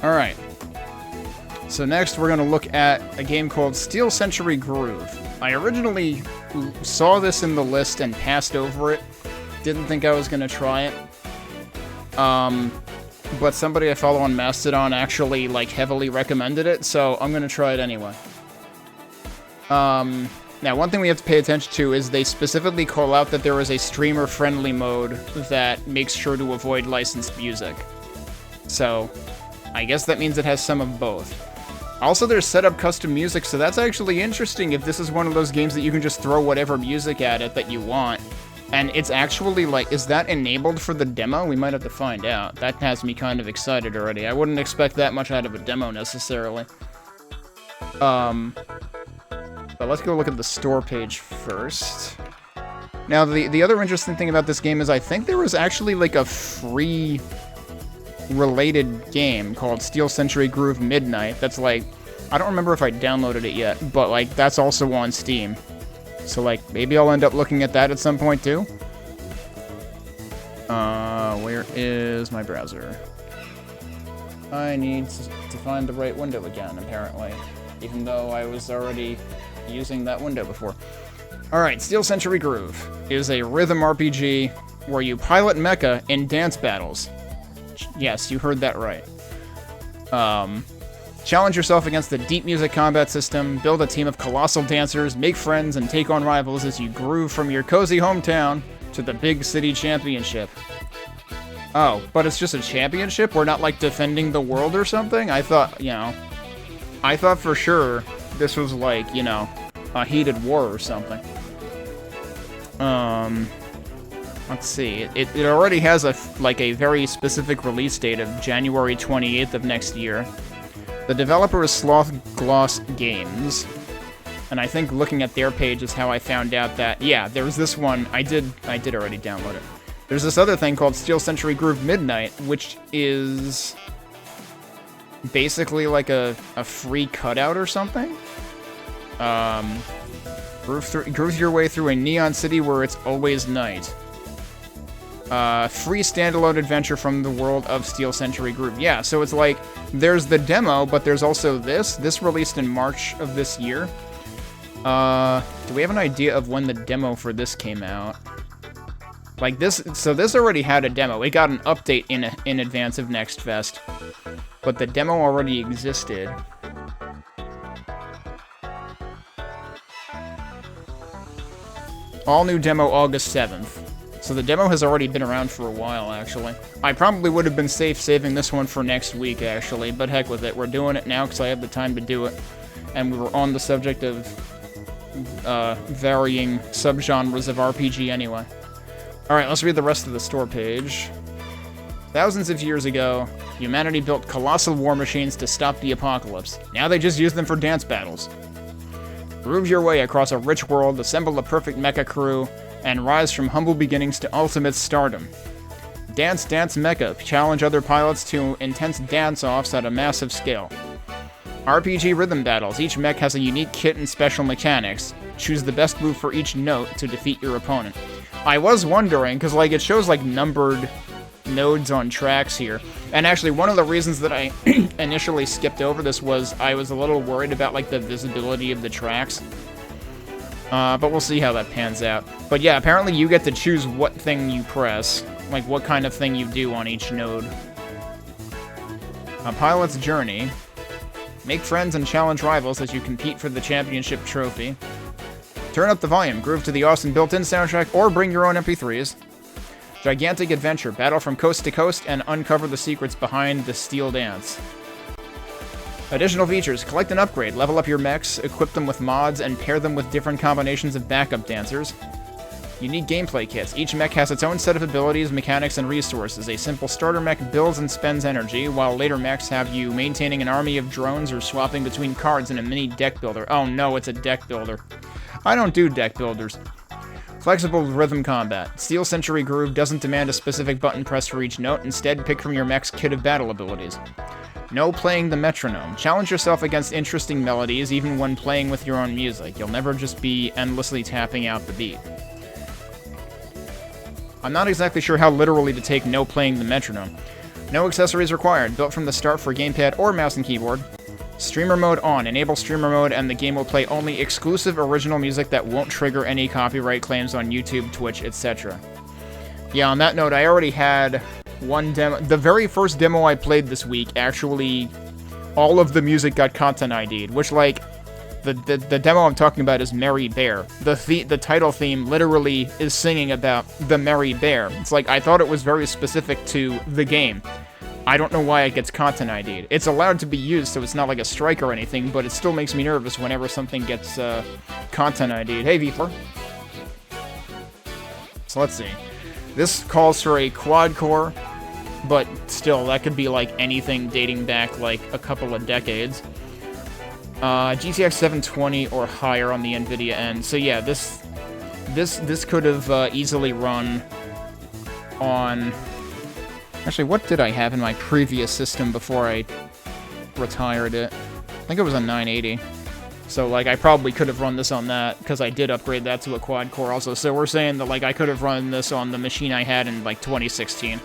Alright. So next we're going to look at a game called Steel Century Groove. I originally saw this in the list and passed over it. Didn't think I was going to try it. But somebody I follow on Mastodon actually, like, heavily recommended it, so I'm going to try it anyway. Now, one thing we have to pay attention to is they specifically call out that there is a streamer-friendly mode that makes sure to avoid licensed music. So, I guess that means it has some of both. Also, there's set-up custom music, so that's actually interesting if this is one of those games that you can just throw whatever music at it that you want. And it's actually, like, is that enabled for the demo? We might have to find out. That has me kind of excited already. I wouldn't expect that much out of a demo, necessarily. But let's go look at the store page first. Now, the other interesting thing about this game is I think there was actually, like, a free related game called Steel Century Groove Midnight that's, like, I don't remember if I downloaded it yet, but, like, that's also on Steam. So, like, maybe I'll end up looking at that at some point, too. Where is my browser? I need to find the right window again, apparently. Even though I was already using that window before. Alright, Steel Century Groove is a rhythm RPG where you pilot mecha in dance battles. Yes, you heard that right. Challenge yourself against the deep music combat system, build a team of colossal dancers, make friends, and take on rivals as you groove from your cozy hometown to the big city championship. Oh, but it's just a championship? We're not, like, defending the world or something? I thought, you know... I thought for sure this was, like, you know, a heated war or something. Let's see. It already has a very specific release date of January 28th of next year. The developer is Sloth Gloss Games. And I think looking at their page is how I found out that, yeah, there was this one. I did already download it. There's this other thing called Steel Century Groove Midnight, which is basically like a free cutout or something. Groove your way through a neon city where it's always night. Free standalone adventure from the world of Steel Century Groove. Yeah, so it's like, there's the demo, but there's also this. This released in March of this year. Do we have an idea of when the demo for this came out? Like this, so this already had a demo. It got an update in advance of Next Fest. But the demo already existed. All new demo August 7th. So the demo has already been around for a while, actually. I probably would have been safe saving this one for next week, actually, but heck with it. We're doing it now because I have the time to do it. And we were on the subject of varying subgenres of RPG anyway. Alright, let's read the rest of the store page. Thousands of years ago, humanity built colossal war machines to stop the apocalypse. Now they just use them for dance battles. Groove your way across a rich world, assemble a perfect mecha crew, and rise from humble beginnings to ultimate stardom. Dance Dance Mecha, challenge other pilots to intense dance-offs at a massive scale. RPG rhythm battles, each mech has a unique kit and special mechanics. Choose the best move for each note to defeat your opponent. I was wondering, because like it shows like numbered nodes on tracks here. And actually, one of the reasons that I initially skipped over this was I was a little worried about like the visibility of the tracks. But we'll see how that pans out. But yeah, apparently you get to choose what thing you press, like what kind of thing you do on each node. A pilot's journey. Make friends and challenge rivals as you compete for the championship trophy. Turn up the volume, groove to the awesome built-in soundtrack, or bring your own MP3s. Gigantic adventure, battle from coast to coast, and uncover the secrets behind the steel dance. Additional features, collect and upgrade, level up your mechs, equip them with mods, and pair them with different combinations of backup dancers. Unique gameplay kits. Each mech has its own set of abilities, mechanics, and resources. A simple starter mech builds and spends energy, while later mechs have you maintaining an army of drones or swapping between cards in a mini deck builder. Oh no, it's a deck builder. I don't do deck builders. Flexible rhythm combat. Steel Century Groove doesn't demand a specific button press for each note, instead pick from your mech's kit of battle abilities. No playing the metronome. Challenge yourself against interesting melodies even when playing with your own music. You'll never just be endlessly tapping out the beat. I'm not exactly sure how literally to take no playing the metronome. No accessories required. Built from the start for gamepad or mouse and keyboard. Streamer mode on. Enable streamer mode and the game will play only exclusive original music that won't trigger any copyright claims on YouTube, Twitch, etc. Yeah, on that note, I already had one demo. The very first demo I played this week, actually, all of the music got content ID'd, which, like, the demo I'm talking about is Merry Bear. The title theme literally is singing about the Merry Bear. It's like, I thought it was very specific to the game. I don't know why it gets content ID'd. It's allowed to be used, so it's not like a strike or anything, but it still makes me nervous whenever something gets content ID'd. Hey, Viefler. So let's see. This calls for a quad-core, but still, that could be like anything dating back like a couple of decades. GTX 720 or higher on the NVIDIA end. So yeah, this could have easily run on... Actually, what did I have in my previous system before I retired it? I think it was a 980. So, like, I probably could have run this on that, because I did upgrade that to a quad-core also. So we're saying that, like, I could have run this on the machine I had in, like, 2016.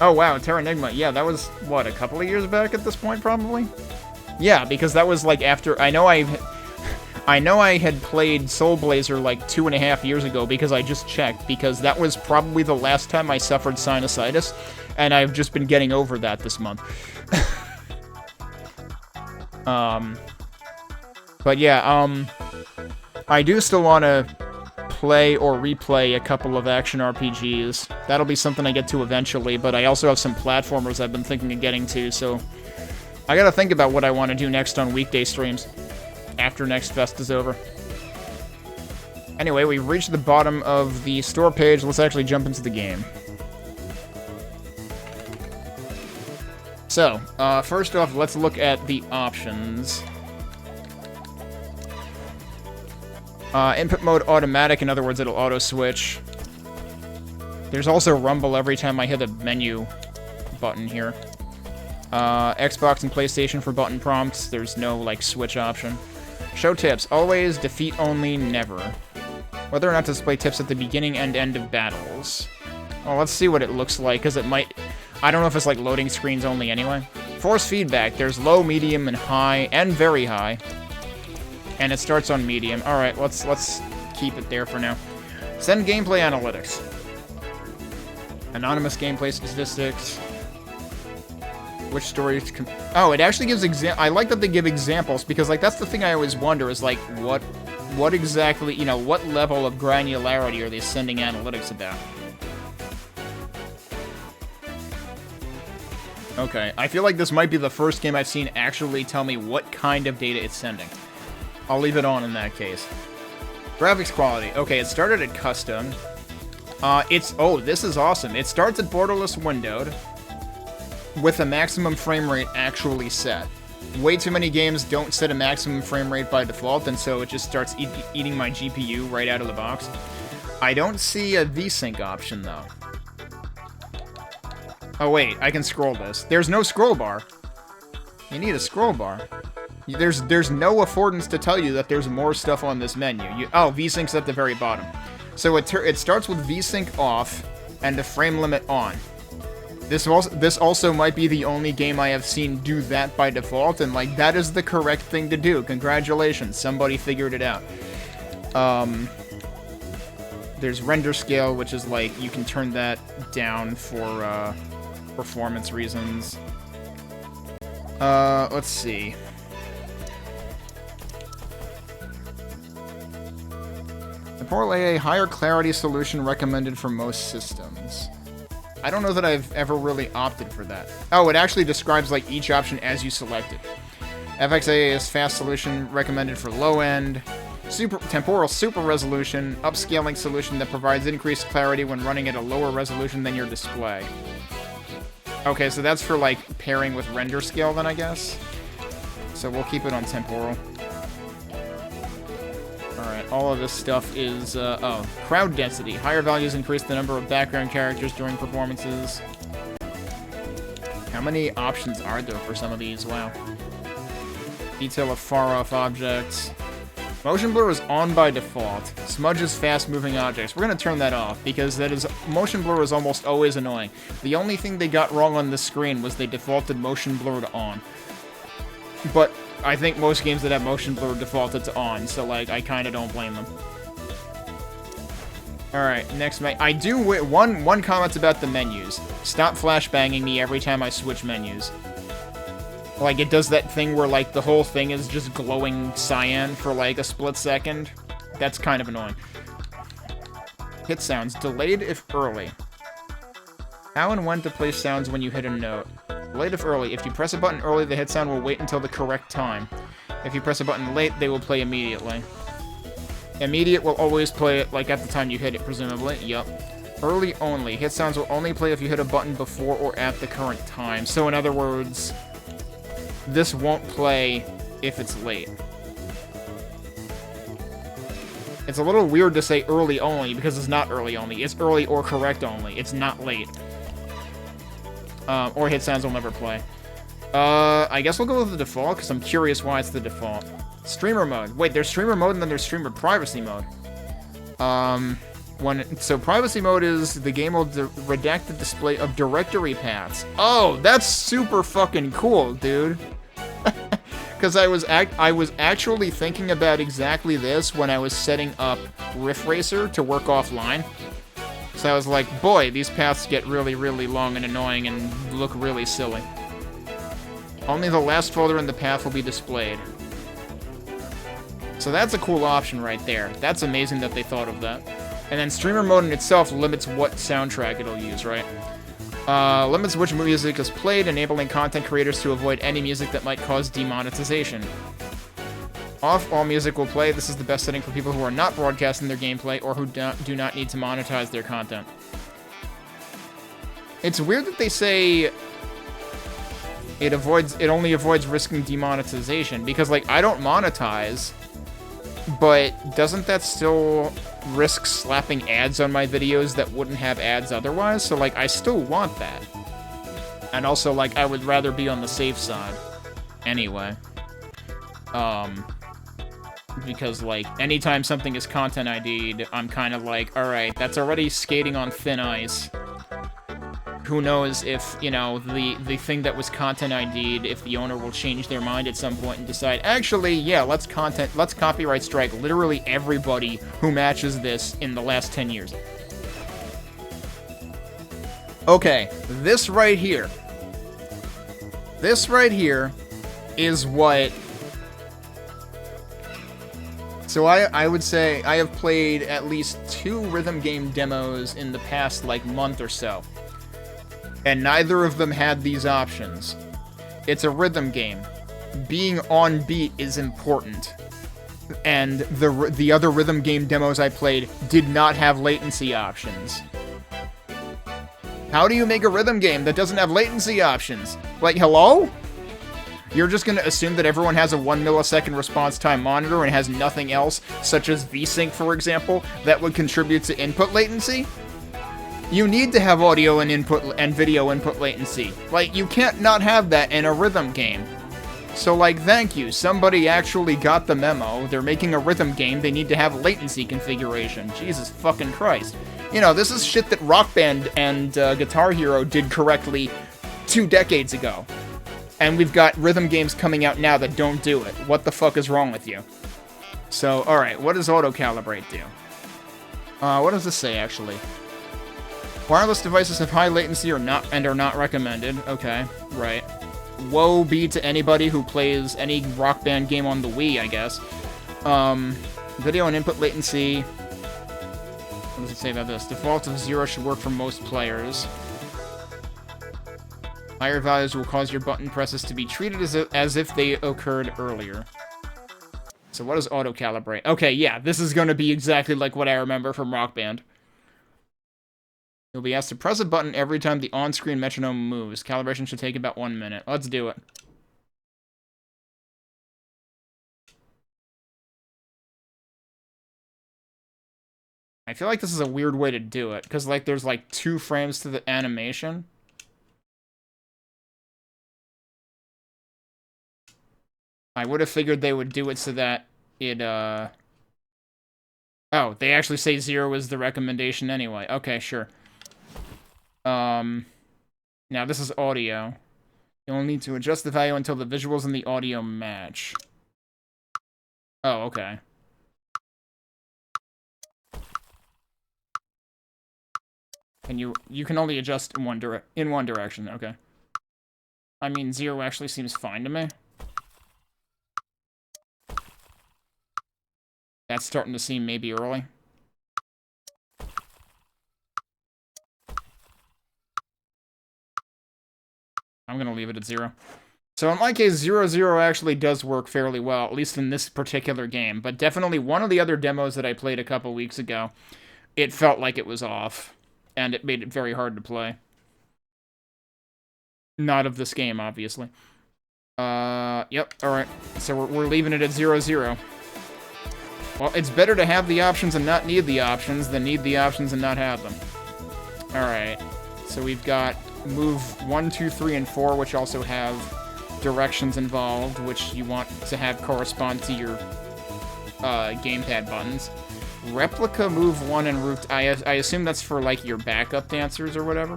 Oh, wow, Terranigma. Yeah, that was, what, a couple of years back at this point, probably? Yeah, because that was, like, after... I know I had played Soul Blazer, like, 2.5 years ago, because I just checked, because that was probably the last time I suffered sinusitis, and I've just been getting over that this month. But yeah, I do still want to play or replay a couple of action RPGs. That'll be something I get to eventually, but I also have some platformers I've been thinking of getting to, so I gotta think about what I want to do next on weekday streams, after next fest is over. Anyway, we've reached the bottom of the store page. Let's actually jump into the game. So, first off, let's look at the options. Input mode automatic, in other words, it'll auto-switch. There's also rumble every time I hit a menu button here. Xbox and PlayStation for button prompts. There's no, like, switch option. Show tips. Always, defeat only, never. Whether or not to display tips at the beginning and end of battles. Well, let's see what it looks like, because it might... I don't know if it's, like, loading screens only anyway. Force feedback. There's low, medium, and high, and very high. And it starts on medium. Alright, let's keep it there for now. Send gameplay analytics. Anonymous gameplay statistics. Which stories can... Oh, it actually gives I like that they give examples, because, like, that's the thing I always wonder, is, like, what exactly, you know, what level of granularity are they sending analytics about? Okay, I feel like this might be the first game I've seen actually tell me what kind of data it's sending. I'll leave it on in that case. Graphics quality. Okay, it started at custom. Oh, this is awesome. It starts at borderless windowed, with a maximum frame rate actually set. Way too many games don't set a maximum frame rate by default, and so it just starts eating my GPU right out of the box. I don't see a VSync option, though. Oh, wait, I can scroll this. There's no scroll bar. You need a scroll bar. There's no affordance to tell you that there's more stuff on this menu. Oh, VSync's at the very bottom. So it starts with VSync off and a frame limit on. This also might be the only game I have seen do that by default, and, like, that is the correct thing to do. Congratulations, somebody figured it out. There's render scale, which is, like, you can turn that down for, performance reasons. Let's see. Temporal AA, higher clarity solution recommended for most systems. I don't know that I've ever really opted for that. Oh, it actually describes, like, each option as you select it. FXAA is fast solution recommended for low end. Temporal super resolution, upscaling solution that provides increased clarity when running at a lower resolution than your display. Okay, so that's for, like, pairing with render scale then, I guess. So we'll keep it on temporal. Alright, all of this stuff is, oh, crowd density. Higher values increase the number of background characters during performances. How many options are there for some of these? Wow. Detail of far-off objects. Motion blur is on by default. Smudges fast-moving objects. We're gonna turn that off, because motion blur is almost always annoying. The only thing they got wrong on this screen was they defaulted motion blur to on. But I think most games that have motion blur defaulted to on, so, like, I kinda don't blame them. Alright, next I do one comment about the menus. Stop flashbanging me every time I switch menus. Like, it does that thing where, like, the whole thing is just glowing cyan for, like, a split second. That's kind of annoying. Hit sounds. Delayed if early. How and when to place sounds when you hit a note. Delayed if early. If you press a button early, the hit sound will wait until the correct time. If you press a button late, they will play immediately. Immediate will always play it, like, at the time you hit it, presumably. Yup. Early only. Hit sounds will only play if you hit a button before or at the current time. So, in other words, this won't play if it's late. It's a little weird to say early only, because it's not early only. It's early or correct only. It's not late. Or hit sounds will never play. I guess we'll go with the default, because I'm curious why it's the default. Streamer mode. Wait, there's streamer mode and then there's streamer privacy mode. So privacy mode is the game will redact the display of directory paths. Oh, that's super fucking cool, dude. Because I was actually thinking about exactly this when I was setting up Riff Racer to work offline. So I was like, boy, these paths get really, really long and annoying and look really silly. Only the last folder in the path will be displayed. So that's a cool option right there. That's amazing that they thought of that. And then streamer mode in itself limits what soundtrack it'll use, right? Limits which music is played, enabling content creators to avoid any music that might cause demonetization. Off, all music will play. This is the best setting for people who are not broadcasting their gameplay or who do not need to monetize their content. It's weird that they say it only avoids risking demonetization, because, like, I don't monetize, but doesn't that still risk slapping ads on my videos that wouldn't have ads otherwise? So, like, I still want that. And also, like, I would rather be on the safe side. Anyway. Because, like, anytime something is content ID'd, I'm kind of like, alright, that's already skating on thin ice. Who knows if, you know, the thing that was content ID'd, if the owner will change their mind at some point and decide, actually, yeah, let's copyright strike literally everybody who matches this in the last 10 years. Okay, this right here is what... So I would say I have played at least 2 rhythm game demos in the past, like, month or so. And neither of them had these options. It's a rhythm game. Being on beat is important. And the other rhythm game demos I played did not have latency options. How do you make a rhythm game that doesn't have latency options? Like, hello? You're just gonna assume that everyone has a 1 millisecond response time monitor and has nothing else, such as VSync, for example, that would contribute to input latency? You need to have audio and input and video input latency. Like, you can't not have that in a rhythm game. So, like, thank you. Somebody actually got the memo. They're making a rhythm game. They need to have latency configuration. Jesus fucking Christ. You know, this is shit that Rock Band and Guitar Hero did correctly 2 decades ago. And we've got rhythm games coming out now that don't do it. What the fuck is wrong with you? So, alright, what does auto-calibrate do? What does this say, actually? Wireless devices have high latency or not and are not recommended. Okay, right. Woe be to anybody who plays any Rock Band game on the Wii, I guess. Video and input latency. What does it say about this? Default of 0 should work for most players. Higher values will cause your button presses to be treated as if they occurred earlier. So what does auto-calibrate? Okay, yeah, this is going to be exactly like what I remember from Rock Band. You'll be asked to press a button every time the on-screen metronome moves. Calibration should take about 1 minute. Let's do it. I feel like this is a weird way to do it, because, like, there's, like, 2 frames to the animation. I would have figured they would do it so that it, Oh, they actually say 0 is the recommendation anyway. Okay, sure. Now this is audio. You'll need to adjust the value until the visuals and the audio match. Oh, okay. And you can only adjust in one direction, okay. I mean, 0 actually seems fine to me. That's starting to seem maybe early. I'm gonna leave it at 0. So in my case, 0, actually does work fairly well, at least in this particular game. But definitely one of the other demos that I played a couple weeks ago, it felt like it was off. And it made it very hard to play. Not of this game, obviously. Yep, alright. So we're leaving it at 0. Well, it's better to have the options and not need the options than need the options and not have them. Alright. So we've got move 1, 2, 3, and 4, which also have directions involved, which you want to have correspond to your gamepad buttons. Replica move 1 and root. I assume that's for like your backup dancers or whatever.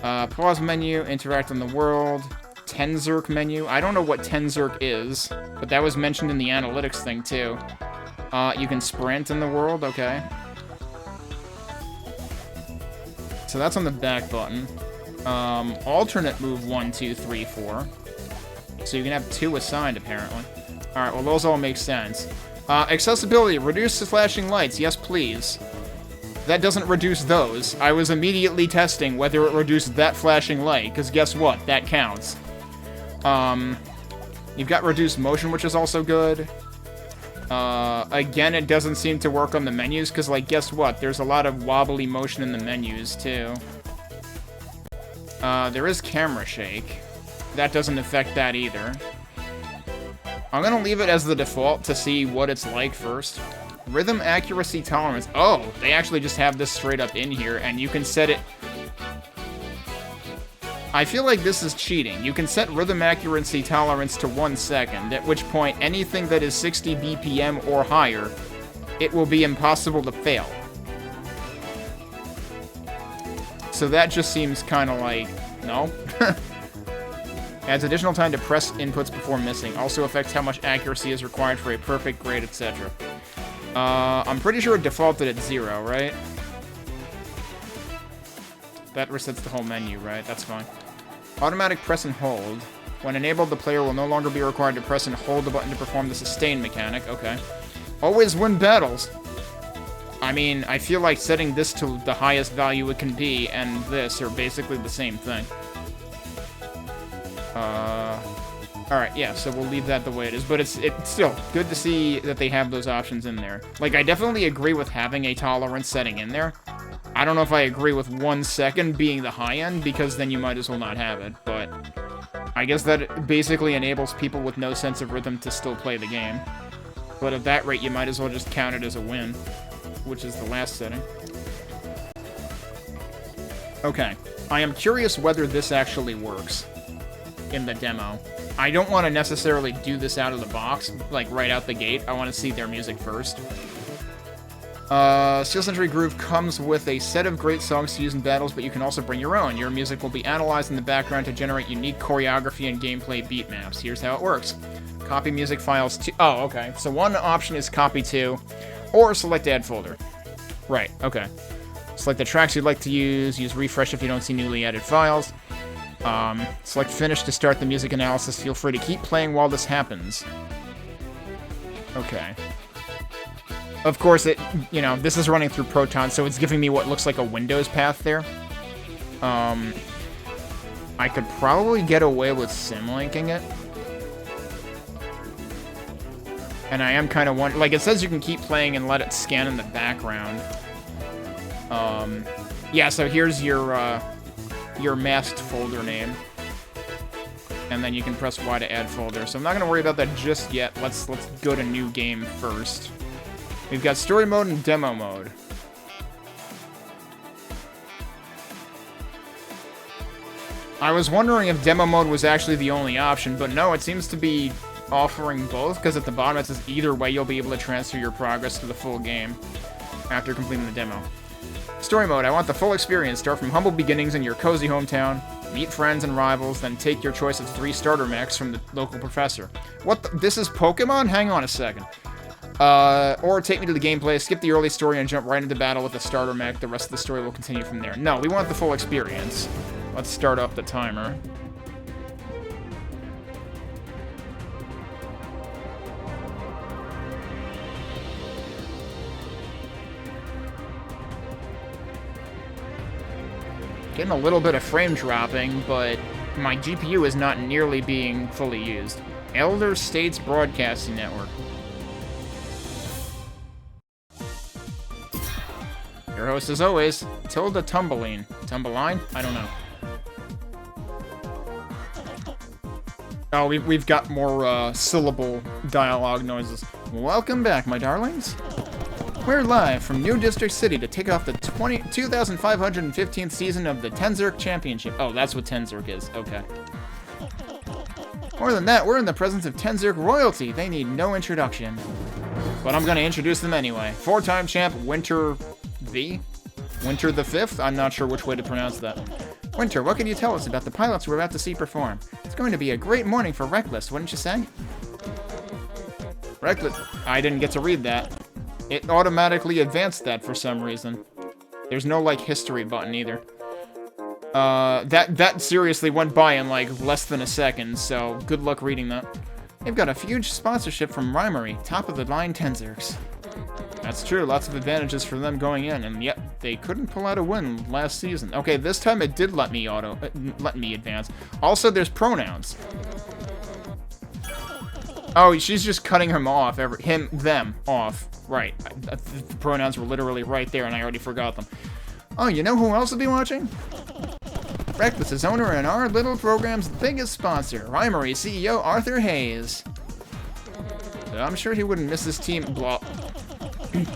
Pause menu, interact on the world. Tenzerk menu. I don't know what Tenzerk is, but that was mentioned in the analytics thing too. You can sprint in the world, okay. So that's on the back button. Alternate move 1, 2, 3, 4. So you can have 2 assigned, apparently. Alright, well, those all make sense. Accessibility, reduce the flashing lights, yes please. That doesn't reduce those. I was immediately testing whether it reduced that flashing light, because guess what? That counts. You've got reduced motion, which is also good. Again, it doesn't seem to work on the menus, because, like, guess what? There's a lot of wobbly motion in the menus, too. There is camera shake. That doesn't affect that either. I'm gonna leave it as the default to see what it's like first. Rhythm accuracy tolerance. Oh, they actually just have this straight up in here, and you can set it... I feel like this is cheating. You can set rhythm accuracy tolerance to 1 second, at which point anything that is 60 BPM or higher, it will be impossible to fail. So that just seems kind of like... no? Adds additional time to press inputs before missing. Also affects how much accuracy is required for a perfect grade, etc. I'm pretty sure it defaulted at 0, right? That resets the whole menu, right? That's fine. Automatic press and hold. When enabled, the player will no longer be required to press and hold the button to perform the sustain mechanic. Okay. Always win battles. I mean, I feel like setting this to the highest value it can be and this are basically the same thing. Alright, yeah, so we'll leave that the way it is, but it's still good to see that they have those options in there. Like, I definitely agree with having a tolerance setting in there. I don't know if I agree with 1 second being the high end, because then you might as well not have it, but I guess that basically enables people with no sense of rhythm to still play the game. But at that rate, you might as well just count it as a win, which is the last setting. Okay, I am curious whether this actually works in the demo. I don't want to necessarily do this out of the box, like right out the gate. I want to see their music first. Steel Century Groove comes with a set of great songs to use in battles, but you can also bring your own. Your music will be analyzed in the background to generate unique choreography and gameplay beat maps. Here's how it works. Copy music files to... oh, okay. So one option is copy to, or select add folder. Right, okay. Select the tracks you'd like to use refresh if you don't see newly added files. Select finish to start the music analysis. Feel free to keep playing while this happens. Okay. Of course, this is running through Proton, so it's giving me what looks like a Windows path there. I could probably get away with sim-linking it. And I am kind of wondering... like, it says you can keep playing and let it scan in the background. Yeah, so here's your masked folder name. And then you can press Y to add folder. So I'm not going to worry about that just yet. Let's go to new game first. We've got story mode and demo mode. I was wondering if demo mode was actually the only option, but no, it seems to be offering both, because at the bottom it says either way you'll be able to transfer your progress to the full game after completing the demo. Story mode, I want the full experience. Start from humble beginnings in your cozy hometown, meet friends and rivals, then take your choice of 3 starter mechs from the local professor. What this is Pokemon? Hang on a second. Or take me to the gameplay, skip the early story, and jump right into battle with the starter mech. The rest of the story will continue from there. No, we want the full experience. Let's start up the timer. Getting a little bit of frame dropping, but my GPU is not nearly being fully used. Elder States Broadcasting Network. Your host, as always, Tilda Tumbleline. Tumbleline? I don't know. Oh, we've got more syllable dialogue noises. Welcome back, my darlings. We're live from New District City to kick off the 2515th season of the Tenzurk Championship. Oh, that's what Tenzurk is. Okay. More than that, we're in the presence of Tenzurk royalty. They need no introduction. But I'm gonna introduce them anyway. 4-time champ Winter the 5th? I'm not sure which way to pronounce that. Winter, what can you tell us about the pilots we're about to see perform? It's going to be a great morning for Reckless, wouldn't you say? Reckless... I didn't get to read that. It automatically advanced that for some reason. There's no, like, history button either. That seriously went by in, like, less than a second, so good luck reading that. They've got a huge sponsorship from Rimery, top-of-the-line Tenzurks. That's true, lots of advantages for them going in, and yet they couldn't pull out a win last season. Okay, this time it did let me advance. Also, there's pronouns. Oh, she's just cutting him off, them off. Right, the pronouns were literally right there, and I already forgot them. Oh, you know who else will be watching? Reckless is owner and our little program's biggest sponsor, Rimery CEO Arthur Hayes. I'm sure he wouldn't miss his team. Blah.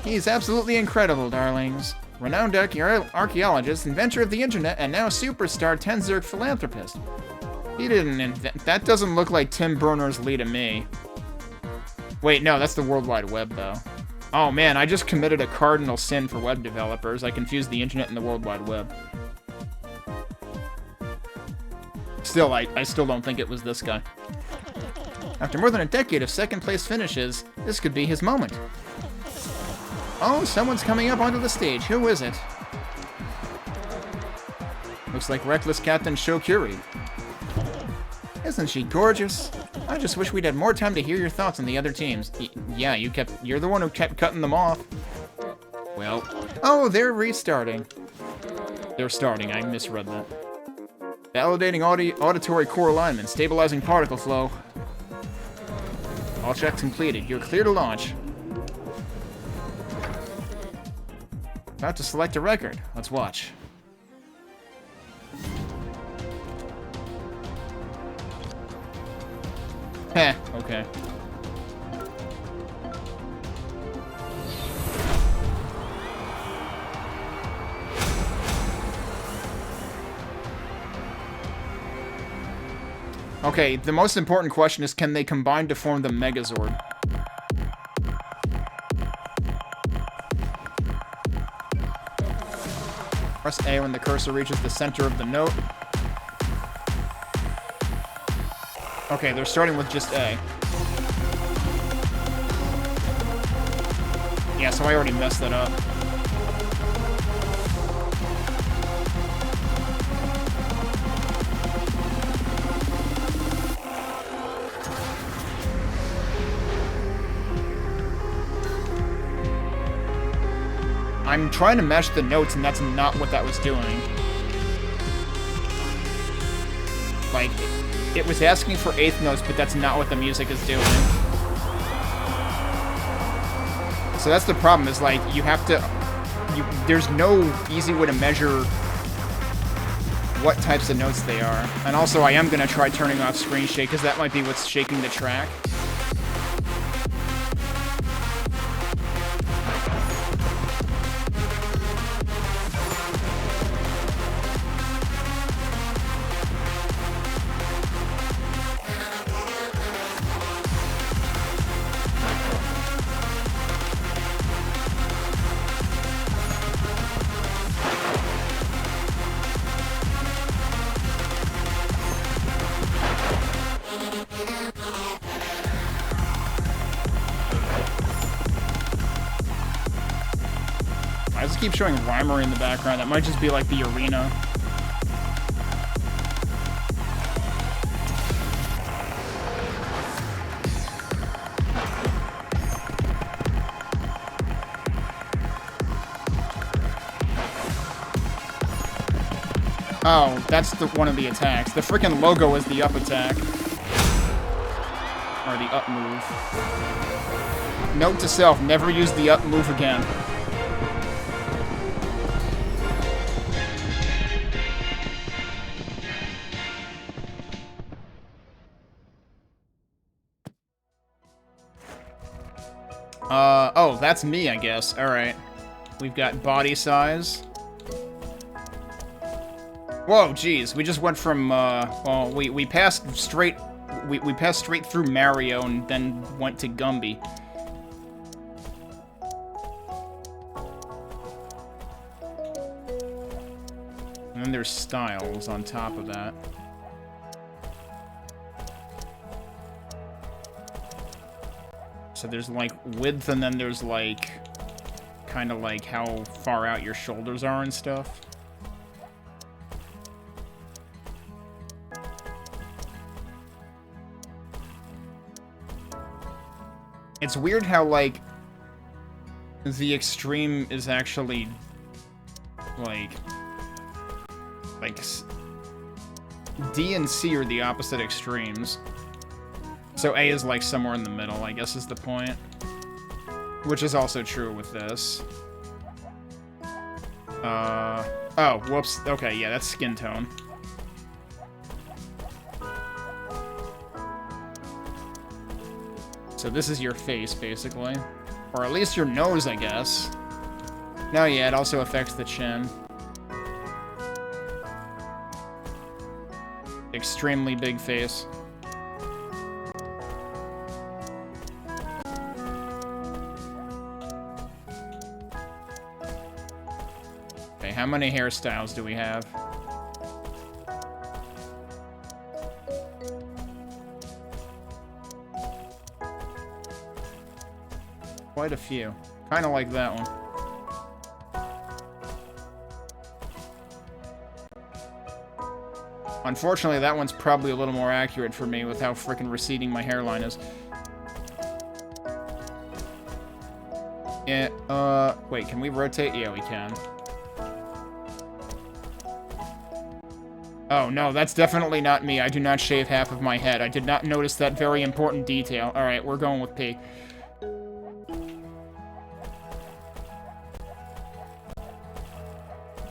He's absolutely incredible, darlings. Renowned archaeologist, inventor of the internet, and now superstar Tenzurk philanthropist. He didn't invent... That doesn't look like Tim Berners-Lee to me. Wait, no, that's the World Wide Web, though. Oh man, I just committed a cardinal sin for web developers. I confused the internet and the World Wide Web. Still, I still don't think it was this guy. After more than a decade of second-place finishes, this could be his moment. Oh, someone's coming up onto the stage. Who is it? Looks like Reckless Captain Shokuri. Isn't she gorgeous? I just wish we'd had more time to hear your thoughts on the other teams. Yeah, you're the one who kept cutting them off. Well, oh, they're restarting. They're starting, I misread that. Validating auditory core alignment, stabilizing particle flow. All checks completed. You're clear to launch. About to select a record. Let's watch. Heh, okay. Okay, the most important question is, can they combine to form the Megazord? Press A when the cursor reaches the center of the note. Okay, they're starting with just A. Yeah, so I already messed that up. I'm trying to mesh the notes, and that's not what that was doing. Like, it was asking for eighth notes, but that's not what the music is doing. So that's the problem, is like, you have to... there's no easy way to measure what types of notes they are. And also, I am going to try turning off screen shake, because that might be what's shaking the track. keep showing Reimer in the background. That might just be like the arena. Oh, that's one of the attacks. The freaking logo is the up attack. Or the up move. Note to self, never use the up move again. Oh, that's me, I guess. Alright. We've got body size. Whoa, jeez. We just went from, well, we passed straight... We passed straight through Mario and then went to Gumby. And then there's styles on top of that. So there's, like, width, and then there's, like, kind of like how far out your shoulders are and stuff. It's weird how, like, the extreme is actually, like, D and C are the opposite extremes. So A is, like, somewhere in the middle, I guess is the point. Which is also true with this. Oh, whoops. Okay, yeah, that's skin tone. So this is your face, basically. Or at least your nose, I guess. No, yeah, it also affects the chin. Extremely big face. Okay, how many hairstyles do we have? Quite a few. Kind of like that one. Unfortunately, that one's probably a little more accurate for me with how frickin' receding my hairline is. Yeah, wait, can we rotate? Yeah, we can. Oh, no, that's definitely not me. I do not shave half of my head. I did not notice that very important detail. Alright, we're going with P.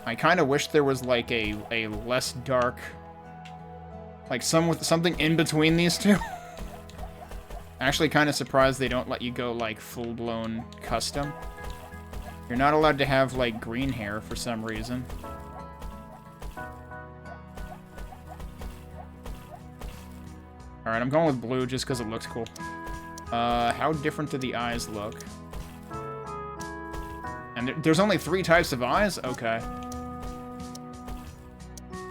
I kind of wish there was, like, a less dark... Like, something in between these two. Actually, kind of surprised they don't let you go, like, full-blown custom. You're not allowed to have, like, green hair for some reason. Alright, I'm going with blue just because it looks cool. How different do the eyes look? And there's only 3 types of eyes? Okay.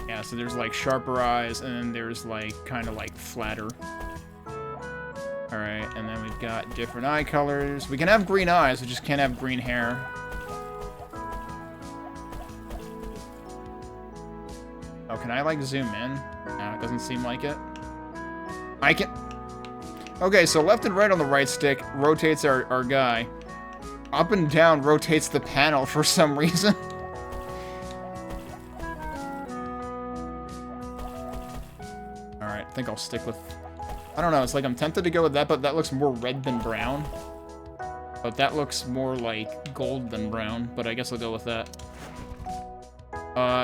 Yeah, so there's, like, sharper eyes, and then there's, like, kind of, like, flatter. Alright, and then we've got different eye colors. We can have green eyes, we just can't have green hair. Oh, can I, like, zoom in? No, it doesn't seem like it. I can... Okay, so left and right on the right stick rotates our guy. Up and down rotates the panel for some reason. Alright, I think I'll stick with... I don't know, it's like I'm tempted to go with that, but that looks more red than brown. But that looks more like gold than brown, but I guess I'll go with that.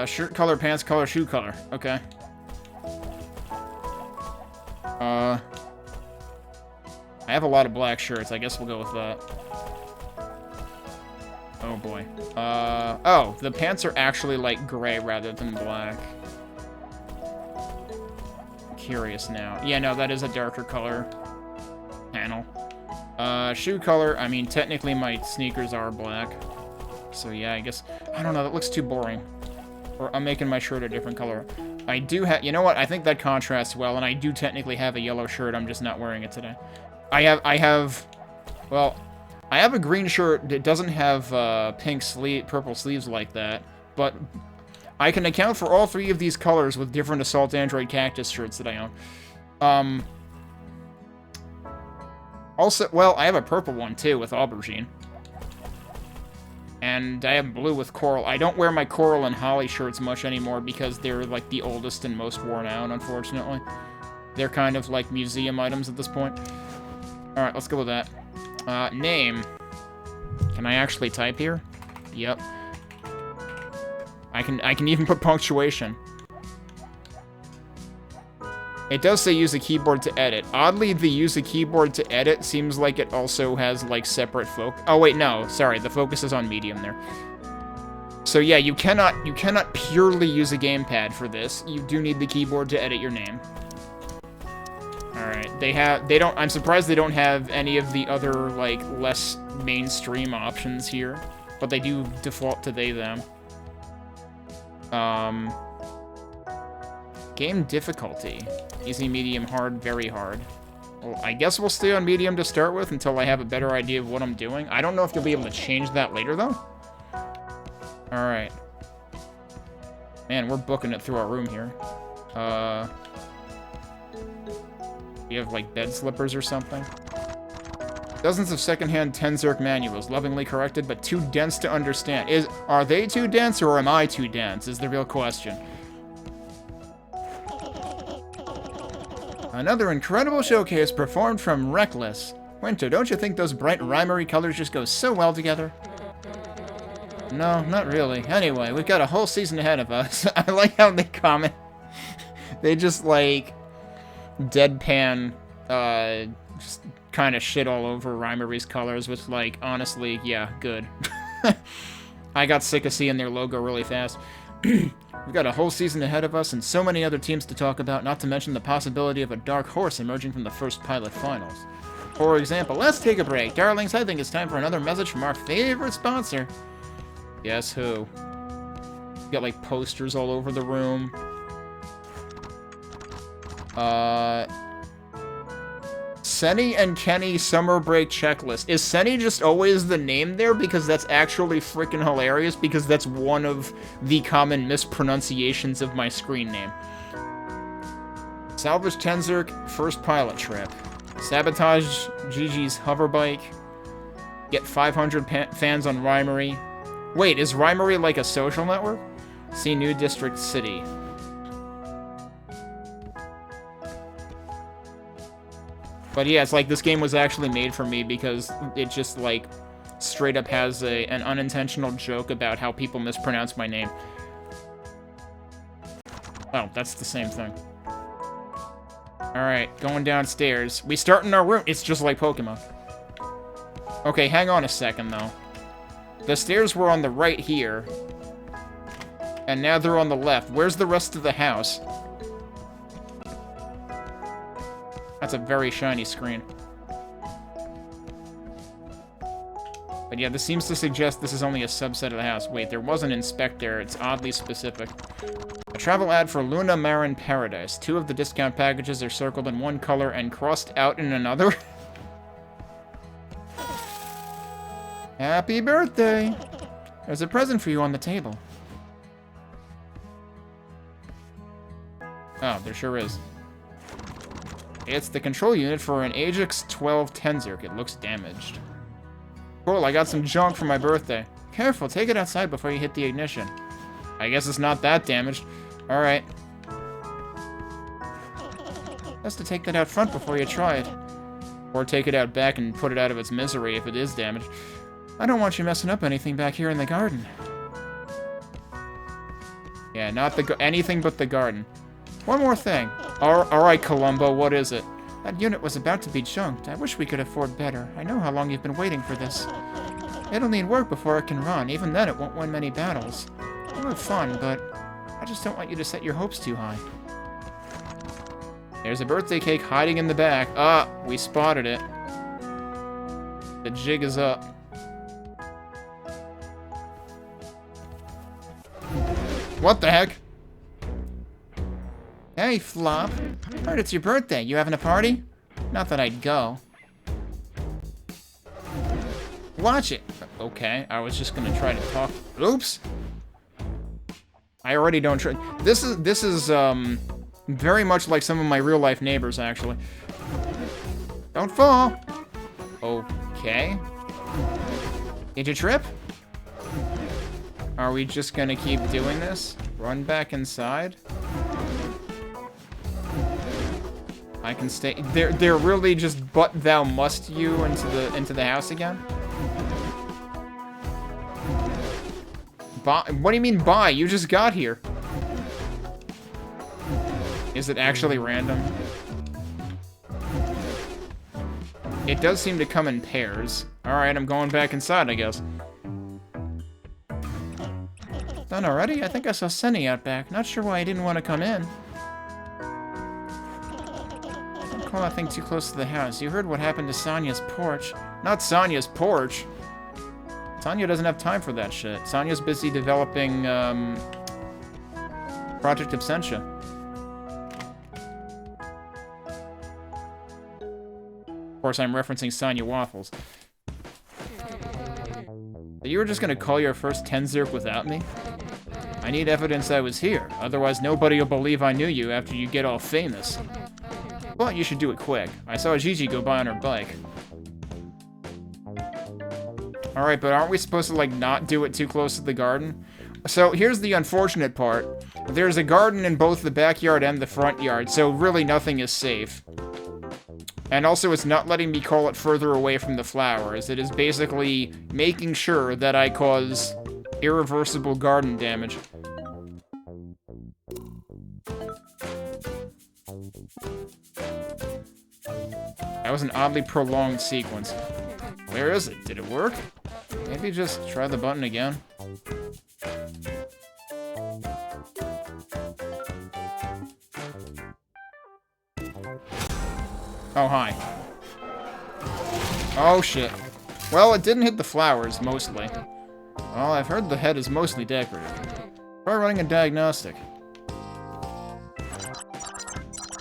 Shirt color, pants color, shoe color. Okay. I have a lot of black shirts. I guess we'll go with that. Oh, boy. Oh, the pants are actually, like, gray rather than black. Curious now. Yeah, no, that is a darker color panel. Shoe color, I mean, technically my sneakers are black. So, yeah, I guess... I don't know, that looks too boring. Or I'm making my shirt a different color. I do have... You know what? I think that contrasts well, and I do technically have a yellow shirt. I'm just not wearing it today. I have... Well, I have a green shirt that doesn't have purple sleeves like that, but I can account for all three of these colors with different Assault Android Cactus shirts that I own. Also, well, I have a purple one, too, with Aubergine. And I have blue with Coral. I don't wear my Coral and Holly shirts much anymore because they're, like, the oldest and most worn out, unfortunately. They're kind of, like, museum items at this point. Alright, let's go with that. Name. Can I actually type here? Yep. I can even put punctuation. It does say use a keyboard to edit. Oddly, the use a keyboard to edit seems like it also has, like, separate focus. Oh, wait, no. Sorry, the focus is on medium there. So, yeah, you cannot purely use a gamepad for this. You do need the keyboard to edit your name. Alright, I'm surprised they don't have any of the other, like, less mainstream options here. But they do default to they, them. Game difficulty. Easy, medium, hard, very hard. Well, I guess we'll stay on medium to start with until I have a better idea of what I'm doing. I don't know if you'll be able to change that later, though. Alright. Man, we're booking it through our room here. We have, like, bed slippers or something. Dozens of secondhand Tenzerk manuals, lovingly corrected, but too dense to understand. Are they too dense, or am I too dense, is the real question. Another incredible showcase performed from Reckless. Winter, don't you think those bright rhymery colors just go so well together? No, not really. Anyway, we've got a whole season ahead of us. I like how they comment. They just, like, deadpan, just kind of shit all over Rhymery's colors, which, like, honestly, yeah, good. I got sick of seeing their logo really fast. We've got a whole season ahead of us and so many other teams to talk about, not to mention the possibility of a dark horse emerging from the first pilot finals. For example, let's take a break. Darlings, I think it's time for another message from our favorite sponsor. Guess who? We've got, like, posters all over the room. Senny and Kenny Summer Break Checklist. Is Senny just always the name there? Because that's actually freaking hilarious, because that's one of the common mispronunciations of my screen name. Salvage Tenzerk first pilot trip. Sabotage Gigi's hoverbike. Get 500 fans on Rhymery. Wait, is Rhymery like a social network? See New District City. But yeah, it's like this game was actually made for me because it just, like, straight up has an unintentional joke about how people mispronounce my name. Oh, that's the same thing. Alright, going downstairs. We start in our room. It's just like Pokemon. Okay, hang on a second, though. The stairs were on the right here. And now they're on the left. Where's the rest of the house? That's a very shiny screen. But yeah, this seems to suggest this is only a subset of the house. Wait, there was an inspector. It's oddly specific. A travel ad for Luna Marin Paradise. 2 of the discount packages are circled in one color and crossed out in another. Happy birthday! There's a present for you on the table. Oh, there sure is. It's the control unit for an Ajax 12 Tenzerk. It looks damaged. Cool, I got some junk for my birthday. Careful, take it outside before you hit the ignition. I guess it's not that damaged. Alright. Best to take that out front before you try it. Or take it out back and put it out of its misery if it is damaged. I don't want you messing up anything back here in the garden. Yeah, not anything but the garden. One more thing. Alright, Columbo, what is it? That unit was about to be junked. I wish we could afford better. I know how long you've been waiting for this. It'll need work before it can run. Even then, it won't win many battles. It'll have fun, but I just don't want you to set your hopes too high. There's a birthday cake hiding in the back. Ah, we spotted it. The jig is up. What the heck? Hey, Flop. Heard it's your birthday. You having a party? Not that I'd go. watch it. Okay, I was just gonna try to talk. Oops. I already don't try. This is very much like some of my real life neighbors, actually. Don't fall. Okay. Did you trip? Are we just gonna keep doing this? Run back inside? I can stay. They're really just but thou must you into the house again? Bye? What do you mean bye? You just got here. Is it actually random? It does seem to come in pairs. Alright, I'm going back inside, I guess. Done already? I think I saw Sunny out back. Not sure why he didn't want to come in. Don't call that thing too close to the house. You heard what happened to Sonya's porch. Not Sonya's porch. Sonya doesn't have time for that shit. Sonya's busy developing, Project Absentia. Of course, I'm referencing Sonya Waffles. But you were just gonna call your first Tenzirk without me? I need evidence I was here, otherwise nobody will believe I knew you after you get all famous. But you should do it quick. I saw Gigi go by on her bike. Alright, but aren't we supposed to, like, not do it too close to the garden? So, here's the unfortunate part. There's a garden in both the backyard and the front yard, so really nothing is safe. And also, it's not letting me call it further away from the flowers. It is basically making sure that I cause irreversible garden damage. That was an oddly prolonged sequence. Where is it? Did it work? Maybe just try the button again. Oh, hi. Oh, shit. Well, it didn't hit the flowers, mostly. Well, I've heard the head is mostly decorative. Try running a diagnostic.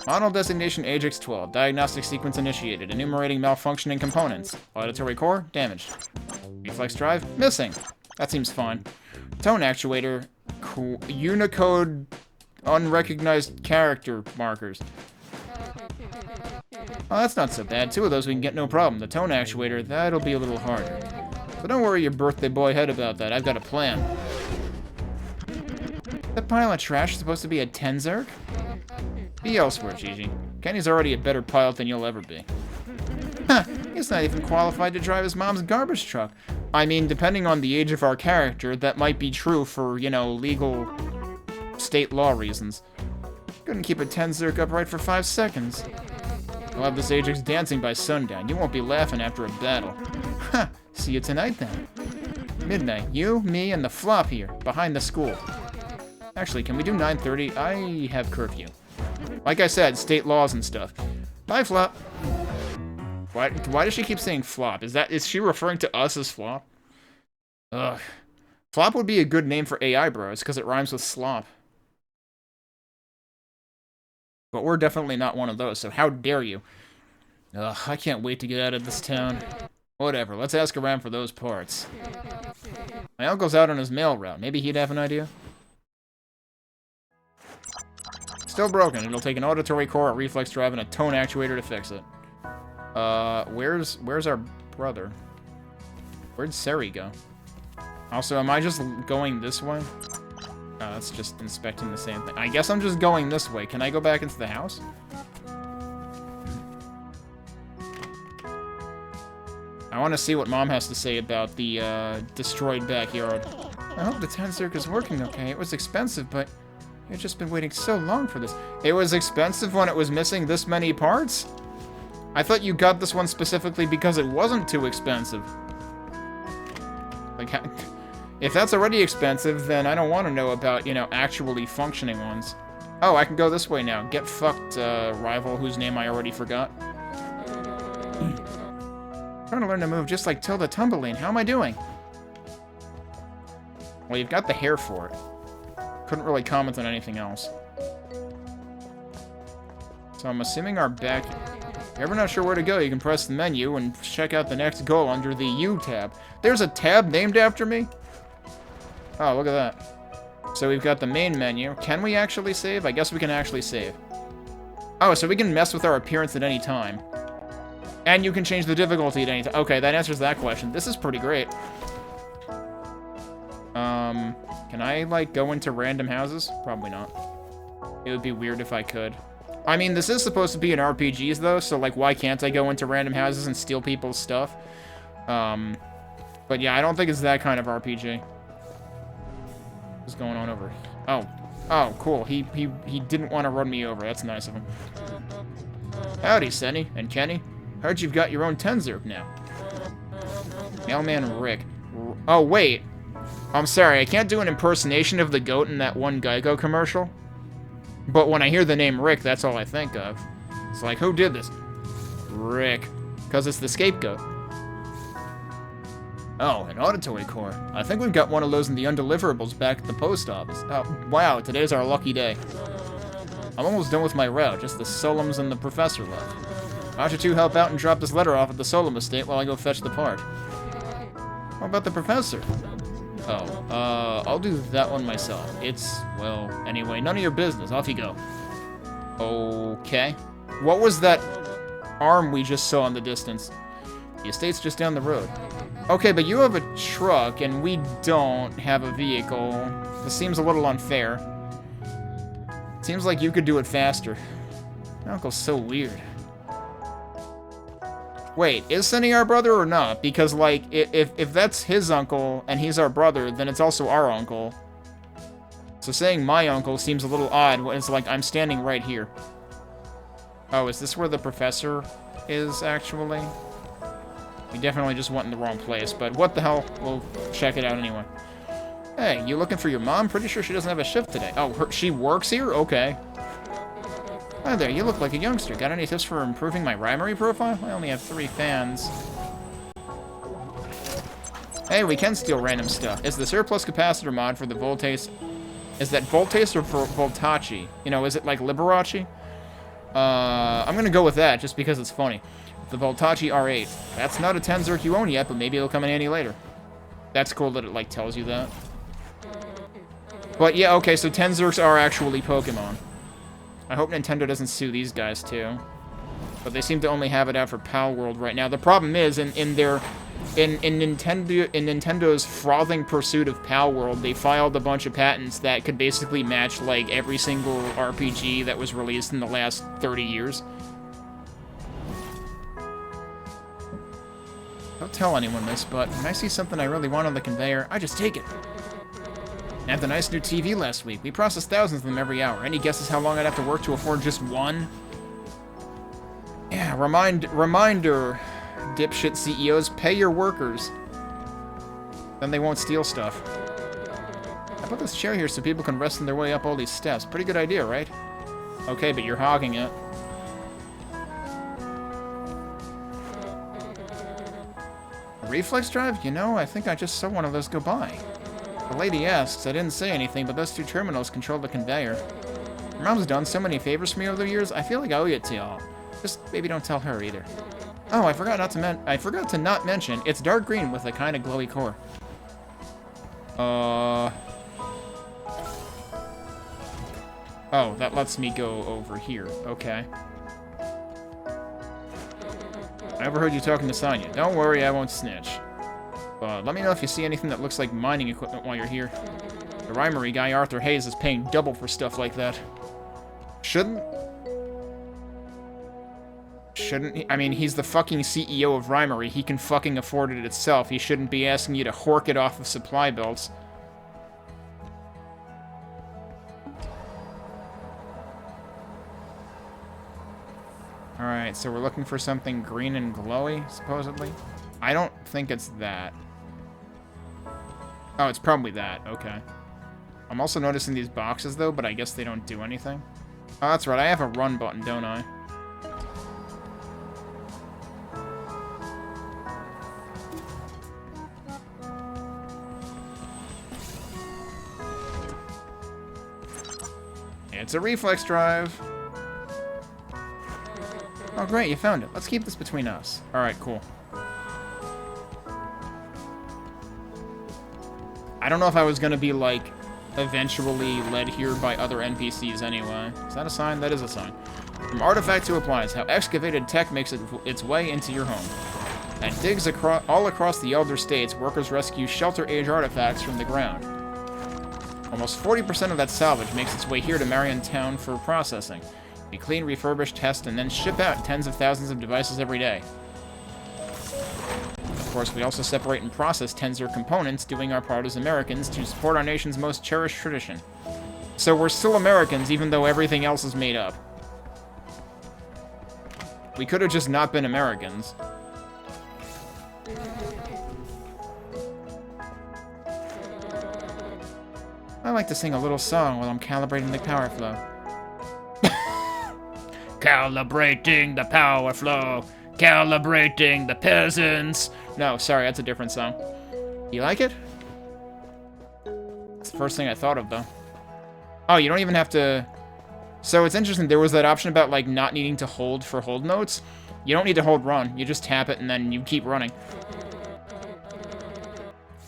Model designation Ajax-12. Diagnostic sequence initiated. Enumerating malfunctioning components. Auditory core, damaged. Reflex drive, missing. That seems fine. Tone actuator, Unicode unrecognized character markers. Oh, that's not so bad. 2 of those we can get no problem. The tone actuator, that'll be a little harder. But don't worry your birthday boy head about that. I've got a plan. That pile of trash is supposed to be a Tenzirk? Be elsewhere, Gigi. Kenny's already a better pilot than you'll ever be. Huh, he's not even qualified to drive his mom's garbage truck. I mean, depending on the age of our character, that might be true for, you know, legal state law reasons. Couldn't keep a Tenzirk upright for 5 seconds. We'll have this Ajax dancing by sundown. You won't be laughing after a battle. Huh, see you tonight then. Midnight, you, me, and the flop here, behind the school. Actually, can we do 9:30? I have curfew. Like I said, state laws and stuff. Bye, Flop. Why does she keep saying Flop? Is she referring to us as Flop? Ugh. Flop would be a good name for AI bros, because it rhymes with slop. But we're definitely not one of those, so how dare you? Ugh, I can't wait to get out of this town. Whatever, let's ask around for those parts. My uncle's out on his mail route. Maybe he'd have an idea? Still broken. It'll take an auditory core, a reflex drive, and a tone actuator to fix it. Where's our brother? Where'd Seri go? Also, am I just going this way? Oh, that's just inspecting the same thing. I guess I'm just going this way. Can I go back into the house? I want to see what Mom has to say about the, destroyed backyard. I hope the Tenzirk is working okay. It was expensive, but you've just been waiting so long for this. It was expensive when it was missing this many parts? I thought you got this one specifically because it wasn't too expensive. Like, if that's already expensive, then I don't want to know about, you know, actually functioning ones. Oh, I can go this way now. Get fucked, rival whose name I already forgot. Trying to learn to move just like Tilda Tumbleine. How am I doing? Well, you've got the hair for it. Couldn't really comment on anything else. So I'm assuming our back... If you're ever not sure where to go, you can press the menu and check out the next goal under the U tab. There's a tab named after me? Oh, look at that. So we've got the main menu. Can we actually save? I guess we can actually save. Oh, so we can mess with our appearance at any time. And you can change the difficulty at any time. Okay, that answers that question. This is pretty great. Can I, like, go into random houses? Probably not. It would be weird if I could. I mean, this is supposed to be an RPGs, though, so, like, why can't I go into random houses and steal people's stuff? But yeah, I don't think it's that kind of RPG. What's going on over? Oh, cool. He didn't want to run me over. That's nice of him. Howdy, Senny and Kenny. Heard you've got your own Tenzurk now. Mailman Rick. Oh, wait. I'm sorry, I can't do an impersonation of the goat in that one Geico commercial. But when I hear the name Rick, that's all I think of. It's like, who did this? Rick. Because it's the scapegoat. Oh, an auditory core. I think we've got one of those in the undeliverables back at the post office. Oh, wow, today's our lucky day. I'm almost done with my route, just the Solums and the professor left. Why don't you two help out and drop this letter off at the Solum estate while I go fetch the part? How about the professor? Oh, I'll do that one myself. It's, well, anyway, none of your business. Off you go. Okay. What was that arm we just saw in the distance? The estate's just down the road. Okay, but you have a truck, and we don't have a vehicle. This seems a little unfair. Seems like you could do it faster. My uncle's so weird. Wait, is Sunny our brother or not? Because, like, if that's his uncle and he's our brother, then it's also our uncle. So saying my uncle seems a little odd when it's like I'm standing right here. Oh, is this where the professor is, actually? We definitely just went in the wrong place, but what the hell? We'll check it out anyway. Hey, you looking for your mom? Pretty sure she doesn't have a shift today. Oh, she works here? Okay. Hi there, you look like a youngster. Got any tips for improving my rhymery profile? I only have 3 fans. Hey, we can steal random stuff. Is the surplus capacitor mod for the Voltace... Is that Voltace or Voltachi? You know, is it like Liberace? I'm gonna go with that, just because it's funny. The Voltachi R8. That's not a Tenzurk you own yet, but maybe it'll come in handy later. That's cool that it, like, tells you that. But yeah, okay, so Tenzurks are actually Pokemon. I hope Nintendo doesn't sue these guys, too. But they seem to only have it out for Pal World right now. The problem is, in Nintendo's frothing pursuit of Pal World, they filed a bunch of patents that could basically match, like, every single RPG that was released in the last 30 years. Don't tell anyone this, but when I see something I really want on the conveyor, I just take it. I had the nice new TV last week. We process thousands of them every hour. Any guesses how long I'd have to work to afford just one? Yeah, reminder, dipshit CEOs, pay your workers. Then they won't steal stuff. I put this chair here so people can rest on their way up all these steps. Pretty good idea, right? Okay, but you're hogging it. A reflex drive? You know, I think I just saw one of those go by. The lady asks, I didn't say anything, but those 2 terminals control the conveyor. Your mom's done so many favors for me over the years, I feel like I owe it to y'all. Just maybe don't tell her either. Oh, I forgot to not mention, it's dark green with a kind of glowy core. Oh, that lets me go over here. Okay. I overheard you talking to Sonya. Don't worry, I won't snitch. Let me know if you see anything that looks like mining equipment while you're here. The Rhymery guy, Arthur Hayes, is paying double for stuff like that. Shouldn't he? I mean, he's the fucking CEO of Rhymery. He can fucking afford it itself. He shouldn't be asking you to hork it off of supply belts. Alright, so we're looking for something green and glowy, supposedly. I don't think it's that. Oh, it's probably that. Okay. I'm also noticing these boxes, though, but I guess they don't do anything. Oh, that's right. I have a run button, don't I? It's a reflex drive. Oh, great, you found it. Let's keep this between us. Alright, cool. I don't know if I was gonna be, like, eventually led here by other NPCs anyway. Is that a sign? That is a sign. From artifact to appliance, how excavated tech makes its way into your home. At digs all across the Elder States, workers rescue shelter-age artifacts from the ground. Almost 40% of that salvage makes its way here to Marion Town for processing. We clean, refurbish, test, and then ship out tens of thousands of devices every day. Of course, we also separate and process Tensor components, doing our part as Americans to support our nation's most cherished tradition. So we're still Americans, even though everything else is made up. We could have just not been Americans. I like to sing a little song while I'm calibrating the power flow. Calibrating the power flow. Calibrating the peasants. No, sorry, that's a different song. You like it? It's the first thing I thought of, though. Oh, you don't even have to... So it's interesting, there was that option about, like, not needing to hold for hold notes. You don't need to hold run. You just tap it and then you keep running.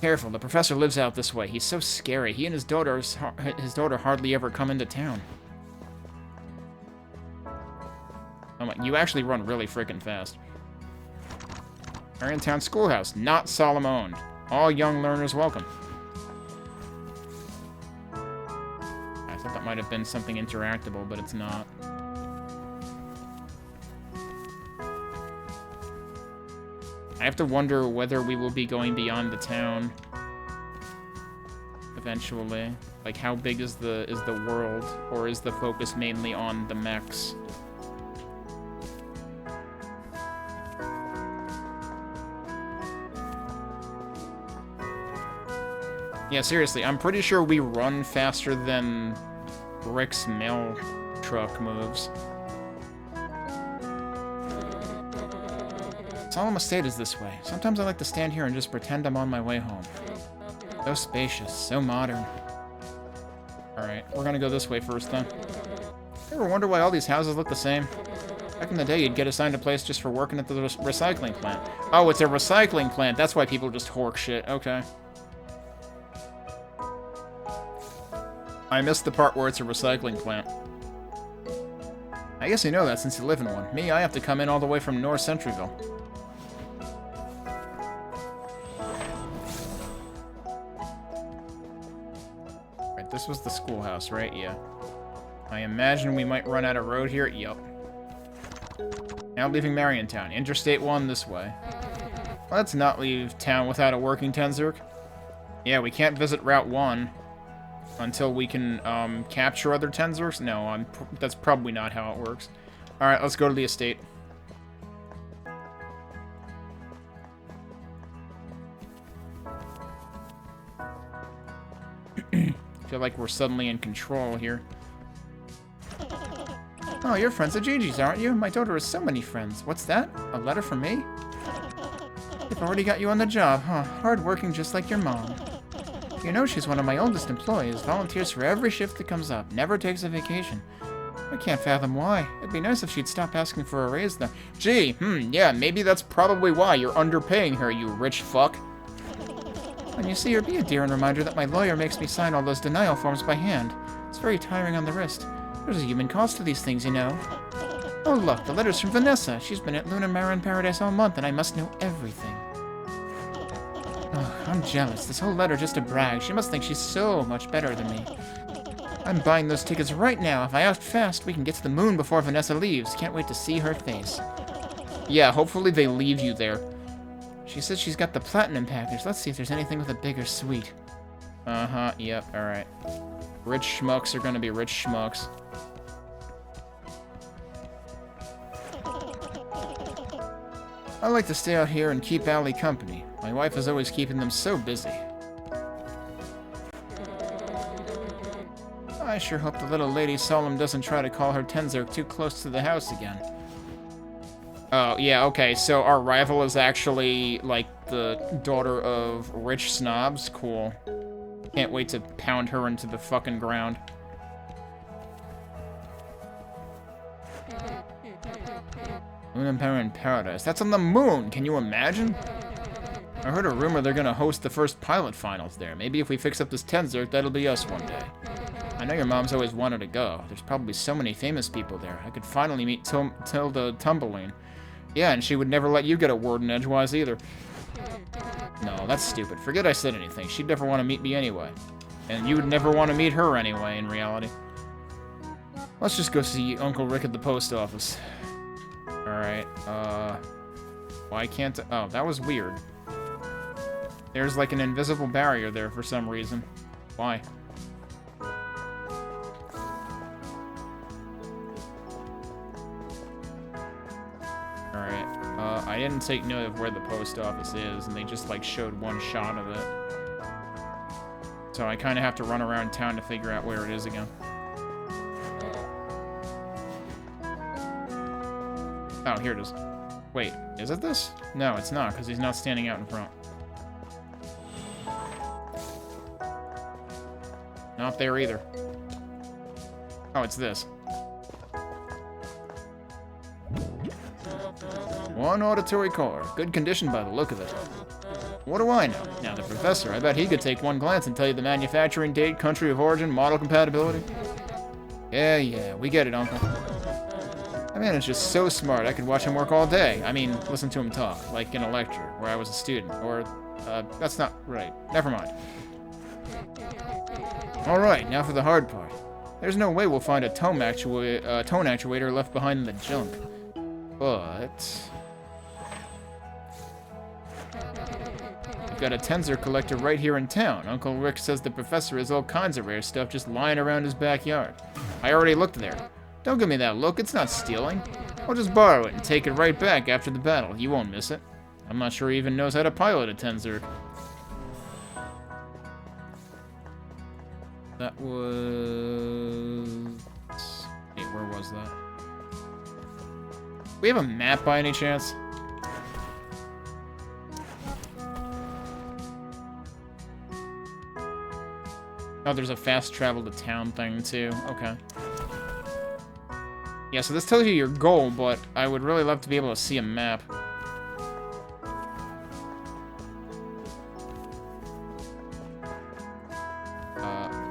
Careful, the professor lives out this way. He's so scary. He and his daughter hardly ever come into town. Oh my, you actually run really freaking fast. Marion Schoolhouse, not Solemn owned. All young learners welcome. I thought that might have been something interactable, but it's not. I have to wonder whether we will be going beyond the town eventually. Like, how big is the world, or is the focus mainly on the mechs? Yeah, seriously, I'm pretty sure we run faster than Rick's mail truck moves. Solemn Estate is this way. Sometimes I like to stand here and just pretend I'm on my way home. So spacious, so modern. Alright, we're gonna go this way first then. You ever wonder why all these houses look the same? Back in the day, you'd get assigned a place just for working at the recycling plant. Oh, it's a recycling plant. That's why people just hork shit. Okay. I missed the part where it's a recycling plant. I guess you know that since you live in one. Me, I have to come in all the way from North Centuryville. Right, this was the schoolhouse, right? Yeah. I imagine we might run out of road here. Yup. Now leaving Mariontown. Interstate 1 this way. Let's not leave town without a working Tenzurk. Yeah, we can't visit Route 1 until we can capture other Tenzurks. No, that's probably not how it works. Alright, let's go to the estate. Feel like we're suddenly in control here. Oh, you're friends of Gigi's, aren't you? My daughter has so many friends. What's that? A letter from me? They've already got you on the job, huh? Hard-working just like your mom. You know she's one of my oldest employees, volunteers for every shift that comes up, never takes a vacation. I can't fathom why. It'd be nice if she'd stop asking for a raise though. Gee, yeah, maybe that's probably why you're underpaying her, you rich fuck. When you see her, be a dear and reminder that my lawyer makes me sign all those denial forms by hand. It's very tiring on the wrist. There's a human cost to these things, you know. Oh look, the letter's from Vanessa. She's been at Lunar Marin Paradise all month and I must know everything. Oh, I'm jealous. This whole letter just a brag. She must think she's so much better than me. I'm buying those tickets right now. If I act fast, we can get to the moon before Vanessa leaves. Can't wait to see her face. Yeah, hopefully they leave you there. She says she's got the platinum package. Let's see if there's anything with a bigger suite. Uh-huh, yep, alright. Rich schmucks are gonna be rich schmucks. I like to stay out here and keep Allie company. My wife is always keeping them so busy. I sure hope the little lady Solemn doesn't try to call her Tenzurk too close to the house again. Oh, yeah, okay, so our rival is actually, like, the daughter of rich snobs? Cool. Can't wait to pound her into the fucking ground. Moon Empire in Paradise. That's on the moon! Can you imagine? I heard a rumor they're gonna host the first pilot finals there. Maybe if we fix up this Tenzert, that'll be us one day. I know your mom's always wanted to go. There's probably so many famous people there. I could finally meet Tilda Tumbleweed. Yeah, and she would never let you get a word in edgewise either. No, that's stupid. Forget I said anything. She'd never want to meet me anyway. And you would never want to meet her anyway, in reality. Let's just go see Uncle Rick at the post office. Alright, why can't I? Oh, that was weird. There's like an invisible barrier there for some reason. Why? Alright, I didn't take note of where the post office is, and they just like showed one shot of it. So I kind of have to run around town to figure out where it is again. Oh, here it is. Wait, is it this? No, it's not, because he's not standing out in front. Not there either. Oh, it's this. One auditory core. Good condition by the look of it. What do I know? Now, the professor, I bet he could take one glance and tell you the manufacturing date, country of origin, model compatibility. Yeah, we get it, Uncle. That man is just so smart, I could watch him work all day. I mean, listen to him talk, like in a lecture, where I was a student. Or, that's not right. Never mind. Alright, now for the hard part. There's no way we'll find a tone actuator left behind in the junk. But... we've got a Tensor collector right here in town. Uncle Rick says the professor has all kinds of rare stuff just lying around his backyard. I already looked there. Don't give me that look, it's not stealing. I'll just borrow it and take it right back after the battle. You won't miss it. I'm not sure he even knows how to pilot a Tensor. That was... Wait, where was that? We have a map by any chance? Oh, there's a fast travel to town thing too. Okay. Yeah, so this tells you your goal, but I would really love to be able to see a map.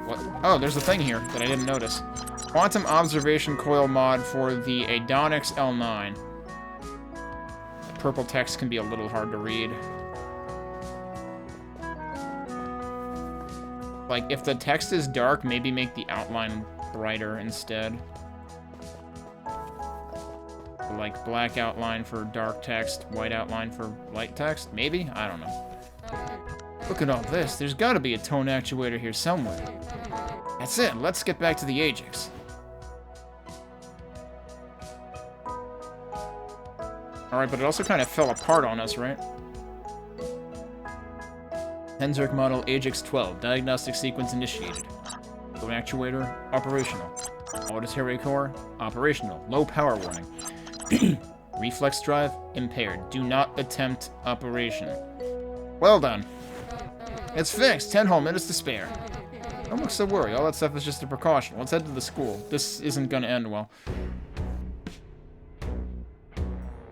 What? Oh, there's a thing here that I didn't notice. Quantum observation coil mod for the Adonix L9. The purple text can be a little hard to read. Like, if the text is dark, maybe make the outline brighter instead. Like, black outline for dark text, white outline for light text? Maybe? I don't know. Look at all this. There's gotta be a tone actuator here somewhere. That's it. Let's get back to the Ajax. Alright, but it also kind of fell apart on us, right? Tenzerk model Ajax 12. Diagnostic sequence initiated. Tone actuator, operational. Auditory core, operational. Low power warning. Reflex drive, impaired. Do not attempt operation. Well done. It's fixed. 10 whole minutes to spare. Don't look so worried. All that stuff is just a precaution. Let's head to the school. This isn't gonna end well.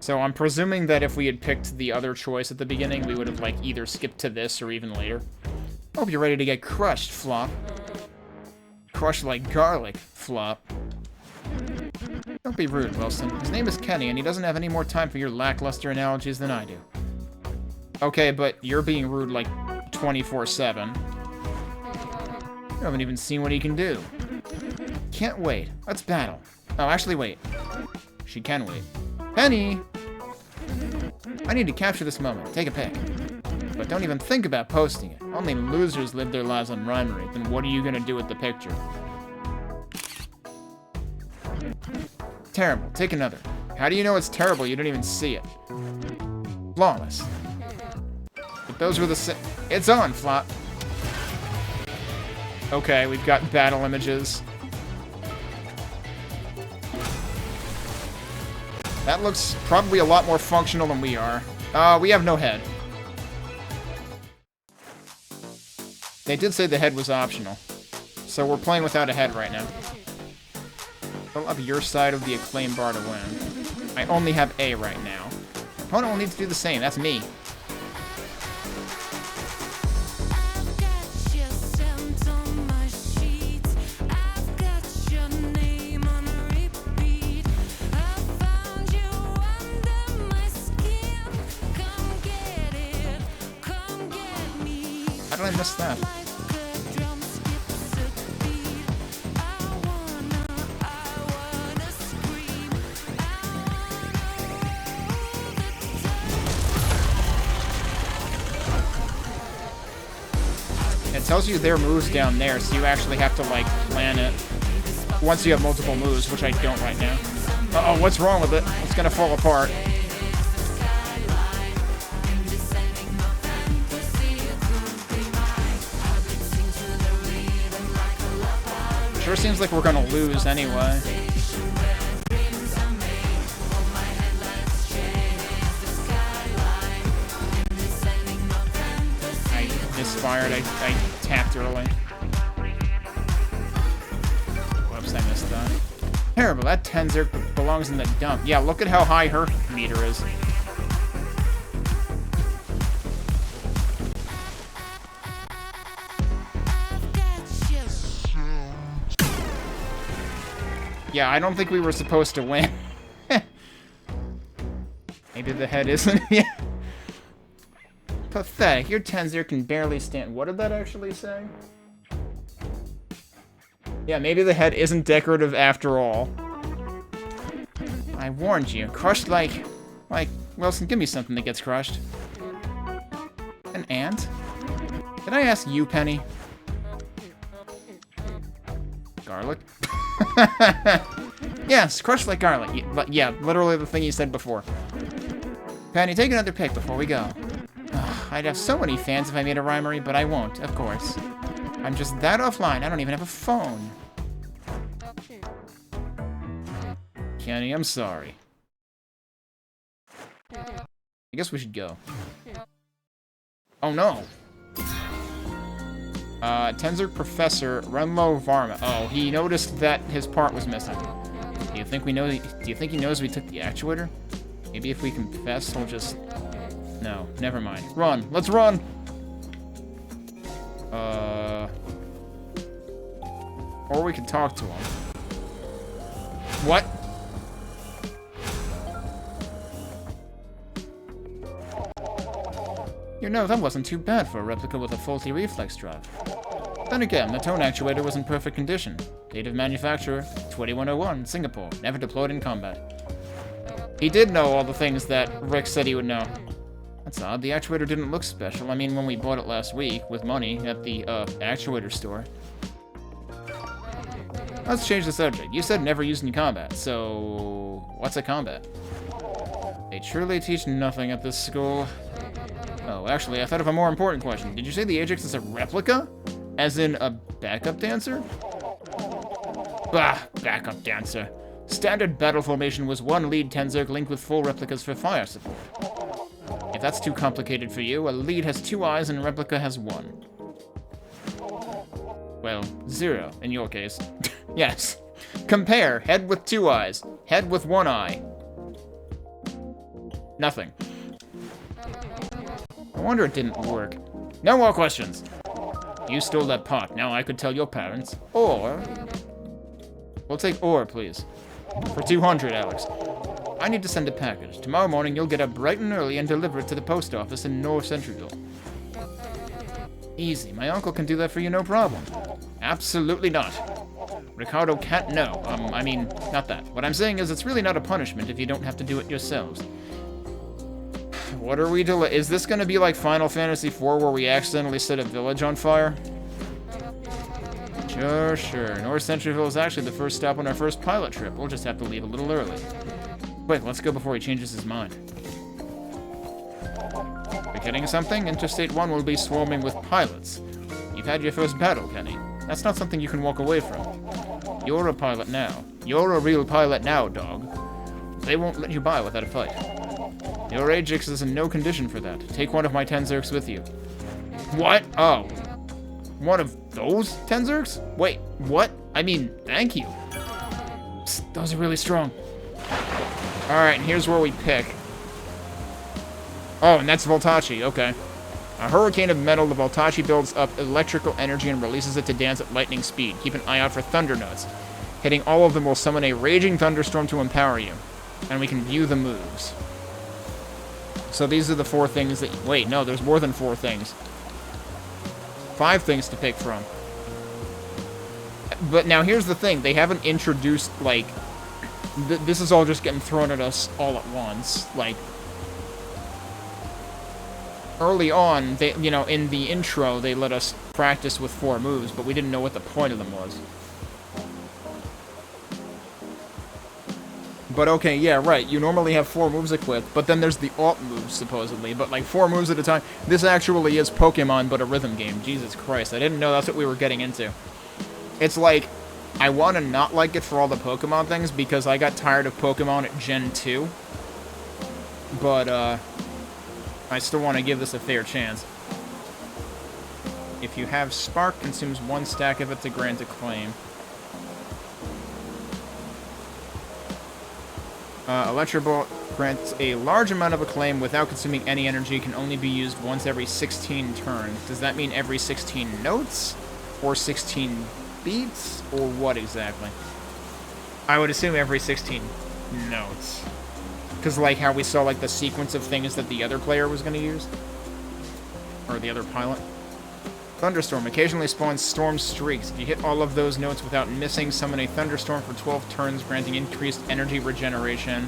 So I'm presuming that if we had picked the other choice at the beginning, we would have, like, either skipped to this or even later. Hope you're ready to get crushed, Flop. Crushed like garlic, Flop. Don't be rude, Wilson. His name is Kenny, and he doesn't have any more time for your lackluster analogies than I do. Okay, but you're being rude, like, 24/7. You haven't even seen what he can do. Can't wait. Let's battle. Oh, actually, wait. She can wait. Penny! I need to capture this moment. Take a pic. But don't even think about posting it. Only losers live their lives on rhymery. Then what are you gonna do with the picture? Terrible. Take another. How do you know it's terrible? You don't even see it. Flawless. But those were the It's on, Flop. Okay, we've got battle images. That looks probably a lot more functional than we are. We have no head. They did say the head was optional. So we're playing without a head right now. Fill up your side of the acclaim bar to win. I only have A right now. Opponent will need to do the same. That's me. How did I miss that? It tells you their moves down there, so you actually have to, like, plan it once you have multiple moves, which I don't right now. Uh-oh, what's wrong with it? It's gonna fall apart. Sure seems like we're gonna lose anyway. I misfired. I tapped early. Whoops, I missed that. Terrible, that Tenzerk belongs in the dump. Yeah, look at how high her meter is. Yeah, I don't think we were supposed to win. Maybe the head isn't. Yeah. Pathetic. Your Tenzerk can barely stand. What did that actually say? Yeah, maybe the head isn't decorative after all. I warned you. Crushed like... Wilson, give me something that gets crushed. An ant? Did I ask you, Penny? Garlic? Yes, crushed like garlic. Yeah, literally the thing you said before. Penny, take another pick before we go. Ugh, I'd have so many fans if I made a rhymery, but I won't, of course. I'm just that offline, I don't even have a phone. Kenny, I'm sorry. I guess we should go. Oh no! Tenzerk Professor Renlo Varma. Oh, he noticed that his part was missing. Do you think he knows we took the actuator? Maybe if we confess, he'll just... No, never mind. Run! Let's run! Or we could talk to him. What? You know, that wasn't too bad for a replica with a faulty reflex drive. Then again, the tone actuator was in perfect condition. Date of manufacturer, 2101, Singapore. Never deployed in combat. He did know all the things that Rick said he would know. That's odd, the actuator didn't look special. I mean, when we bought it last week, with money, at the, actuator store. Let's change the subject. You said never used in combat, so... What's a combat? They truly teach nothing at this school. Oh, actually, I thought of a more important question. Did you say the Ajax is a replica? As in a backup dancer? Bah, backup dancer. Standard battle formation was one lead Tenzerk linked with full replicas for fire support. If that's too complicated for you, a lead has 2 eyes and a replica has 1. Well, 0 in your case. Yes. Compare head with 2 eyes, head with 1 eye. Nothing. I wonder it didn't work. No more questions. You stole that pot. Now I could tell your parents. Or... We'll take or, please. For 200, Alex. I need to send a package. Tomorrow morning you'll get up bright and early and deliver it to the post office in North Centralville. Easy. My uncle can do that for you, no problem. Absolutely not. Ricardo can't know. I mean, not that. What I'm saying is it's really not a punishment if you don't have to do it yourselves. What are we doing? Is this gonna be like Final Fantasy IV where we accidentally set a village on fire? Sure. North Centralville is actually the first stop on our first pilot trip. We'll just have to leave a little early. Quick, let's go before he changes his mind. Forgetting something? Interstate 1 will be swarming with pilots. You've had your first battle, Kenny. That's not something you can walk away from. You're a pilot now. You're a real pilot now, dog. They won't let you by without a fight. Your Ajax is in no condition for that. Take one of my Tenzerks with you. What? Oh. One of those Tenzerks? Wait, what? I mean, thank you. Psst, those are really strong. Alright, and here's where we pick. Oh, and that's Voltachi, okay. A hurricane of metal, the Voltachi builds up electrical energy and releases it to dance at lightning speed. Keep an eye out for thunder notes. Hitting all of them will summon a raging thunderstorm to empower you. And we can view the moves. So these are the 4 things that... Wait, no, there's more than 4 things. 5 things to pick from. But now here's the thing. They haven't introduced, like... this is all just getting thrown at us all at once. Like... Early on, they, you know, in the intro, they let us practice with 4 moves, but we didn't know what the point of them was. But okay, yeah, right, you normally have 4 moves equipped, but then there's the alt moves, supposedly, but like 4 moves at a time. This actually is Pokemon, but a rhythm game. Jesus Christ, I didn't know that's what we were getting into. It's like, I want to not like it for all the Pokemon things, because I got tired of Pokemon at Gen 2. But, I still want to give this a fair chance. If you have Spark, consumes 1 stack of it to grant a claim. Electrobolt grants a large amount of a claim without consuming any energy, can only be used once every 16 turns. Does that mean every 16 notes? Or 16 beats? Or what exactly? I would assume every 16 notes. Because, like, how we saw, like, the sequence of things that the other player was going to use. Or the other pilot. Thunderstorm. Occasionally spawns storm streaks. If you hit all of those notes without missing, summon a thunderstorm for 12 turns, granting increased energy regeneration.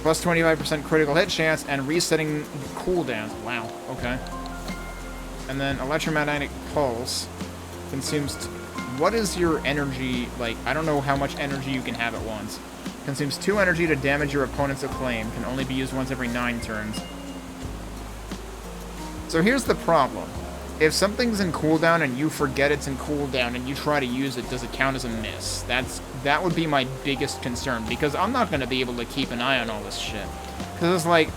Plus 25% critical hit chance, and resetting cooldowns. Wow, okay. And then electromagnetic pulse. Consumes... what is your energy, like, I don't know how much energy you can have at once. Consumes 2 energy to damage your opponent's acclaim. Can only be used once every 9 turns. So here's the problem. If something's in cooldown and you forget it's in cooldown and you try to use it, does it count as a miss? That would be my biggest concern, because I'm not going to be able to keep an eye on all this shit. Because it's like,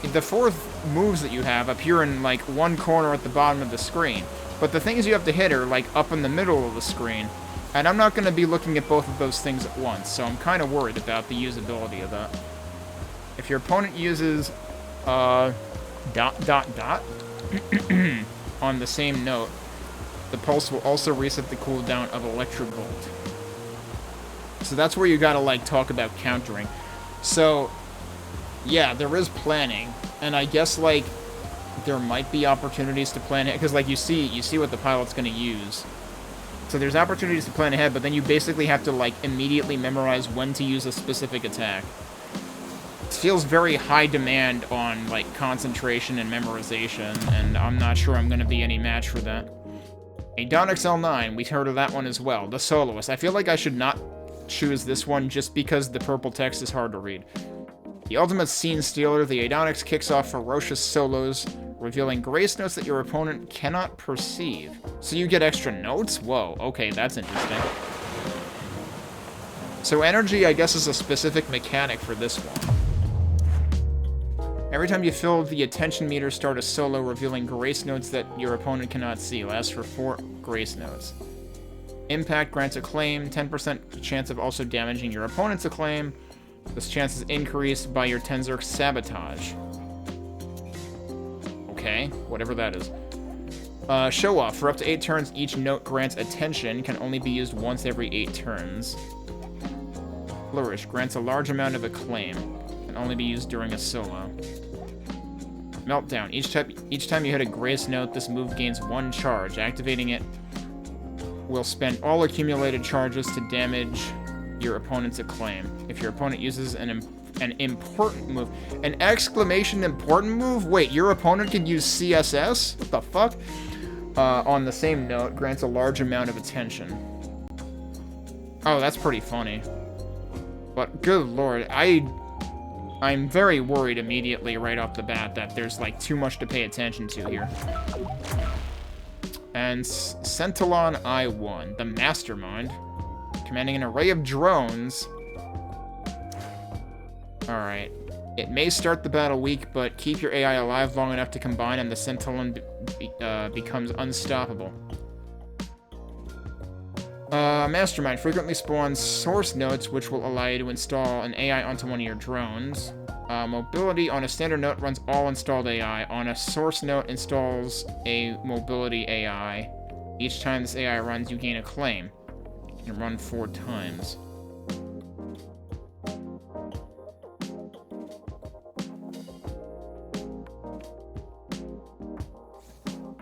the 4 moves that you have appear in, like, one corner at the bottom of the screen. But the things you have to hit are, like, up in the middle of the screen. And I'm not going to be looking at both of those things at once, so I'm kind of worried about the usability of that. If your opponent uses, on the same note, the pulse will also reset the cooldown of Electrobolt. So that's where you gotta, like, talk about countering. So, yeah, there is planning, and I guess, like, there might be opportunities to plan it, because, like, you see what the pilot's gonna use. So there's opportunities to plan ahead, but then you basically have to, like, immediately memorize when to use a specific attack. It feels very high demand on, like, concentration and memorization, and I'm not sure I'm going to be any match for that. Adonix L9, we heard of that one as well. The Soloist. I feel like I should not choose this one just because the purple text is hard to read. The ultimate scene stealer, the Adonix kicks off ferocious solos, revealing grace notes that your opponent cannot perceive. So you get extra notes? Whoa, okay, that's interesting. So energy, I guess, is a specific mechanic for this one. Every time you fill the attention meter, start a solo, revealing grace notes that your opponent cannot see. Lasts for 4 grace notes. Impact grants a claim, 10% chance of also damaging your opponent's acclaim. This chance is increased by your Tenzer's Sabotage. Okay, whatever that is. Show Off. For up to 8 turns, each note grants attention, can only be used once every 8 turns. Flourish. Grants a large amount of acclaim, can only be used during a solo. Meltdown. Each time you hit a grace note, this move gains 1 charge. Activating it will spend all accumulated charges to damage your opponent's acclaim. If your opponent uses an important move... An exclamation important move? Wait, your opponent can use CSS? What the fuck? On the same note, grants a large amount of attention. Oh, that's pretty funny. But good lord, I'm very worried immediately right off the bat that there's, like, too much to pay attention to here. And Centilon I-1, the Mastermind, commanding an array of drones. Alright. It may start the battle weak, but keep your AI alive long enough to combine and the Centilon becomes unstoppable. Mastermind frequently spawns source nodes, which will allow you to install an AI onto one of your drones. Mobility on a standard node runs all installed AI. On a source node installs a mobility AI. Each time this AI runs, you gain a claim. You can run 4 times.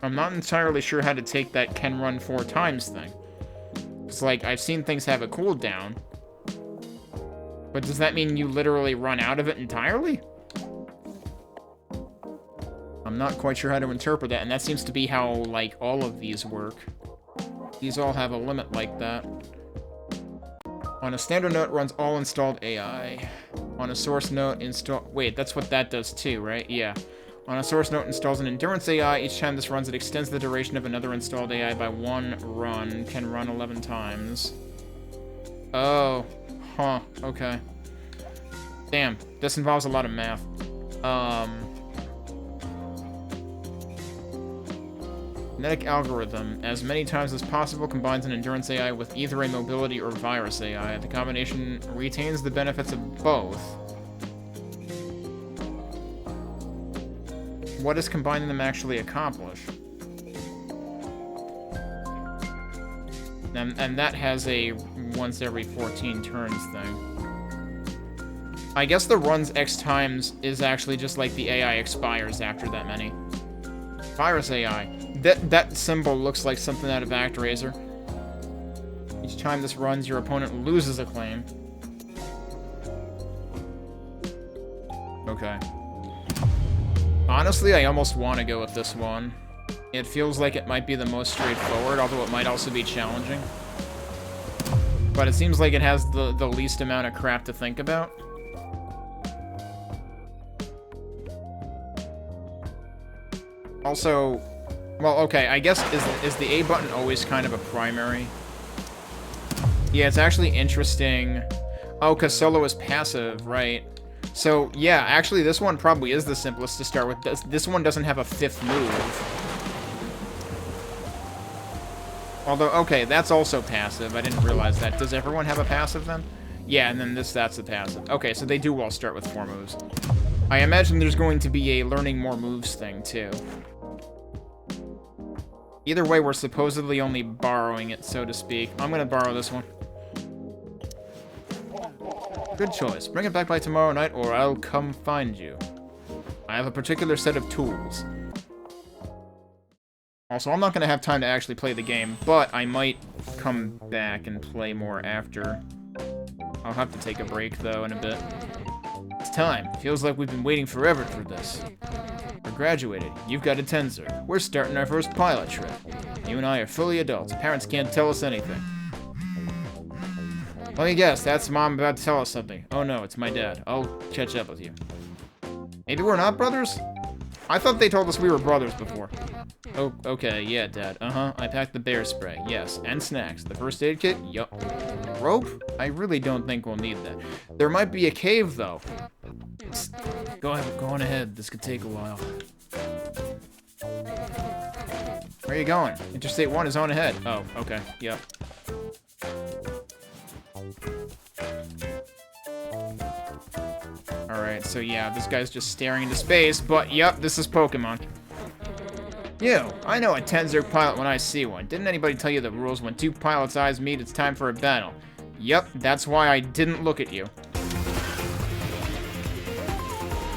I'm not entirely sure how to take that can run 4 times thing. It's like, I've seen things have a cooldown. But does that mean you literally run out of it entirely? I'm not quite sure how to interpret that, and that seems to be how, like, all of these work. These all have a limit like that. On a standard node runs all installed AI. On a source node install... Wait, that's what that does too, right? Yeah. On a source node installs an endurance AI. Each time this runs, it extends the duration of another installed AI by 1 run. Can run 11 times. Oh. Huh. Okay. Damn. This involves a lot of math. Genetic algorithm. As many times as possible, combines an endurance AI with either a mobility or virus AI. The combination retains the benefits of both. What does combining them actually accomplish? And that has a once every 14 turns thing. I guess the runs X times is actually just like the AI expires after that many. Virus AI. That symbol looks like something out of ActRaiser. Each time this runs, your opponent loses a claim. Okay. Honestly, I almost want to go with this one. It feels like it might be the most straightforward, although it might also be challenging. But it seems like it has the least amount of crap to think about. Also, well, okay, I guess, is the A button always kind of a primary? Yeah, it's actually interesting. Oh, because solo is passive, right? So, yeah, actually, this one probably is the simplest to start with. This one doesn't have a 5th move. Although, okay, that's also passive. I didn't realize that. Does everyone have a passive, then? Yeah, and then that's the passive. Okay, so they do all start with 4 moves. I imagine there's going to be a learning more moves thing, too. Either way, we're supposedly only borrowing it, so to speak. I'm gonna borrow this one. Good choice. Bring it back by tomorrow night, or I'll come find you. I have a particular set of tools. Also, I'm not gonna have time to actually play the game, but I might come back and play more after. I'll have to take a break, though, in a bit. It's time. Feels like we've been waiting forever for this. We're graduated. You've got a Tenzer. We're starting our first pilot trip. You and I are fully adults. Parents can't tell us anything. Let me guess, that's Mom about to tell us something. Oh no, it's my dad. I'll catch up with you. Maybe we're not brothers? I thought they told us we were brothers before. Oh, okay, yeah, Dad. Uh-huh, I packed the bear spray. Yes, and snacks. The first aid kit? Yup. Rope? I really don't think we'll need that. There might be a cave, though. Go on ahead. This could take a while. Where are you going? Interstate 1 is on ahead. Oh, okay. Yep. Alright, so yeah, this guy's just staring into space, but yep, this is Pokemon. You, I know a Tenzerg pilot when I see one. Didn't anybody tell you the rules? When 2 pilots' eyes meet, it's time for a battle. Yep, that's why I didn't look at you.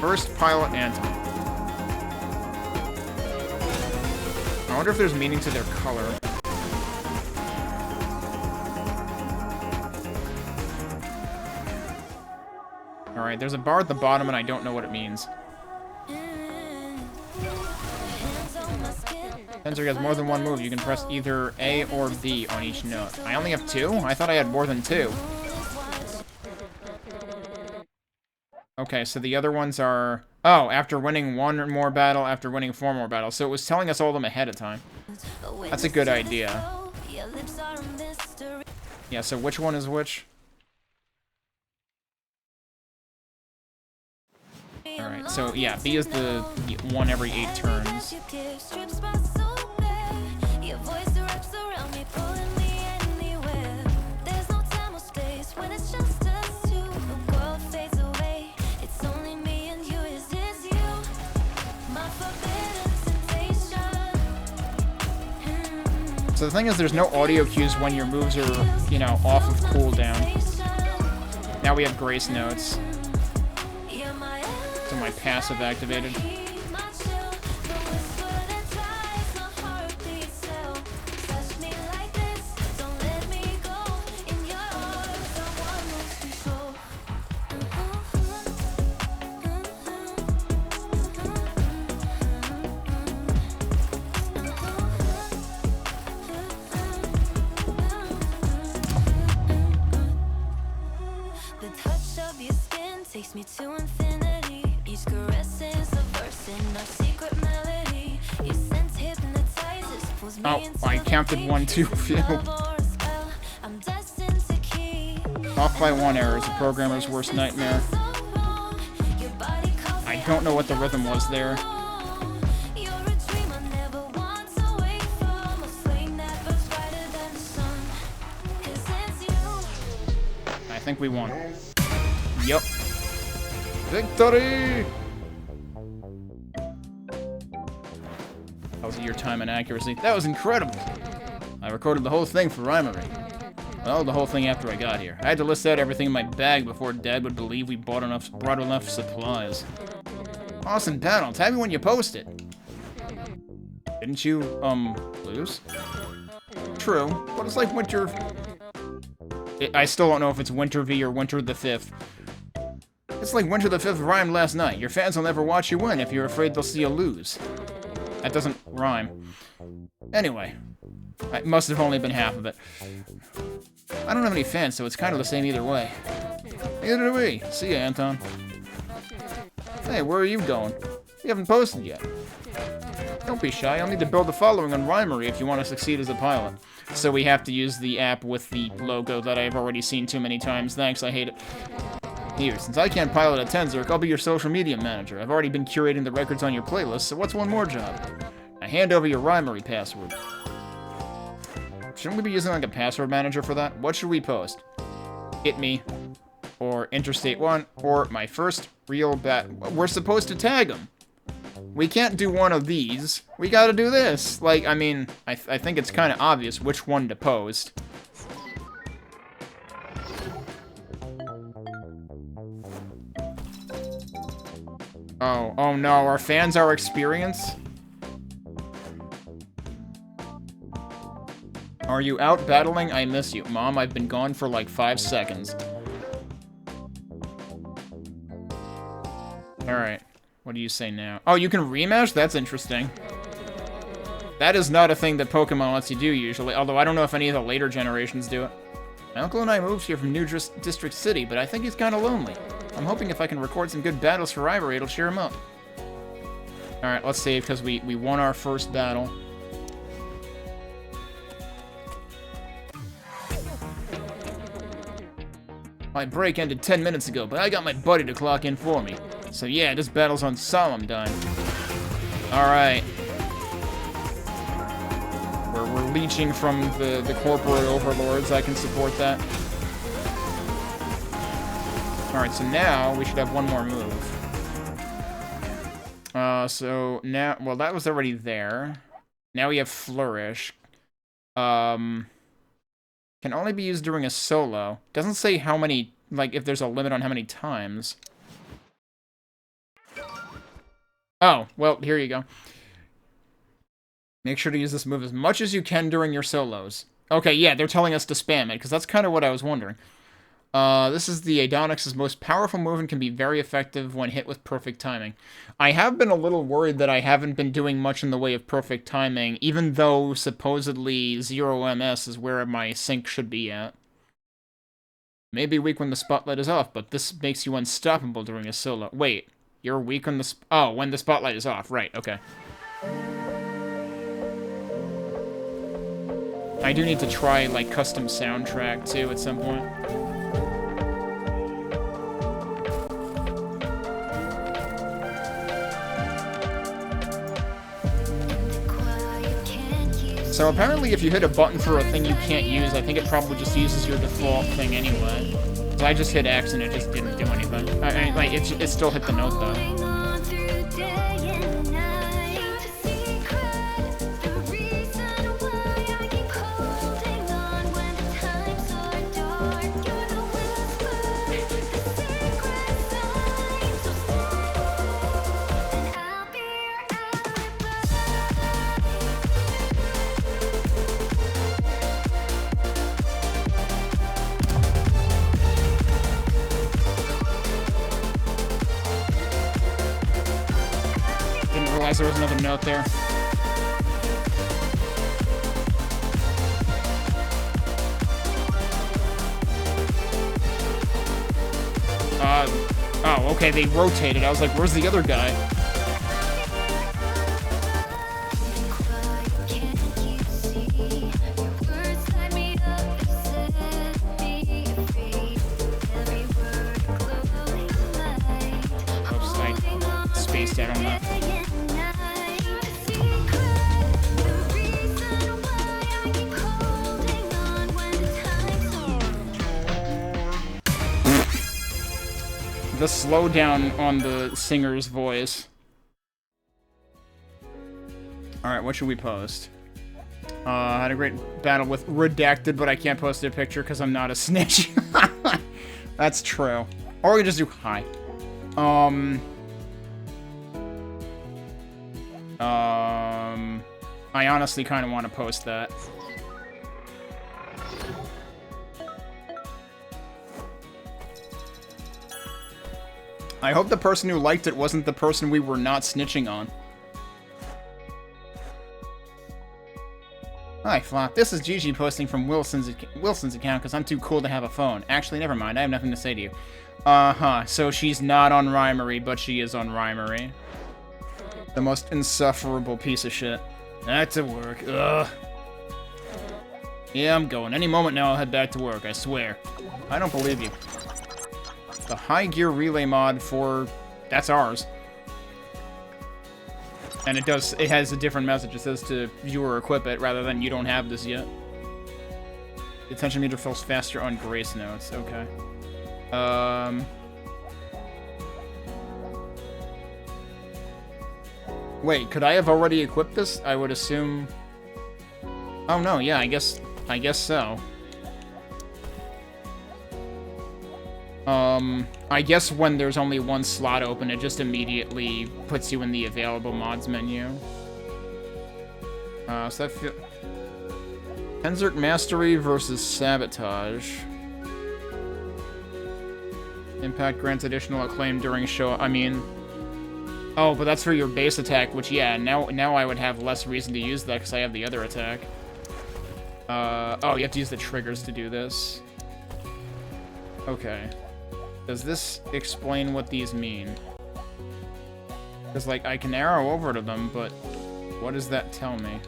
First pilot Antony. I wonder if there's meaning to their color. Alright, there's a bar at the bottom and I don't know what it means. Tenzerg has more than 1 move. You can press either A or B on each note. I only have 2? I thought I had more than 2. Okay, so the other ones are... Oh, after winning 1 or more battle, after winning 4 more battles. So it was telling us all of them ahead of time. That's a good idea. Yeah, so which one is which? Alright, so yeah, B is the 1 every 8 turns. So the thing is, there's no audio cues when your moves are, you know, off of cooldown. Now we have grace notes. So my passive activated. Takes me to infinity. Each caress is a verse in our secret melody. Your sense hypnotizes, pulls me into I counted 1, 2, I'm destined to keep. Off by 1 error is a programmer's worst nightmare. I don't know what the rhythm was there. I think we won. Yup. Victory! That was your time and accuracy. That was incredible! I recorded the whole thing for Rhymery. Well, the whole thing after I got here. I had to list out everything in my bag before Dad would believe we brought enough supplies. Awesome battle. Tell me when you post it. Didn't you, lose? True, but it's like Winter... I still don't know if it's Winter V or Winter the 5th. It's like Winter the 5th rhymed last night. Your fans will never watch you win if you're afraid they'll see you lose. That doesn't rhyme. Anyway, it must have only been half of it. I don't have any fans, so it's kind of the same either way. Neither do we. See ya, Anton. Hey, where are you going? You haven't posted yet. Don't be shy. I'll need to build a following on Rhymery if you want to succeed as a pilot. So we have to use the app with the logo that I've already seen too many times. Thanks, I hate it. Here, since I can't pilot a Tenzork, I'll be your social media manager. I've already been curating the records on your playlist, so what's one more job? Now hand over your Rhymery password. Shouldn't we be using like a password manager for that? What should we post? Hit me, or Interstate 1, or my first real bat. We're supposed to tag them. We can't do one of these. We gotta do this. Like, I mean, I think it's kind of obvious which one to post. Oh no, our fans are experience? Are you out battling? I miss you. Mom, I've been gone for like 5 seconds. Alright, what do you say now? Oh, you can rematch? That's interesting. That is not a thing that Pokemon lets you do usually, although I don't know if any of the later generations do it. My uncle and I moved here from New District City, but I think he's kind of lonely. I'm hoping if I can record some good battles for Ivory, it'll cheer him up. Alright, let's save, because we won our first battle. My break ended 10 minutes ago, but I got my buddy to clock in for me. So yeah, this battle's on solemn time. Alright. We're leeching from the corporate overlords. I can support that. Alright, so now we should have one more move. So now, well, that was already there. Now we have Flourish. Can only be used during a solo. Doesn't say how many, like, if there's a limit on how many times. Oh, well, here you go. Make sure to use this move as much as you can during your solos. Okay, yeah, they're telling us to spam it, because that's kind of what I was wondering. This is the Adonix's most powerful move and can be very effective when hit with perfect timing. I have been a little worried that I haven't been doing much in the way of perfect timing, even though supposedly 0 MS is where my sync should be at. Maybe weak when the spotlight is off, but this makes you unstoppable during a solo. Wait, you're weak when the when the spotlight is off. Right, okay. I do need to try, like, custom soundtrack, too, at some point. So apparently if you hit a button for a thing you can't use, I think it probably just uses your default thing anyway. So I just hit X and it just didn't do anything. Like, it still hit the note, though. realize there was another note there. Oh, okay, they rotated. I was like, where's the other guy? Oops, I spaced out on that. The slowdown on the singer's voice. Alright, what should we post? I had a great battle with Redacted, but I can't post a picture because I'm not a snitch. That's true. Or we just do hi. I honestly kind of want to post that. I hope the person who liked it wasn't the person we were not snitching on. Hi, Flop. This is Gigi posting from Wilson's account because I'm too cool to have a phone. Actually, never mind. I have nothing to say to you. Uh-huh. So she's not on Rhymery, but she is on Rhymery. The most insufferable piece of shit. That's at work. Ugh. Yeah, I'm going. Any moment now I'll head back to work, I swear. I don't believe you. The high gear relay mod for... That's ours. And it has a different message. It says to view or equip it, rather than you don't have this yet. The attention meter fills faster on grace notes. Okay. Wait, could I have already equipped this? I would assume... Oh no, yeah, I guess so. I guess when there's only one slot open, it just immediately puts you in the available mods menu. So that Tenzerk Mastery versus Sabotage. Impact grants additional acclaim during show. I mean... Oh, but that's for your base attack, which, yeah, now I would have less reason to use that because I have the other attack. Oh, you have to use the triggers to do this. Okay. Does this explain what these mean? Because, like, I can arrow over to them, but what does that tell me?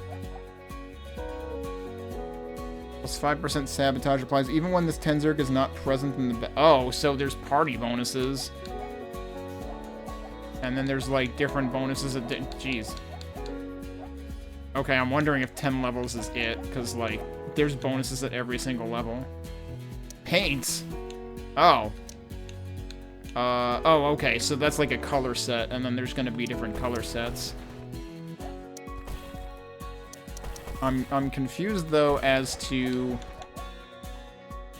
Plus 5% sabotage applies even when this Tenzerk is not present in the... Oh, so there's party bonuses. And then there's, like, different bonuses at... Jeez. Okay, I'm wondering if 10 levels is it, because, like, there's bonuses at every single level. Paints! Oh. Oh, okay, so that's like a color set, and then there's gonna be different color sets. I'm confused, though, as to...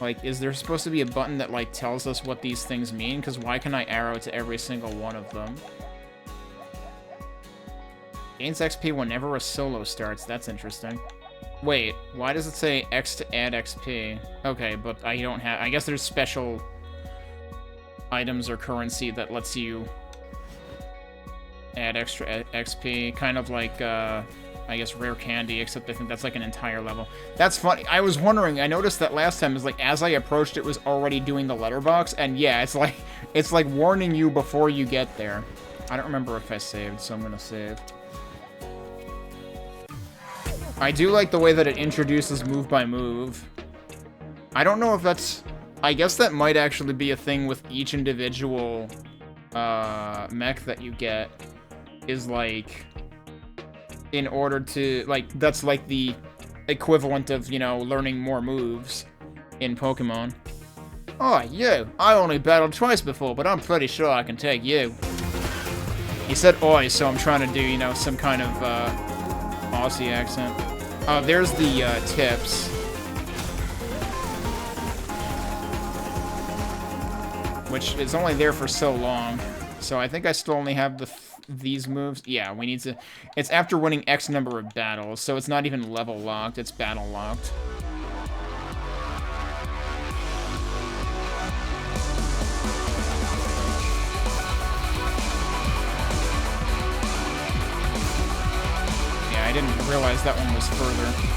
Like, is there supposed to be a button that, like, tells us what these things mean? Because why can I arrow to every single one of them? Gains XP whenever a solo starts. That's interesting. Wait, why does it say X to add XP? Okay, but I don't have... I guess there's special items or currency that lets you add extra XP. Kind of like, I guess, rare candy, except I think that's like an entire level. That's funny. I was wondering, I noticed that last time, is like, as I approached, it was already doing the letterbox, and yeah, it's like warning you before you get there. I don't remember if I saved, so I'm gonna save. I do like the way that it introduces move by move. I don't know if that's... I guess that might actually be a thing with each individual mech that you get. Is like... In order to... Like, that's like the equivalent of, you know, learning more moves in Pokemon. Oh, you! I only battled twice before, but I'm pretty sure I can take you. He said oi, so I'm trying to do, you know, some kind of Aussie accent. Oh, there's the tips. Which is only there for so long. So I think I still only have these moves. Yeah, we need to... It's after winning X number of battles, so it's not even level locked, it's battle locked. realized that one was further.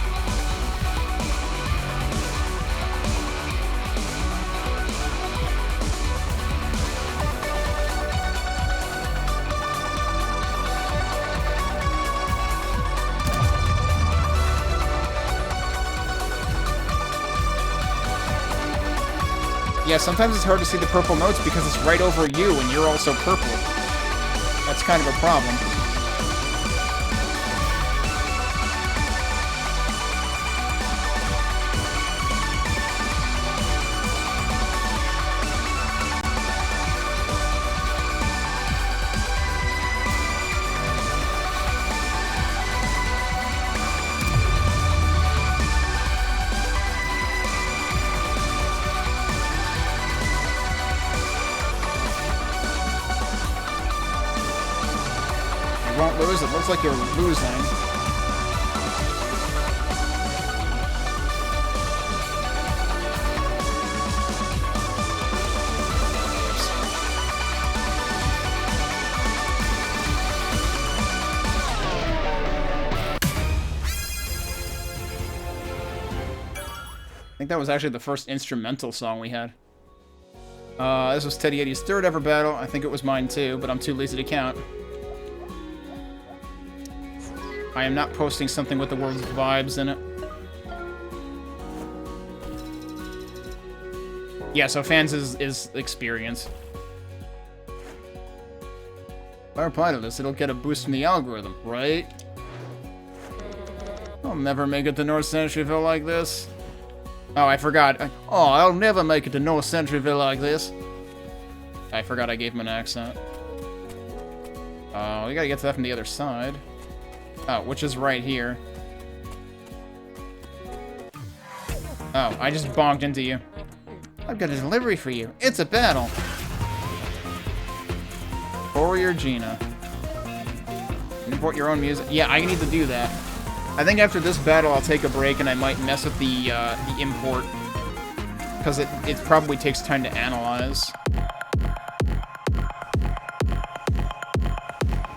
Yeah, sometimes it's hard to see the purple notes because it's right over you and you're also purple. That's kind of a problem. Lose. It looks like you're losing. I think that was actually the first instrumental song we had. This was Teddy Eddie's third ever battle. I think it was mine too, but I'm too lazy to count. I am not posting something with the words vibes in it. Yeah, so fans is experience. If I reply to this, it'll get a boost from the algorithm, right? I'll never make it to North Centuryville like this. Oh, I forgot. Oh, I'll never make it to North Centuryville like this. I forgot I gave him an accent. Oh, we gotta get to that from the other side. Oh, which is right here. Oh, I just bonked into you. I've got a delivery for you. It's a battle. Warrior Gina. Import your own music. Yeah, I need to do that. I think after this battle, I'll take a break and I might mess with the import. Because it probably takes time to analyze.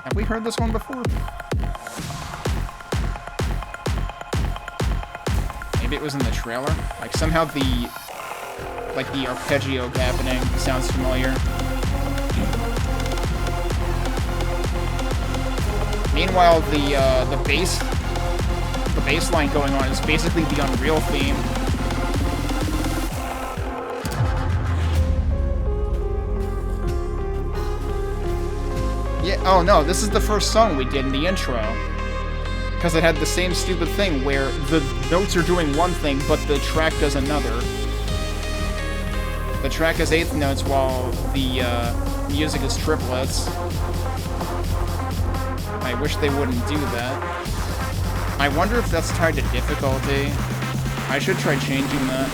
Have we heard this one before? Maybe it was in the trailer. Like somehow the arpeggio happening sounds familiar. Meanwhile, the bass line going on is basically the Unreal theme. Yeah. Oh no, this is the first song we did in the intro. Because it had the same stupid thing where the notes are doing one thing, but the track does another. The track has eighth notes while the music is triplets. I wish they wouldn't do that. I wonder if that's tied to difficulty. I should try changing that.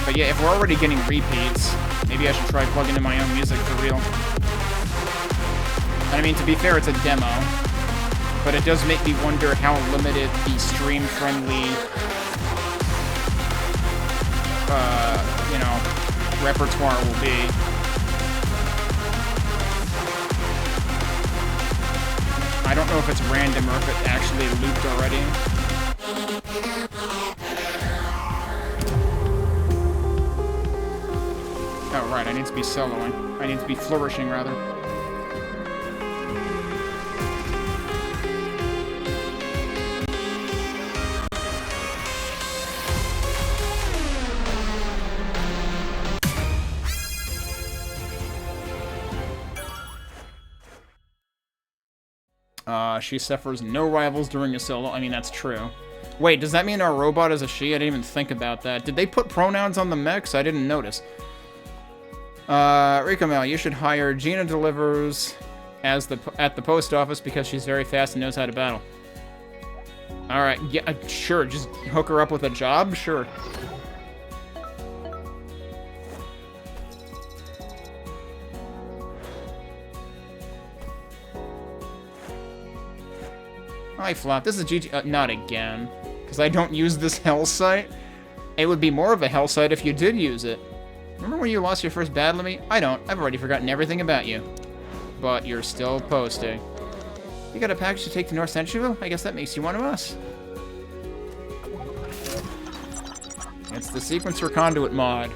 But yeah, if we're already getting repeats, maybe I should try plugging in my own music for real. I mean, to be fair, it's a demo, but it does make me wonder how limited the stream-friendly, repertoire will be. I don't know if it's random or if it actually looped already. Oh, right, I need to be soloing. I need to be flourishing, rather. She suffers no rivals during a solo. I mean, that's true. Wait, does that mean our robot is a she? I didn't even think about that. Did they put pronouns on the mechs? I didn't notice. Rico Mel, you should hire Gina Delivers at the post office because she's very fast and knows how to battle. Alright, yeah, sure. Just hook her up with a job? Sure. Hi, Flop. This is GG. Not again. Because I don't use this hell site. It would be more of a hell site if you did use it. Remember when you lost your first battle to me? I don't. I've already forgotten everything about you. but you're still posting. You got a package to take to North Centralville? I guess that makes you one of us. It's the sequencer conduit mod.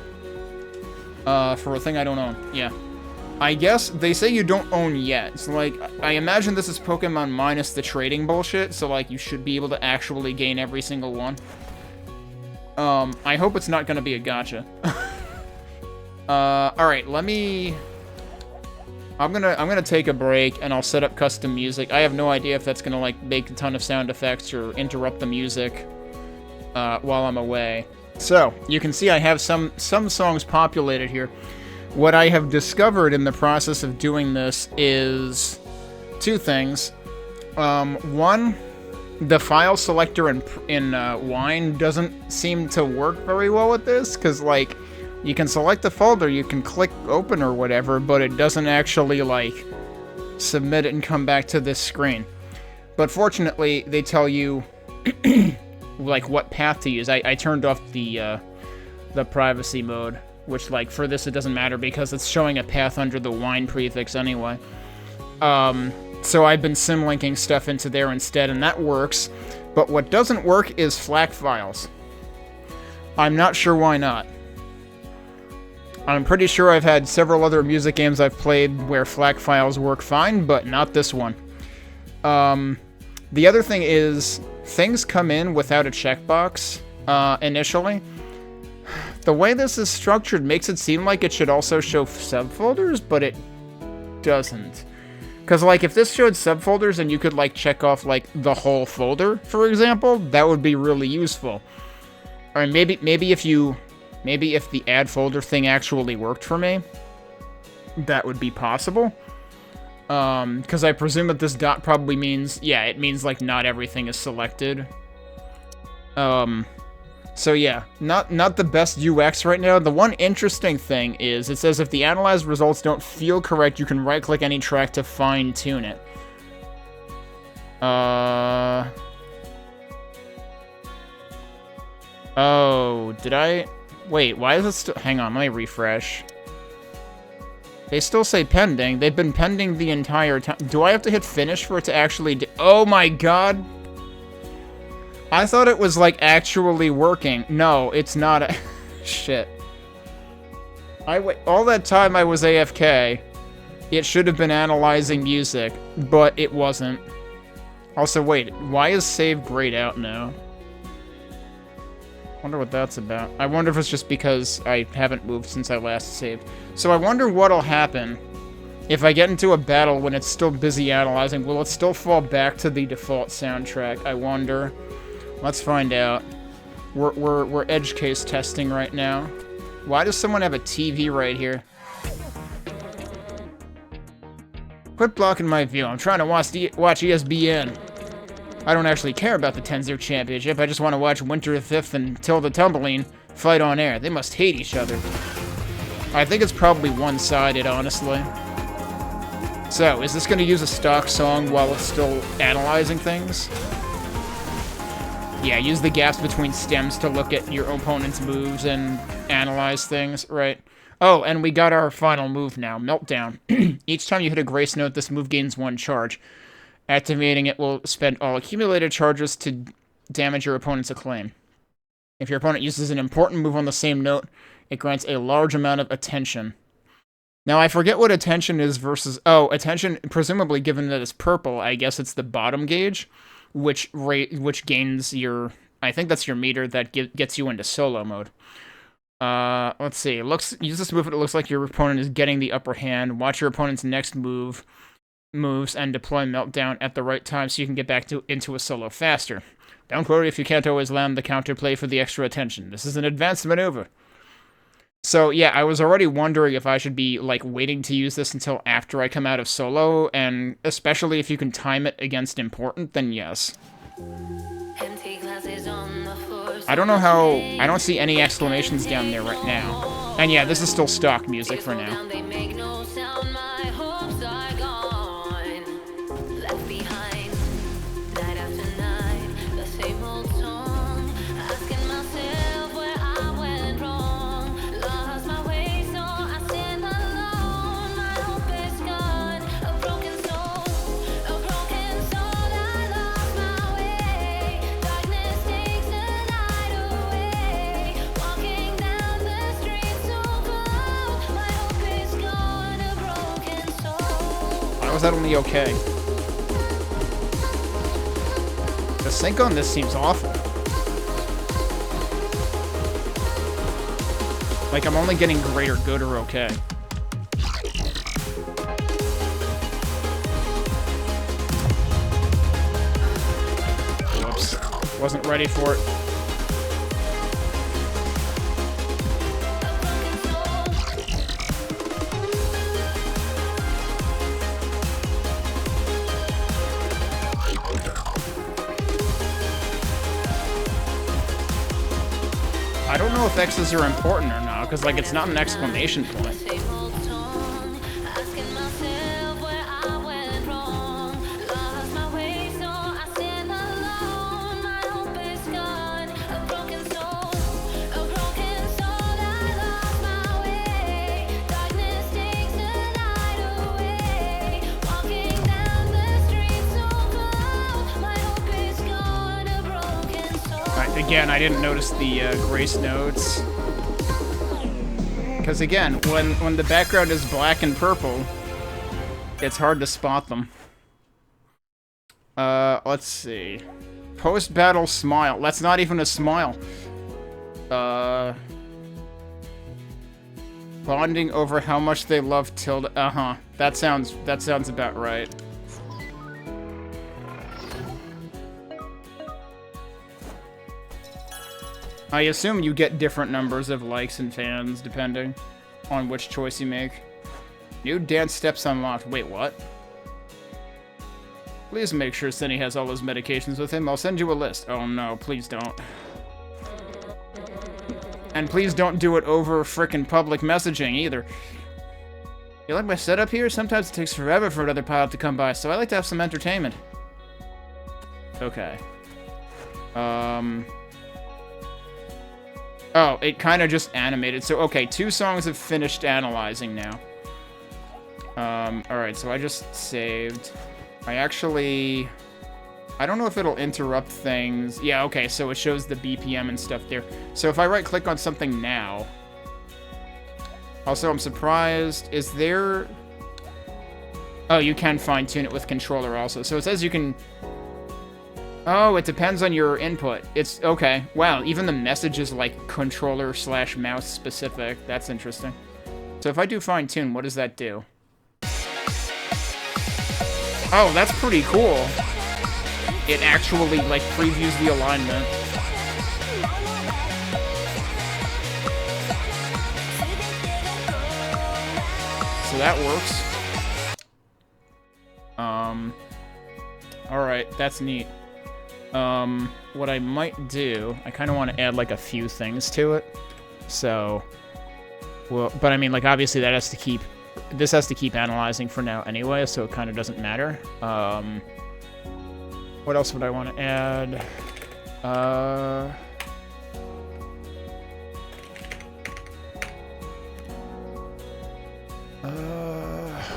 For a thing I don't own. Yeah. I guess they say you don't own yet. So, like, I imagine this is Pokemon minus the trading bullshit, so, like, you should be able to actually gain every single one. I hope it's not gonna be a gacha. Alright, I'm gonna take a break, and I'll set up custom music. I have no idea if that's gonna, like, make a ton of sound effects or interrupt the music, while I'm away. So, you can see I have some songs populated here. What I have discovered in the process of doing this is two things. One, the file selector in Wine doesn't seem to work very well with this, because, like, you can select the folder, you can click open or whatever, but it doesn't actually, like, submit it and come back to this screen. But fortunately, they tell you, like, what path to use. I turned off the privacy mode, which, like, for this it doesn't matter because it's showing a path under the Wine prefix anyway. So I've been symlinking stuff into there instead, and that works. But what doesn't work is FLAC files. I'm not sure why not. I'm pretty sure I've had several other music games I've played where FLAC files work fine, but not this one. The other thing is, things come in without a checkbox, initially. The way this is structured makes it seem like it should also show subfolders, but it doesn't. Because, like, if this showed subfolders and you could, like, check off, like, the whole folder, for example, that would be really useful. Or maybe if the add folder thing actually worked for me, that would be possible. Because I presume that this dot probably means, yeah, it means, like, not everything is selected. So yeah, not the best UX right now. The one interesting thing is, it says if the analyzed results don't feel correct, you can right-click any track to fine-tune it. Oh, did I... Wait, why is it still... Hang on, let me refresh. They still say pending. They've been pending the entire time. Do I have to hit finish for it to actually... Oh my god! I thought it was, like, actually working. No, it's not a... Shit. All that time I was AFK, it should have been analyzing music, but it wasn't. Also, wait, why is save grayed out now? Wonder what that's about. I wonder if it's just because I haven't moved since I last saved. So I wonder what'll happen if I get into a battle when it's still busy analyzing. Will it still fall back to the default soundtrack? I wonder. Let's find out. We're edge case testing right now. Why does someone have a TV right here? Quit blocking my view. I'm trying to watch ESPN. I don't actually care about the 10-0 championship. I just want to watch Winter 5th and Tilda Tumbling fight on air. They must hate each other. I think it's probably one-sided, honestly. So, is this going to use a stock song while it's still analyzing things? Yeah, use the gaps between stems to look at your opponent's moves and analyze things, right? Oh, and we got our final move now, Meltdown. Each time you hit a grace note, this move gains 1 charge. Activating it will spend all accumulated charges to damage your opponent's acclaim. If your opponent uses an important move on the same note, it grants a large amount of attention. Now, I forget what attention is versus... Oh, attention, presumably given that it's purple, I guess it's the bottom gauge, which gains your... I think that's your meter that gets you into solo mode. Let's see. Use this move if it looks like your opponent is getting the upper hand. Watch your opponent's next moves and deploy Meltdown at the right time so you can get back into a solo faster. Don't worry if you can't always land the counterplay for the extra attention. This is an advanced maneuver. So, yeah, I was already wondering if I should be, like, waiting to use this until after I come out of solo, and especially if you can time it against important, then yes. I don't know how... I don't see any exclamations down there right now. And yeah, this is still stock music for now. How is that only okay? The sync on this seems awful. Like, I'm only getting great or good or okay. Whoops. Wasn't ready for it. I don't know if X's are important or not, because, like, it's not an exclamation point. Again, I didn't notice the grace notes. Because again, when the background is black and purple, it's hard to spot them. Let's see. Post-battle smile. That's not even a smile. Bonding over how much they love Tilda. Uh-huh. That sounds about right. I assume you get different numbers of likes and fans, depending on which choice you make. New dance steps unlocked. Wait, what? Please make sure Cindy has all his medications with him. I'll send you a list. Oh no, please don't. And please don't do it over frickin' public messaging, either. You like my setup here? Sometimes it takes forever for another pilot to come by, so I like to have some entertainment. Okay. Oh, it kind of just animated. So, okay, 2 songs have finished analyzing now. Alright, so I just saved. I don't know if it'll interrupt things. Yeah, okay, so it shows the BPM and stuff there. So if I right-click on something now... Also, I'm surprised. Is there... Oh, you can fine-tune it with controller also. So it says you can... Oh, it depends on your input. It's... Okay. Wow, even the message is, like, controller/mouse specific. That's interesting. So if I do fine-tune, what does that do? Oh, that's pretty cool. It actually, like, previews the alignment. So that works. Alright, that's neat. What I might do, I kind of want to add, like, a few things to it. So, well, but I mean, like, obviously that has to keep, this has to keep analyzing for now anyway, so it kind of doesn't matter. What else would I want to add?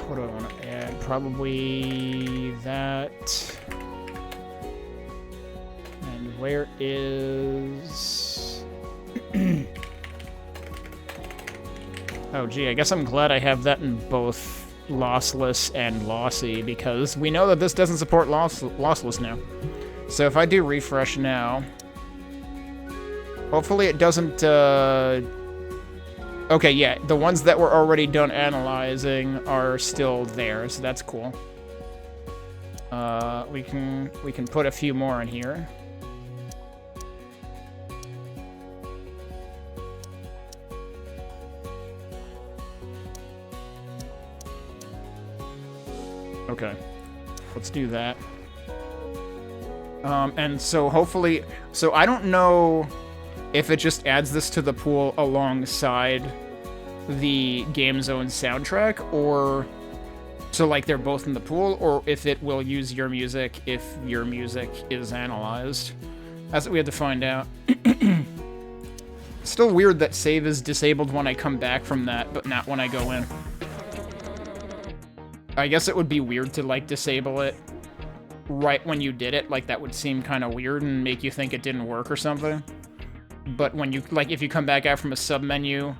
What do I want to add? Probably that. And where is... Oh, gee, I guess I'm glad I have that in both lossless and lossy, because we know that this doesn't support lossless now. So if I do refresh now, hopefully it doesn't, Okay, yeah, the ones that were already done analyzing are still there, so that's cool. We can put a few more in here. Okay, let's do that. And so hopefully, so I don't know if it just adds this to the pool alongside the Game Zone soundtrack, or so like they're both in the pool, or if it will use your music if your music is analyzed. That's what we have to find out. Still weird that save is disabled when I come back from that, but not when I go in. I guess it would be weird to, like, disable it right when you did it. Like, that would seem kind of weird and make you think it didn't work or something. But when you, like, if you come back out from a sub-menu,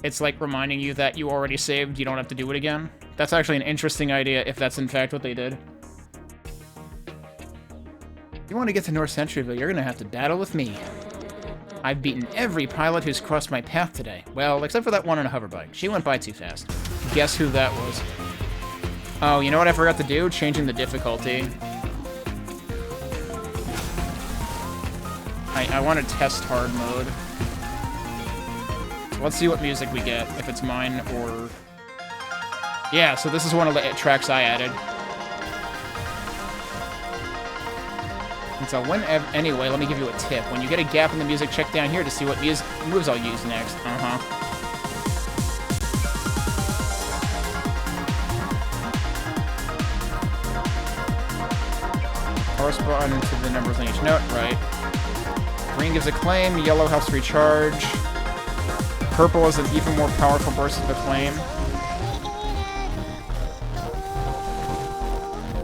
it's, like, reminding you that you already saved, you don't have to do it again. That's actually an interesting idea, if that's in fact what they did. If you want to get to North Centuryville, you're gonna have to battle with me. I've beaten every pilot who's crossed my path today. Well, except for that one on a hoverbike. She went by too fast. Guess who that was? Oh, you know what I forgot to do? Changing the difficulty. I want to test hard mode. Let's see what music we get, if it's mine or... Yeah, so this is one of the tracks I added. And so anyway, let me give you a tip. When you get a gap in the music, check down here to see what moves I'll use next. Correspond to the numbers on each note, right. Green gives a claim, yellow helps recharge. Purple is an even more powerful burst of the claim.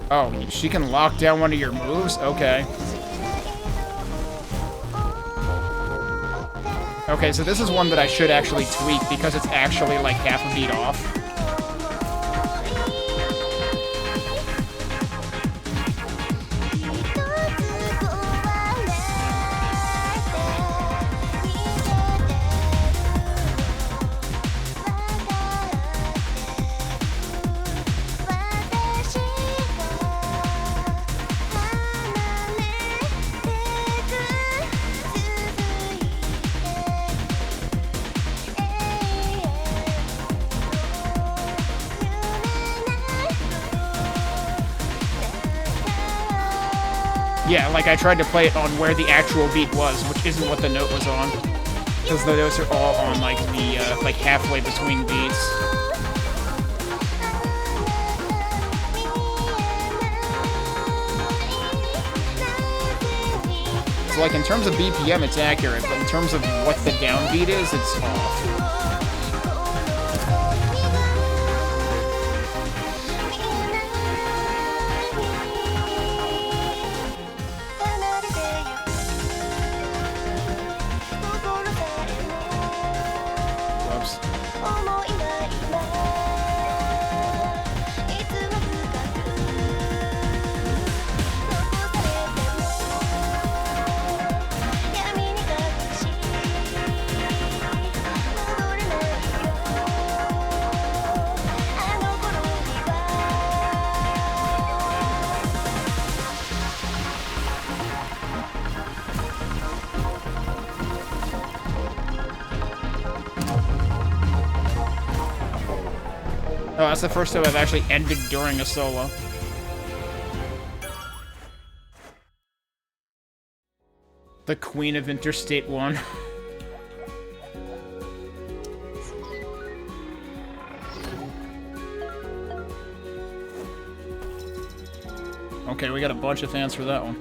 Oh, she can lock down one of your moves? Okay. Okay, so this is one that I should actually tweak because it's actually like half a beat off. Yeah, like I tried to play it on where the actual beat was, which isn't what the note was on. Because the notes are all on like the, like halfway between beats. So like in terms of BPM, it's accurate, but in terms of what the downbeat is, it's off. Oh, that's the first time I've actually ended during a solo. The Queen of Interstate 1. Okay, we got a bunch of fans for that one.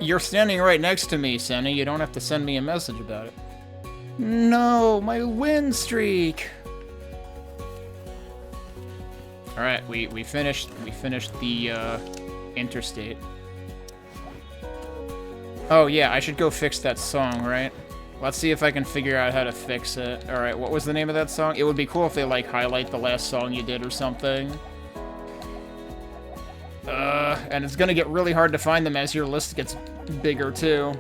You're standing right next to me, Senna. You don't have to send me a message about it. No, my win streak. All right, we finished the interstate. Oh yeah, I should go fix that song, right? Let's see if I can figure out how to fix it. All right, what was the name of that song? It would be cool if they like highlight the last song you did or something. And it's gonna get really hard to find them as your list gets bigger too.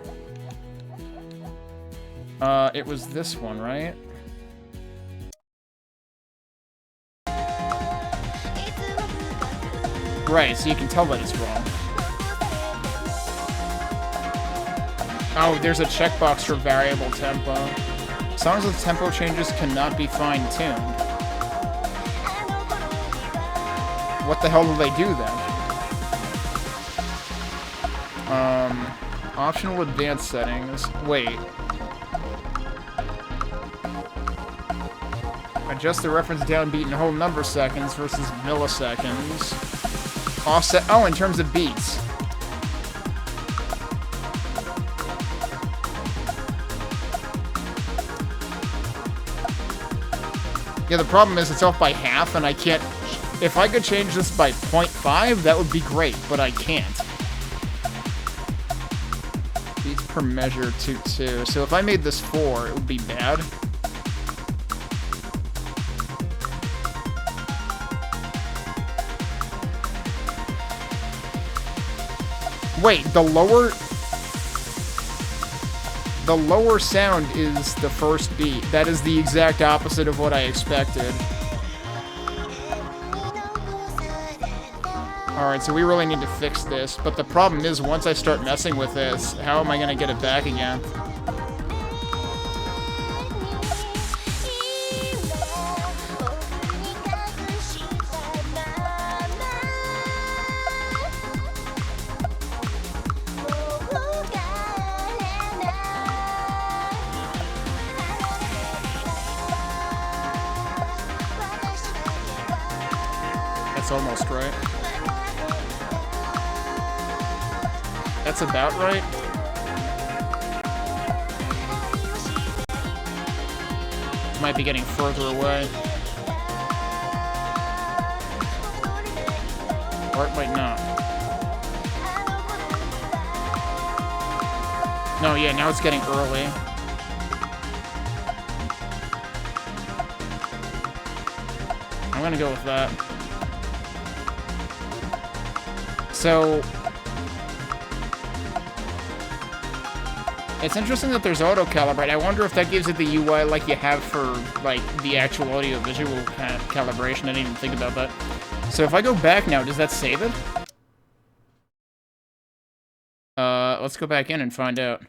It was this one, right? Right, so you can tell that it's wrong. Oh, there's a checkbox for variable tempo. Songs with tempo changes cannot be fine-tuned. What the hell do they do then? Optional advanced settings. Wait. Adjust the reference downbeat in whole number seconds versus milliseconds. Offset. Oh, in terms of beats. Yeah, the problem is it's off by half, and I can't... If I could change this by 0.5, that would be great, but I can't. Beats per measure to 2. So if I made this 4, it would be bad. Wait, the lower sound is the first beat. That is the exact opposite of what I expected. Alright, so we really need to fix this. But the problem is, once I start messing with this, how am I going to get it back again? That's almost right. That's about right. Might be getting further away. Or it might not. No, yeah, now it's getting early. I'm gonna go with that. So, it's interesting that there's auto-calibrate. I wonder if that gives it the UI like you have for, like, the actual audio-visual calibration. I didn't even think about that. So if I go back now, does that save it? Let's go back in and find out.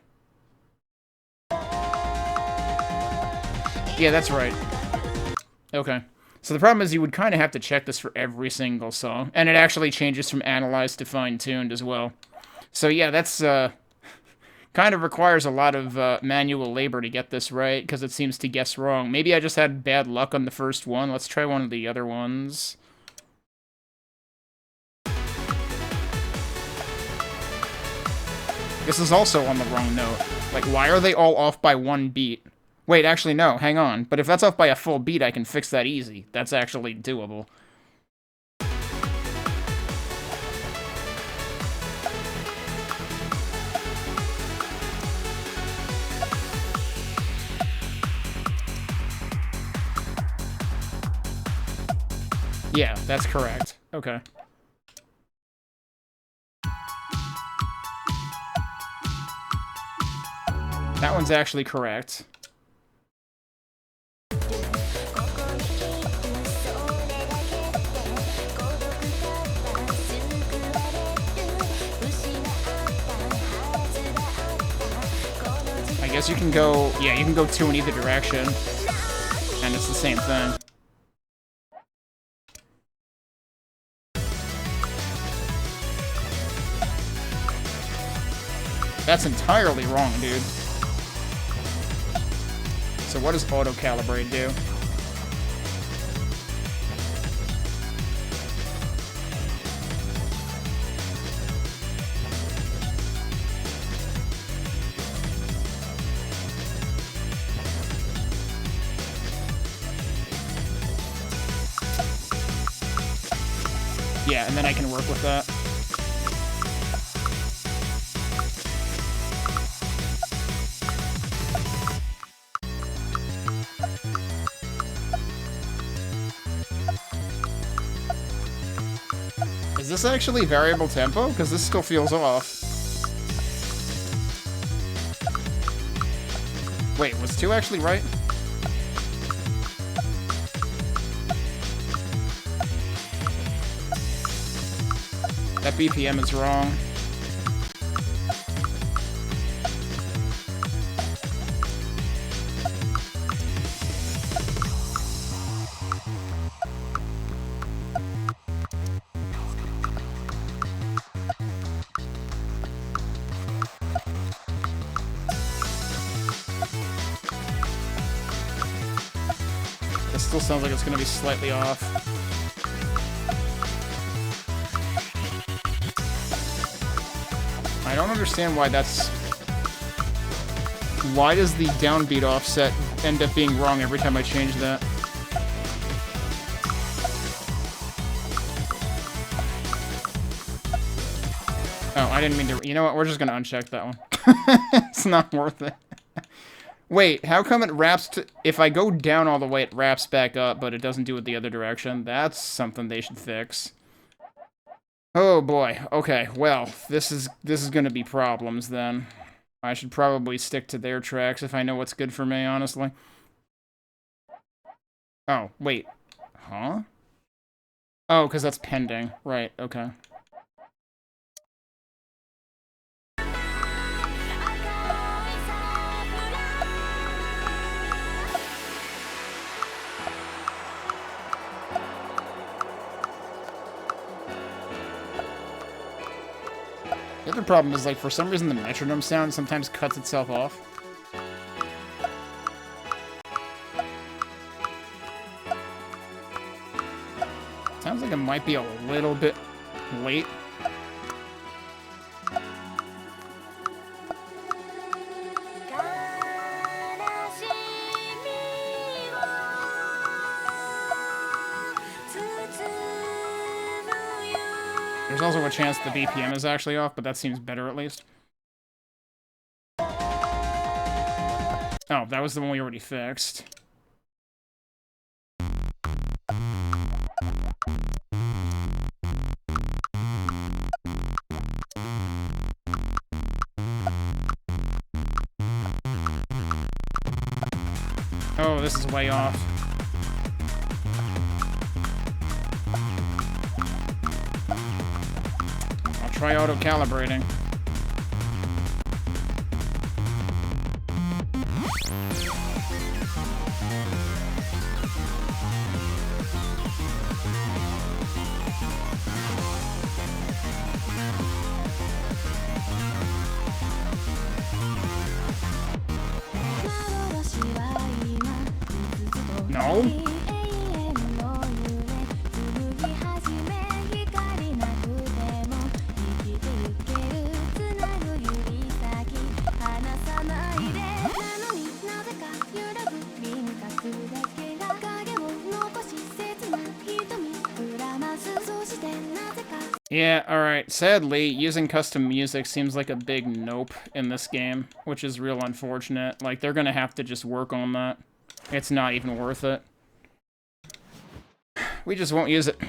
Yeah, that's right. Okay. So the problem is you would kind of have to check this for every single song. And it actually changes from analyzed to fine-tuned as well. So yeah, that's, kind of requires a lot of manual labor to get this right, because it seems to guess wrong. Maybe I just had bad luck on the first one. Let's try one of the other ones. This is also on the wrong note. Like, why are they all off by 1 beat? Wait, actually, no, hang on. But if that's off by a full beat, I can fix that easy. That's actually doable. Yeah, that's correct. Okay. That one's actually correct. I guess you can go, yeah, you can go 2 in either direction, and it's the same thing. That's entirely wrong, dude. So what does auto-calibrate do? Yeah, and then I can work with that. Is this actually variable tempo? Because this still feels off. Wait, was 2 actually right? That BPM is wrong. This still sounds like it's going to be slightly off. I don't understand why that's... Why does the downbeat offset end up being wrong every time I change that? Oh, I didn't mean to... You know what? We're just going to uncheck that one. It's not worth it. Wait, how come it wraps to... If I go down all the way, it wraps back up, but it doesn't do it the other direction? That's something they should fix. Oh boy. Okay, well, this is gonna be problems then. I should probably stick to their tracks if I know what's good for me, honestly. Oh, wait. Huh? Oh, because that's pending. Right, okay. The other problem is, like, for some reason the metronome sound sometimes cuts itself off. Sounds like it might be a little bit late. There's also a chance the BPM is actually off, but that seems better at least. Oh, that was the one we already fixed. Oh, this is way off. I'll try auto-calibrating. No? Yeah, alright. Sadly, using custom music seems like a big nope in this game, which is real unfortunate. Like, they're gonna have to just work on that. It's not even worth it. We just won't use it.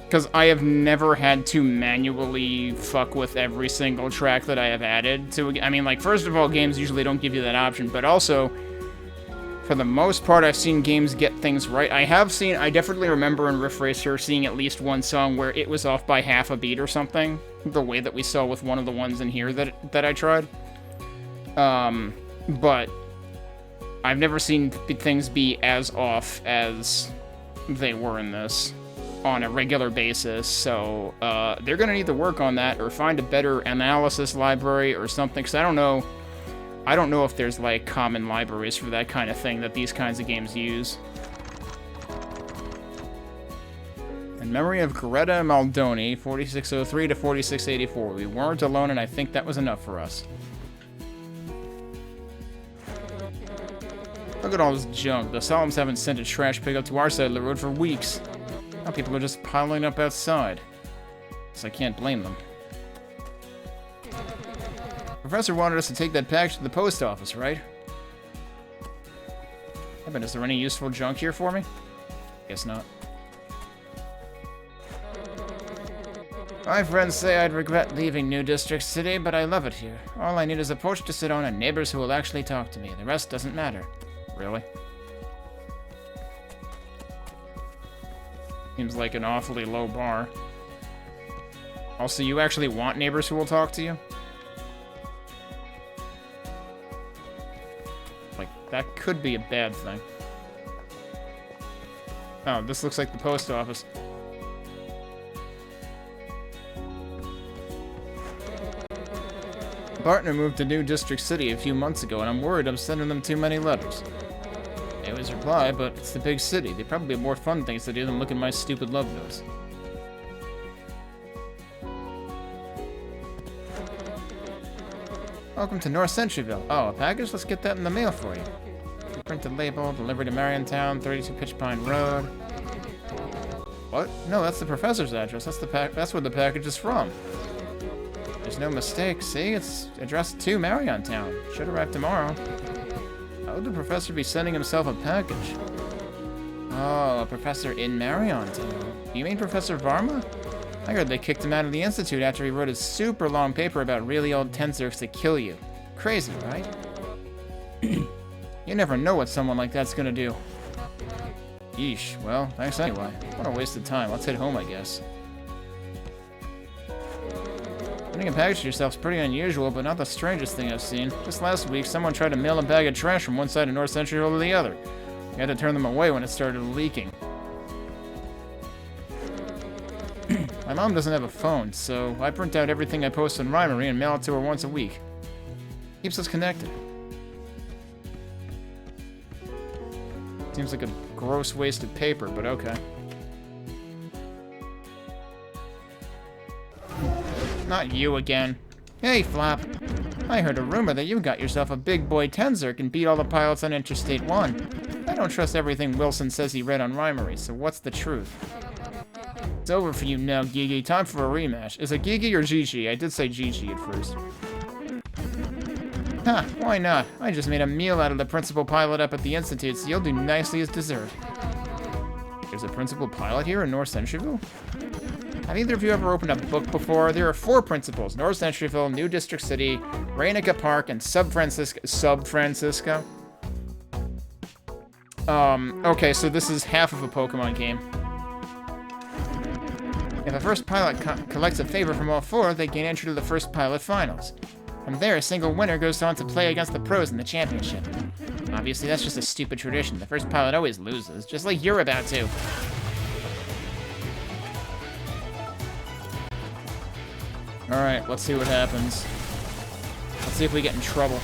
Because I have never had to manually fuck with every single track that I have added to... I mean, like, first of all, games usually don't give you that option, but also... For the most part, I've seen games get things right. I definitely remember in Riff Racer seeing at least one song where it was off by half a beat or something. The way that we saw with one of the ones in here that I tried. But I've never seen things be as off as they were in this on a regular basis. So they're going to need to work on that or find a better analysis library or something. Because I don't know if there's, like, common libraries for that kind of thing that these kinds of games use. In memory of Greta Maldoni, 4603 to 4684. We weren't alone, and I think that was enough for us. Look at all this junk. The Solemns haven't sent a trash pickup to our side of the road for weeks. Now people are just piling up outside. So I can't blame them. Professor wanted us to take that package to the post office, right? I bet, is there any useful junk here for me? Guess not. My friends say I'd regret leaving New District City, but I love it here. All I need is a porch to sit on and neighbors who will actually talk to me. The rest doesn't matter. Really? Seems like an awfully low bar. Also, you actually want neighbors who will talk to you? Like, that could be a bad thing. Oh, this looks like the post office. My partner moved to New District City a few months ago, and I'm worried I'm sending them too many letters. They always reply, but it's the big city. They probably have more fun things to do than look at my stupid love notes. Welcome to North Centuryville. Oh, a package? Let's get that in the mail for you. Printed label, delivery to Mariontown, 32 Pitch Pine Road. What? No, that's the professor's address. That's where the package is from. There's no mistake. See, it's addressed to Marion Town. Should arrive tomorrow. How would the professor be sending himself a package? Oh, a professor in Marion Town. You mean Professor Varma? I heard they kicked him out of the Institute after he wrote a super long paper about really old Tenzerks that kill you. Crazy, right? You never know what someone like that's gonna do. Yeesh, well, thanks anyway. What a waste of time. Let's head home, I guess. Sending a package to yourself is pretty unusual, but not the strangest thing I've seen. Just last week, someone tried to mail a bag of trash from one side of North Central to the other. You had to turn them away when it started leaking. My mom doesn't have a phone, so I print out everything I post on Rhymery and mail it to her once a week. Keeps us connected. Seems like a gross waste of paper, but okay. Not you again. Hey, Flop. I heard a rumor that you got yourself a big boy Tenzerk and beat all the pilots on Interstate 1. I don't trust everything Wilson says he read on Rhymery, so what's the truth? It's over for you now, Gigi. Time for a rematch. Is it Gigi or Gigi? I did say Gigi at first. Huh, why not? I just made a meal out of the principal pilot up at the Institute, so you'll do nicely as dessert. There's a principal pilot here in North Centuryville? Have either of you ever opened a book before? There are 4 principals: North Centuryville, New District City, Rainica Park, and Sub Francisco. Okay, so this is half of a Pokemon game. If a first pilot collects a favor from all 4, they gain entry to the first pilot finals. From there, a single winner goes on to play against the pros in the championship. Obviously, that's just a stupid tradition. The first pilot always loses, just like you're about to. Alright, let's see what happens. Let's see if we get in trouble.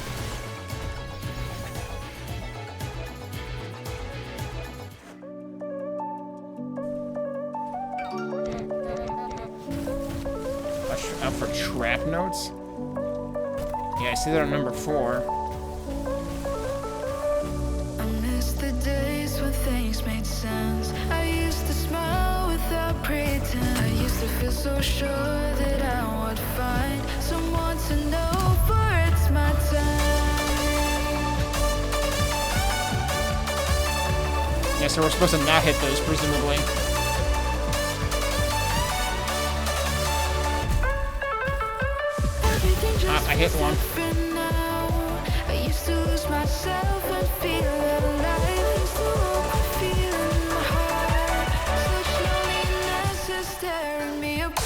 Watch out for trap notes? Yeah, I see that on number 4. I miss the days when things made sense. I used to smile without pretense. I used to feel so sure that I would find someone to know, for it's my time. Yeah, so we're supposed to not hit those, presumably. I hit one. I used to lose myself and feel alive. Used to walk with feeling my heart. Such loneliness is tearing me apart.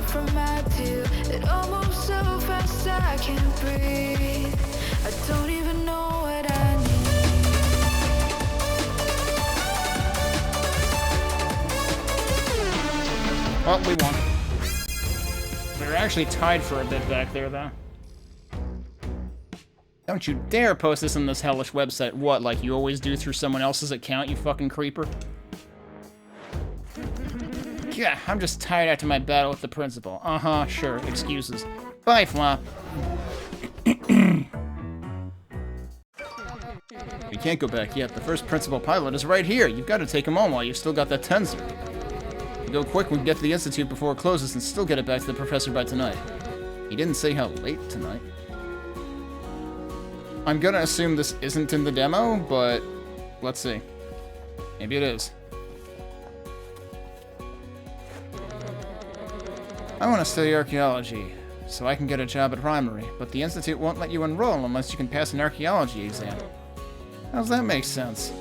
From my deal, it almost so fast I can't breathe. I don't even know what I need. Well, we won. We were actually tied for a bit back there, though. Don't you dare post this on this hellish website. What, like you always do through someone else's account, you fucking creeper? Yeah, I'm just tired after my battle with the principal. Uh-huh, sure, excuses. Bye, Flop. We can't go back yet. The first principal pilot is right here. You've got to take him on while you've still got that Tenzer. If we go quick, we can get to the Institute before it closes and still get it back to the professor by tonight. He didn't say how late tonight. I'm gonna assume this isn't in the demo, but let's see. Maybe it is. I want to study archaeology, so I can get a job at Rhymery, but the Institute won't let you enroll unless you can pass an archaeology exam. How does that make sense?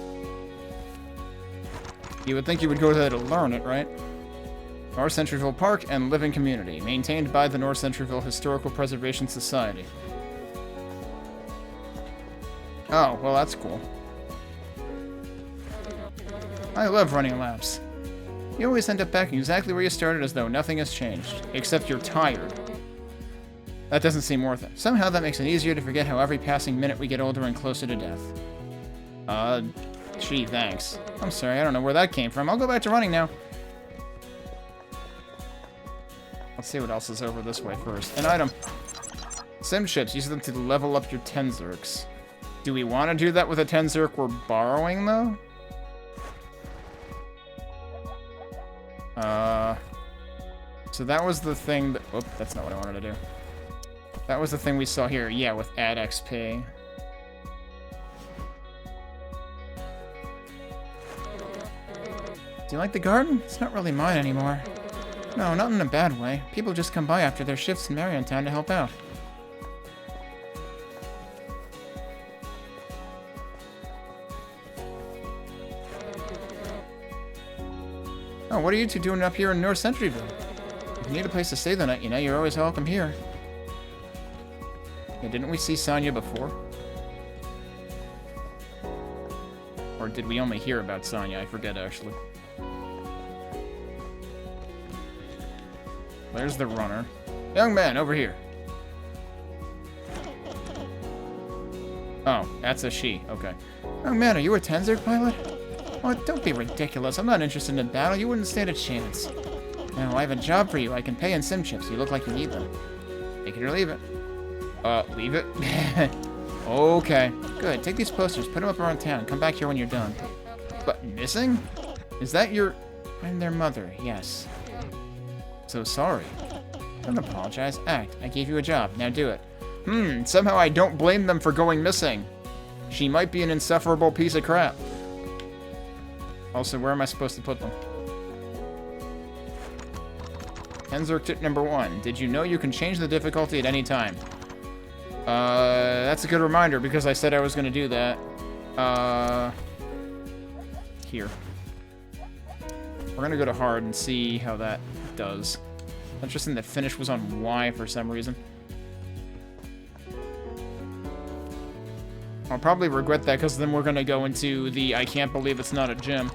You would think you would go there to learn it, right? North Centuryville Park and Living Community, maintained by the North Centuryville Historical Preservation Society. Oh, well, that's cool. I love running laps. You always end up back exactly where you started as though nothing has changed, except you're tired. That doesn't seem worth it. Somehow that makes it easier to forget how every passing minute we get older and closer to death. Gee, thanks. I'm sorry, I don't know where that came from. I'll go back to running now. Let's see what else is over this way first. An item. Sim chips. Use them to level up your Tenzerks. Do we want to do that with a Tenzerk we're borrowing, though? So that was the thing that... Oh, that's not what I wanted to do. That was the thing we saw here. Yeah, with add XP. Do you like the garden? It's not really mine anymore. No, not in a bad way. People just come by after their shifts in Mariontown to help out. Oh, what are you two doing up here in North Centuryville? If you need a place to stay the night, you know you're always welcome here. Yeah, didn't we see Sonya before? Or did we only hear about Sonya? I forget, actually. There's the runner. Young man, over here. Oh, that's a she. Okay. Young man, are you a Tenzerk pilot? What? Don't be ridiculous. I'm not interested in battle. You wouldn't stand a chance. Now, I have a job for you. I can pay in sim chips. You look like you need them. Take it or leave it. Leave it? Okay. Good. Take these posters. Put them up around town. Come back here when you're done. But missing? Is that your... I'm their mother. Yes. So sorry. Don't apologize. Act. I gave you a job. Now do it. Somehow I don't blame them for going missing. She might be an insufferable piece of crap. Also, where am I supposed to put them? Tenzerk tip number 1. Did you know you can change the difficulty at any time? That's a good reminder because I said I was going to do that. Here. We're going to go to hard and see how that does. Interesting that finish was on Y for some reason. I'll probably regret that because then we're going to go into the I can't believe it's not a gym.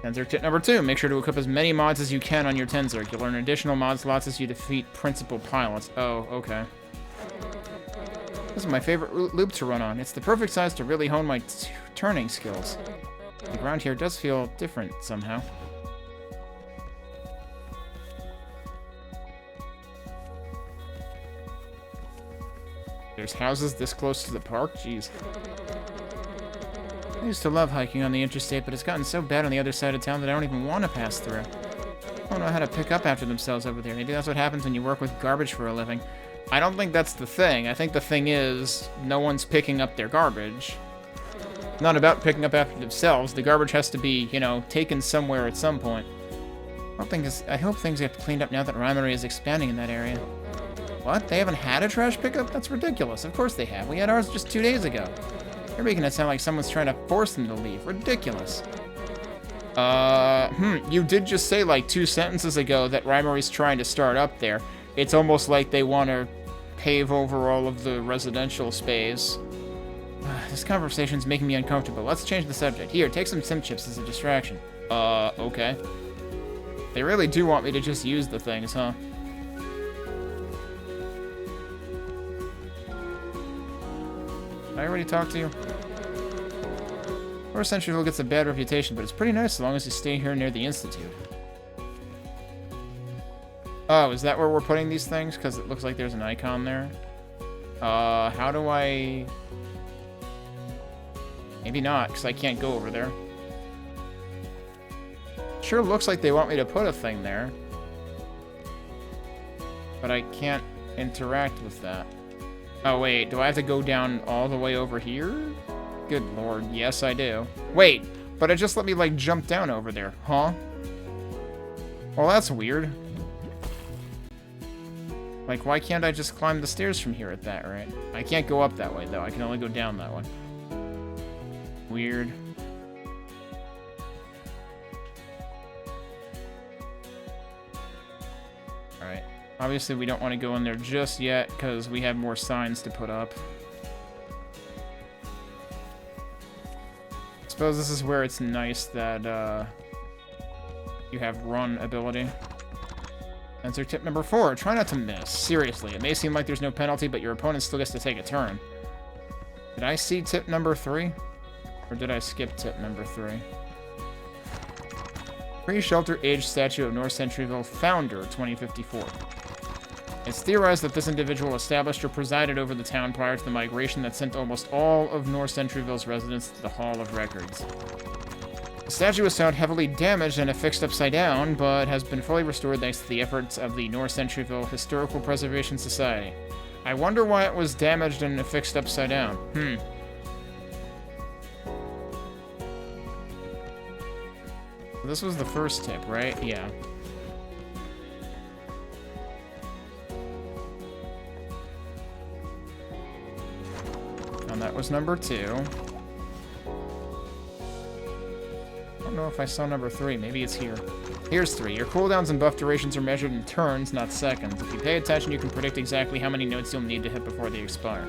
Tenzerk tip number 2. Make sure to equip as many mods as you can on your Tenzerk. You'll earn additional mod slots as you defeat principal pilots. Oh, okay. This is my favorite loop to run on. It's the perfect size to really hone my turning skills. The ground here does feel different somehow. There's houses this close to the park? Jeez. I used to love hiking on the interstate, but it's gotten so bad on the other side of town that I don't even want to pass through. I don't know how to pick up after themselves over there. Maybe that's what happens when you work with garbage for a living. I don't think that's the thing. I think the thing is, no one's picking up their garbage. Not about picking up after themselves. The garbage has to be, you know, taken somewhere at some point. I hope things get cleaned up now that Rimery is expanding in that area. What? They haven't had a trash pickup? That's ridiculous. Of course they have. We had ours just 2 days ago. You're making it sound like someone's trying to force them to leave. Ridiculous. You did just say like 2 sentences ago that Rimery's trying to start up there. It's almost like they want to pave over all of the residential space. This conversation's making me uncomfortable. Let's change the subject. Here, take some sim chips as a distraction. Okay. They really do want me to just use the things, huh? Did I already talk to you? North Centuryville gets a bad reputation, but it's pretty nice as long as you stay here near the Institute. Oh, is that where we're putting these things? Because it looks like there's an icon there. How do I... Maybe not, because I can't go over there. Sure looks like they want me to put a thing there. But I can't interact with that. Oh, wait, do I have to go down all the way over here? Good lord, yes I do. Wait, but it just let me, like, jump down over there, huh? Well, that's weird. Like, why can't I just climb the stairs from here at that rate? I can't go up that way, though. I can only go down that way. Weird. Alright. Obviously, we don't want to go in there just yet, because we have more signs to put up. Suppose this is where it's nice that you have run ability. Answer tip number 4. Try not to miss. Seriously, it may seem like there's no penalty, but your opponent still gets to take a turn. Did I see tip number 3? Or did I skip tip number 3? Pre-shelter age statue of North Centuryville founder, 2054. It's theorized that this individual established or presided over the town prior to the migration that sent almost all of North Centuryville's residents to the Hall of Records. The statue was found heavily damaged and affixed upside down, but has been fully restored thanks to the efforts of the North Centuryville Historical Preservation Society. I wonder why it was damaged and affixed upside down. This was the first tip, right? Yeah. And that was number 2. I don't know if I saw number 3. Maybe it's here. Here's 3. Your cooldowns and buff durations are measured in turns, not seconds. If you pay attention, you can predict exactly how many notes you'll need to hit before they expire.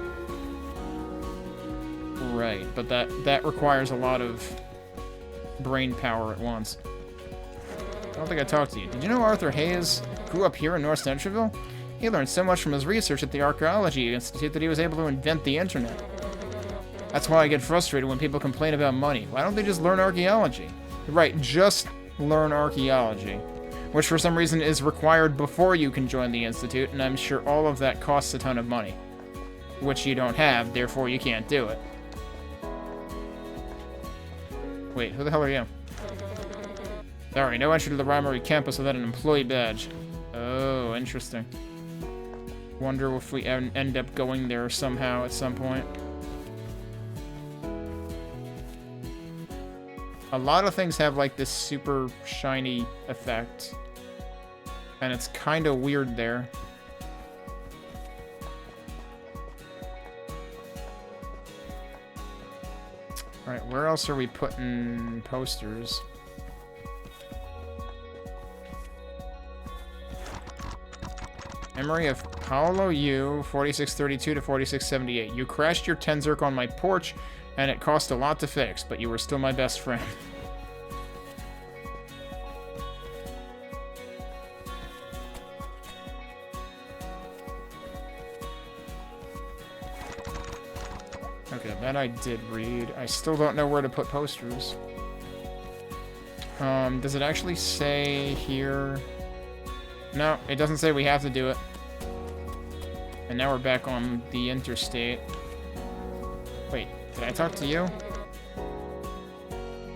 Right, but that requires a lot of brain power at once. I don't think I talked to you. Did you know Arthur Hayes grew up here in North Centuryville? He learned so much from his research at the Archaeology Institute that he was able to invent the internet. That's why I get frustrated when people complain about money. Why don't they just learn archaeology? Right, just learn archaeology. Which for some reason is required before you can join the Institute, and I'm sure all of that costs a ton of money. Which you don't have, therefore you can't do it. Wait, who the hell are you? Sorry, no entry to the Rimery campus without an employee badge. Oh, interesting. Wonder if we end up going there somehow at some point. A lot of things have like this super shiny effect. And it's kind of weird there. Alright, where else are we putting posters? Memory of Paolo U, 4632 to 4678. You crashed your Tenzerk on my porch, and it cost a lot to fix, but you were still my best friend. Okay, that I did read. I still don't know where to put posters. Does it actually say here? No, it doesn't say we have to do it. And now we're back on the interstate. Wait, did I talk to you?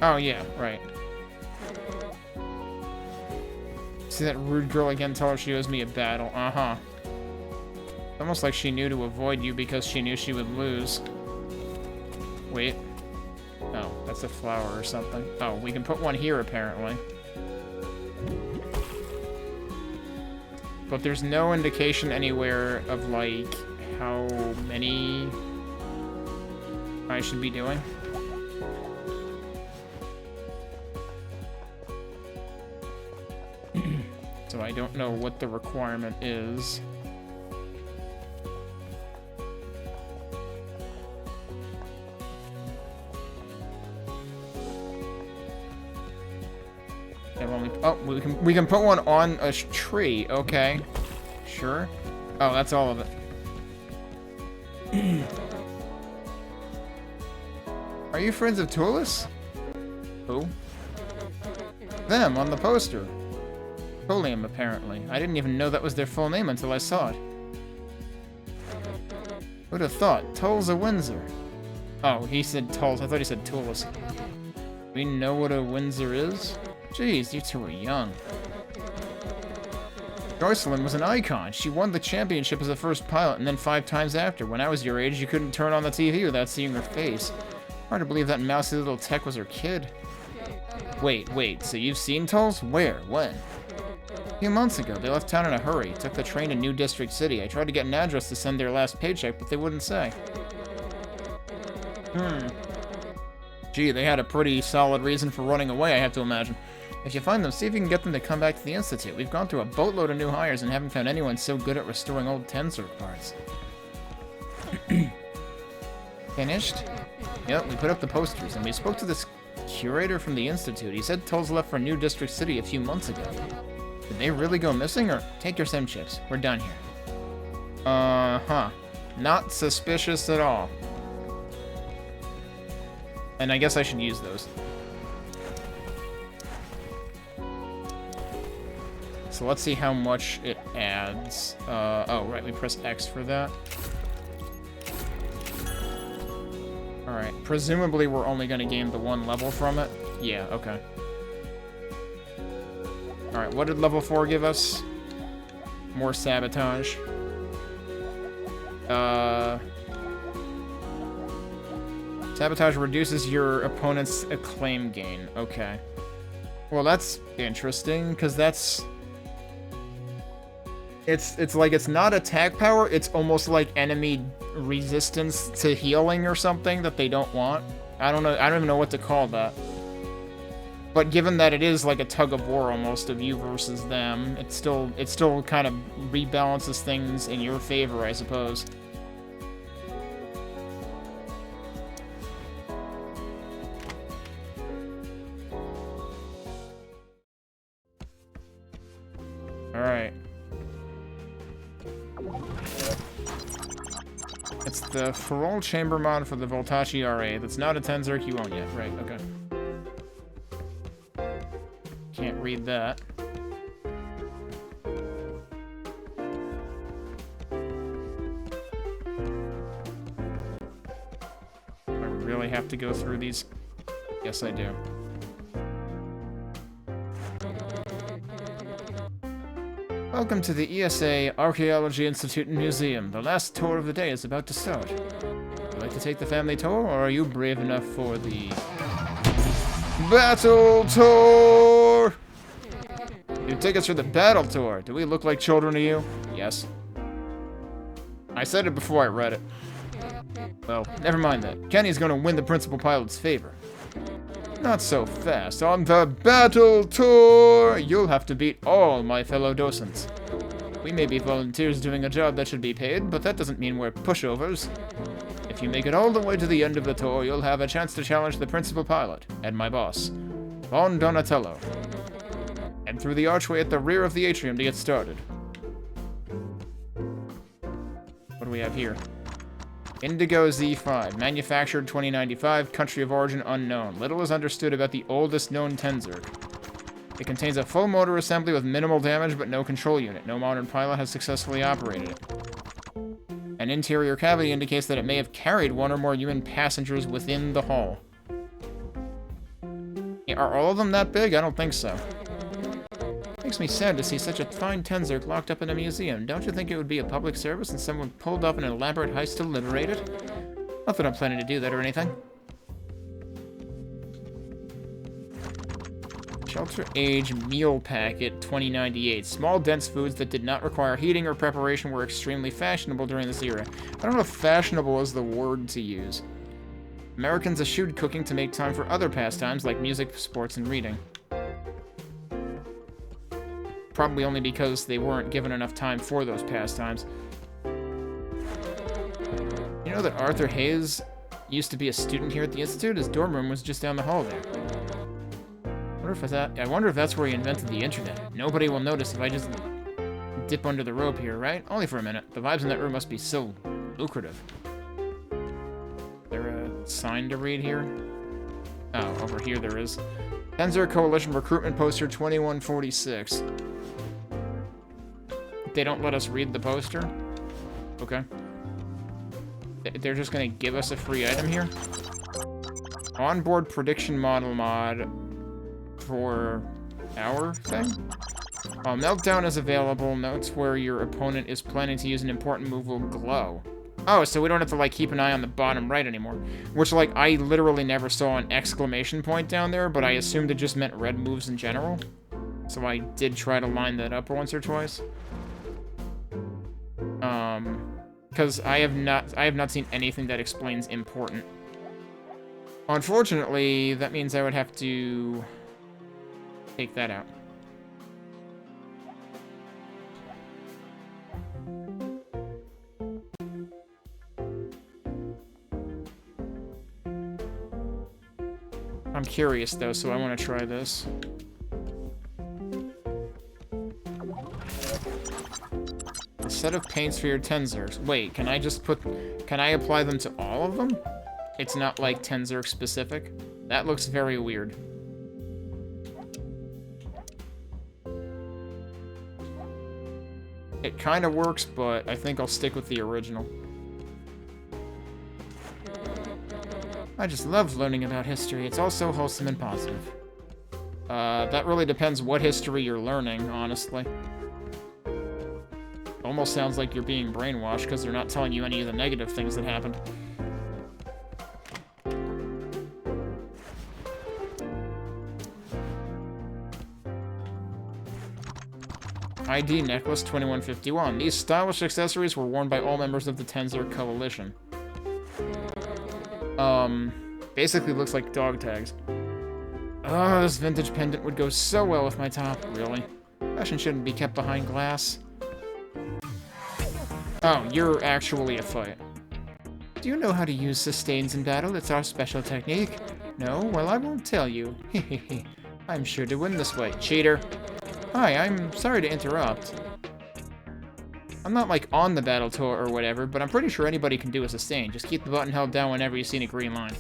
Oh, yeah, right. See that rude girl again? Tell her she owes me a battle. Uh-huh. Almost like she knew to avoid you because she knew she would lose. Wait. Oh, that's a flower or something. Oh, we can put one here, apparently. But there's no indication anywhere of, like, how many I should be doing. So I don't know what the requirement is. Oh, we can put one on a tree. Okay, sure. Oh, that's all of it. Are you friends of Tullus? Who? Them on the poster. Tullium, apparently. I didn't even know that was their full name until I saw it. Who'd have thought? Tull's of Windsor. Oh, he said Tull's. I thought he said Tullus. We know what a Windsor is? Jeez, you two are young. Joycelyn was an icon. She won the championship as a first pilot and then 5 times after. When I was your age, you couldn't turn on the TV without seeing her face. Hard to believe that mousy little tech was her kid. Wait, so you've seen Tulls? Where? When? A few months ago. They left town in a hurry. Took the train to New District City. I tried to get an address to send their last paycheck, but they wouldn't say. Gee, they had a pretty solid reason for running away, I have to imagine. If you find them, see if you can get them to come back to the Institute. We've gone through a boatload of new hires and haven't found anyone so good at restoring old Tenzerk parts. Finished? Yep, we put up the posters, and we spoke to this curator from the Institute. He said Tolls left for New District City a few months ago. Did they really go missing, or take your sim chips? We're done here. Uh-huh. Not suspicious at all. And I guess I should use those. So let's see how much it adds. Oh, right, we press X for that. Alright, presumably we're only going to gain the one level from it. Yeah, okay. Alright, what did level 4 give us? More sabotage. Sabotage reduces your opponent's acclaim gain. Okay. Well, that's interesting, because that's... It's like it's not attack power, it's almost like enemy resistance to healing or something that they don't want. I don't know, I don't even know what to call that. But given that it is like a tug of war almost of you versus them, it still kind of rebalances things in your favor, I suppose. Alright. It's the Ferrol Chamber mod for the Voltachi RA. That's not a Tenzerk you own yet. Right, okay. Can't read that. I really have to go through these? Yes, I do. Welcome to the ESA Archaeology Institute and Museum. The last tour of the day is about to start. Would you like to take the family tour, or are you brave enough for the battle tour? You take us for the battle tour. Do we look like children to you? Yes. I said it before I read it. Well, never mind that. Kenny's gonna win the principal pilot's favor. Not so fast. On the battle tour, you'll have to beat all my fellow docents. We may be volunteers doing a job that should be paid, but that doesn't mean we're pushovers. If you make it all the way to the end of the tour, you'll have a chance to challenge the principal pilot, and my boss, Von Donatello. Head through the archway at the rear of the atrium to get started. What do we have here? Indigo Z5, manufactured 2095, country of origin unknown. Little is understood about the oldest known Tenzerk. It contains a full motor assembly with minimal damage but no control unit. No modern pilot has successfully operated it. An interior cavity indicates that it may have carried one or more human passengers within the hull. Are all of them that big? I don't think so. Makes me sad to see such a fine Tenzerk locked up in a museum. Don't you think it would be a public service and someone pulled off an elaborate heist to liberate it? Not that I'm planning to do that or anything. Shelter Age Meal Packet 2098. Small, dense foods that did not require heating or preparation were extremely fashionable during this era. I don't know if fashionable is the word to use. Americans eschewed cooking to make time for other pastimes like music, sports, and reading. Probably only because they weren't given enough time for those pastimes. You know that Arthur Hayes used to be a student here at the Institute? His dorm room was just down the hall there. I wonder if that's where he invented the internet. Nobody will notice if I just dip under the rope here, right? Only for a minute. The vibes in that room must be so lucrative. Is there a sign to read here? Oh, over here there is. Tenzerk Coalition Recruitment Poster 2146. They don't let us read the poster? Okay. They're just gonna give us a free item here? Onboard prediction model mod for our thing? Meltdown is available. Notes where your opponent is planning to use an important move will glow. Oh, so we don't have to, like, keep an eye on the bottom right anymore. Which, like, I literally never saw an exclamation point down there, but I assumed it just meant red moves in general. So I did try to line that up once or twice. Because I have not seen anything that explains important. Unfortunately, that means I would have to take that out. curious, though, so I want to try this. A set of paints for your Tenzerks. Wait, can I just put... Can I apply them to all of them? It's not, like, Tenzerk specific? That looks very weird. It kind of works, but I think I'll stick with the original. I just love learning about history. It's all so wholesome and positive. That really depends what history you're learning, honestly. Almost sounds like you're being brainwashed because they're not telling you any of the negative things that happened. ID necklace 2151. These stylish accessories were worn by all members of the Tenzerk Coalition. Basically looks like dog tags. Oh, this vintage pendant would go so well with my top. Really? Fashion shouldn't be kept behind glass. Oh, you're actually a fight. Do you know how to use sustains in battle? It's our special technique. No? Well, I won't tell you. Hehehe. I'm sure to win this way. Cheater. Hi, I'm sorry to interrupt. I'm not, like, on the battle tour or whatever, but I'm pretty sure anybody can do a sustain. Just keep the button held down whenever you see a green line.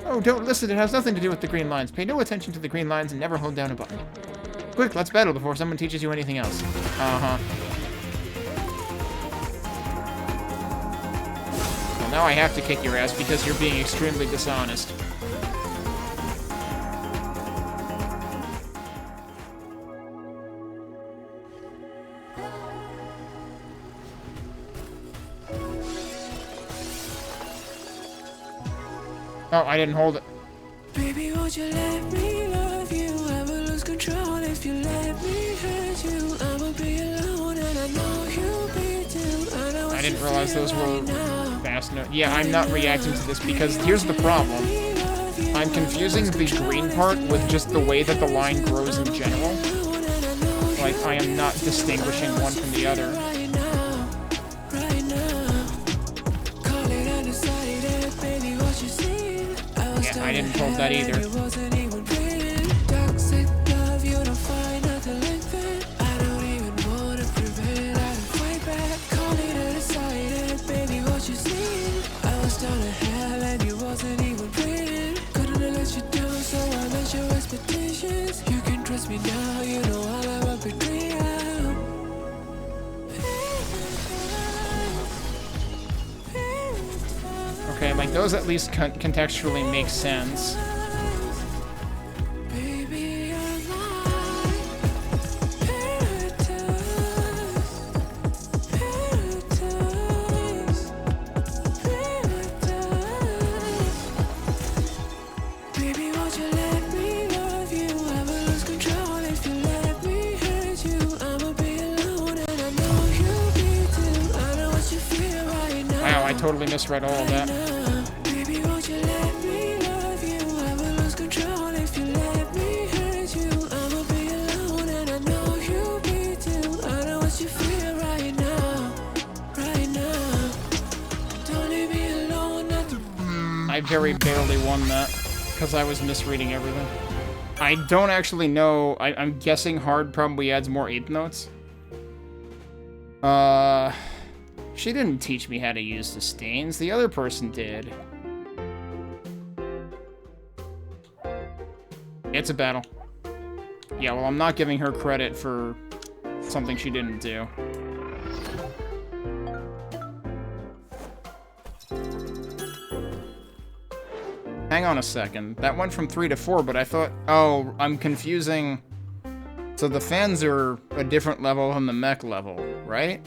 Oh, don't listen, it has nothing to do with the green lines. Pay no attention to the green lines and never hold down a button. Quick, let's battle before someone teaches you anything else. Uh-huh. Well, now I have to kick your ass because you're being extremely dishonest. Oh, I didn't hold it. Baby, won't you let me love you? I will lose control if you let me hurt you. I will be alone and I know you'll be too. I didn't realize those were fast enough. Yeah, I'm not reacting to this because here's the problem. I'm confusing the green part with just the way that the line grows in general. Like, I am not distinguishing one from the other. I didn't hold that either. Okay, like those at least contextually make sense. Totally misread all of that. Baby, won't you let me love you? I will lose control if you let me hurt you. I will be alone and I know you'll be too. I know what you feel right now, right now. Don't leave me alone. I very barely won that because I was misreading everything. I don't actually know. I'm guessing hard probably adds more eighth notes. She didn't teach me how to use sustains. The other person did. It's a battle. Yeah, well, I'm not giving her credit for something she didn't do. Hang on a second. That went from 3 to 4, but I thought... Oh, I'm confusing... So the fans are a different level than the mech level, right?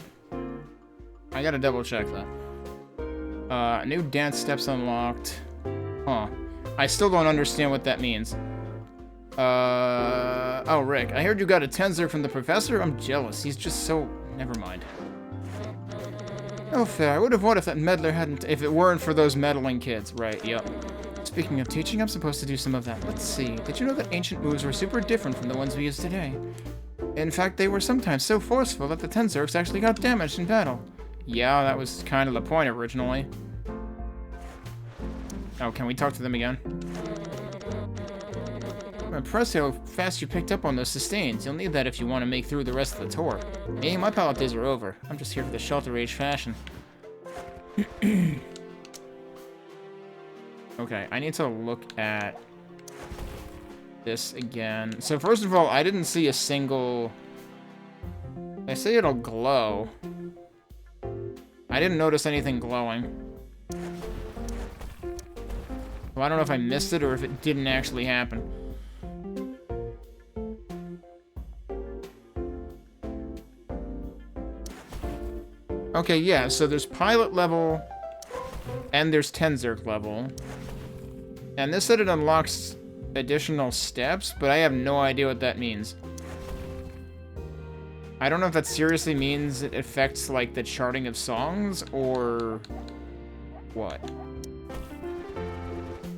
I gotta double check that. New dance steps unlocked. Huh. I still don't understand what that means. Oh, Rick, I heard you got a Tenzerk from the professor? I'm jealous. He's just so... Never mind. Oh, fair. I would have won if that meddler hadn't... If it weren't for those meddling kids. Right, yep. Speaking of teaching, I'm supposed to do some of that. Let's see. Did you know that ancient moves were super different from the ones we use today? In fact, they were sometimes so forceful that the Tenzerks actually got damaged in battle. Yeah, that was kind of the point originally. Oh, can we talk to them again? I'm impressed how fast you picked up on those sustains. You'll need that if you want to make through the rest of the tour. Hey, my pilot days are over. I'm just here for the shelter age fashion. Okay, I need to look at this again. So first of all, I didn't see a single... They say it'll glow. I didn't notice anything glowing. Well, I don't know if I missed it or if it didn't actually happen. Okay, yeah, so there's pilot level and there's Tenzerk level. And this said it unlocks additional steps, but I have no idea what that means. I don't know if that seriously means it affects, like, the charting of songs, or what.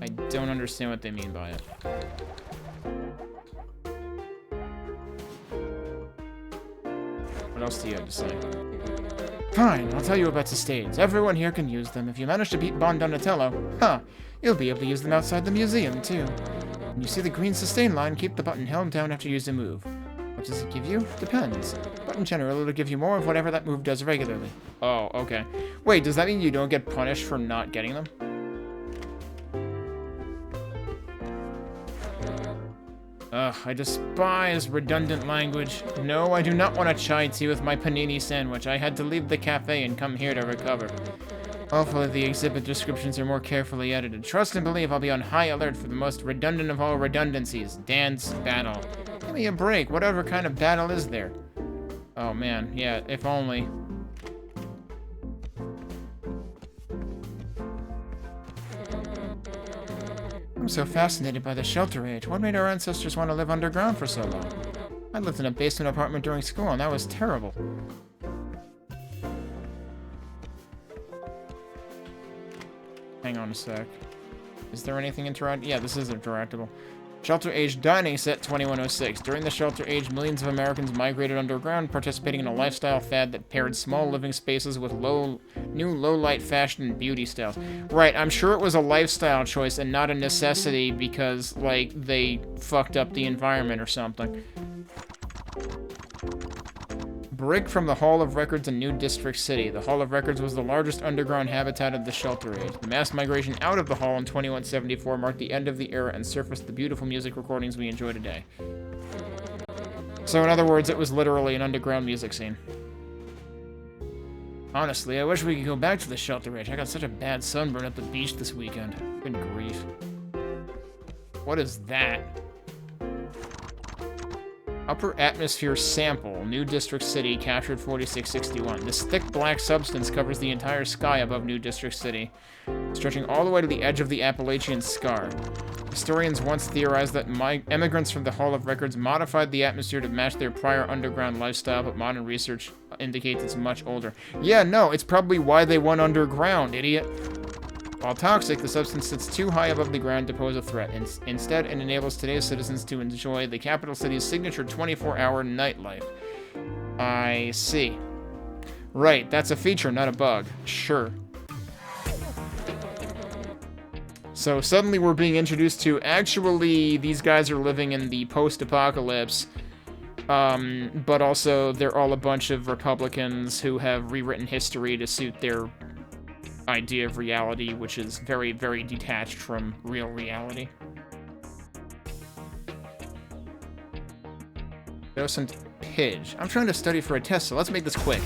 I don't understand what they mean by it. What else do you have to say? Fine, I'll tell you about sustains. Everyone here can use them. If you manage to beat Bon Donatello, you'll be able to use them outside the museum, too. When you see the green sustain line, keep the button held down after you use a move. What does it give you? Depends. But in general, it'll give you more of whatever that move does regularly. Oh, okay. Wait, does that mean you don't get punished for not getting them? Ugh, I despise redundant language. No, I do not want a chai tea with my panini sandwich. I had to leave the cafe and come here to recover. Hopefully the exhibit descriptions are more carefully edited. Trust and believe I'll be on high alert for the most redundant of all redundancies. Dance battle. Give me a break. Whatever kind of battle is there? Oh man, yeah, if only. I'm so fascinated by the shelter age. What made our ancestors want to live underground for so long? I lived in a basement apartment during school, and that was terrible. Hang on a sec. Is there anything interactable? Yeah, this is interactable. Shelter Age dining set 2106. During the Shelter Age, millions of Americans migrated underground, participating in a lifestyle fad that paired small living spaces with new low-light fashion and beauty styles. Right, I'm sure it was a lifestyle choice and not a necessity because, like, they fucked up the environment or something. Brick from the Hall of Records in New District City. The Hall of Records was the largest underground habitat of the Shelter Age. The mass migration out of the hall in 2174 marked the end of the era and surfaced the beautiful music recordings we enjoy today. So in other words, it was literally an underground music scene. Honestly, I wish we could go back to the Shelter Age. I got such a bad sunburn at the beach this weekend. Good grief. What is that? Upper Atmosphere Sample, New District City, captured 4661. This thick black substance covers the entire sky above New District City, stretching all the way to the edge of the Appalachian Scar. Historians once theorized that immigrants from the Hall of Records modified the atmosphere to match their prior underground lifestyle, but modern research indicates it's much older. Yeah, no, it's probably why they went underground, idiot. While toxic, the substance sits too high above the ground to pose a threat. Instead, it enables today's citizens to enjoy the capital city's signature 24-hour nightlife. I see. Right, that's a feature, not a bug. Sure. So suddenly we're being introduced to, actually, these guys are living in the post-apocalypse, but also they're all a bunch of Republicans who have rewritten history to suit their idea of reality, which is very, very detached from real reality. Docent Pidge. I'm trying to study for a test, so let's make this quick.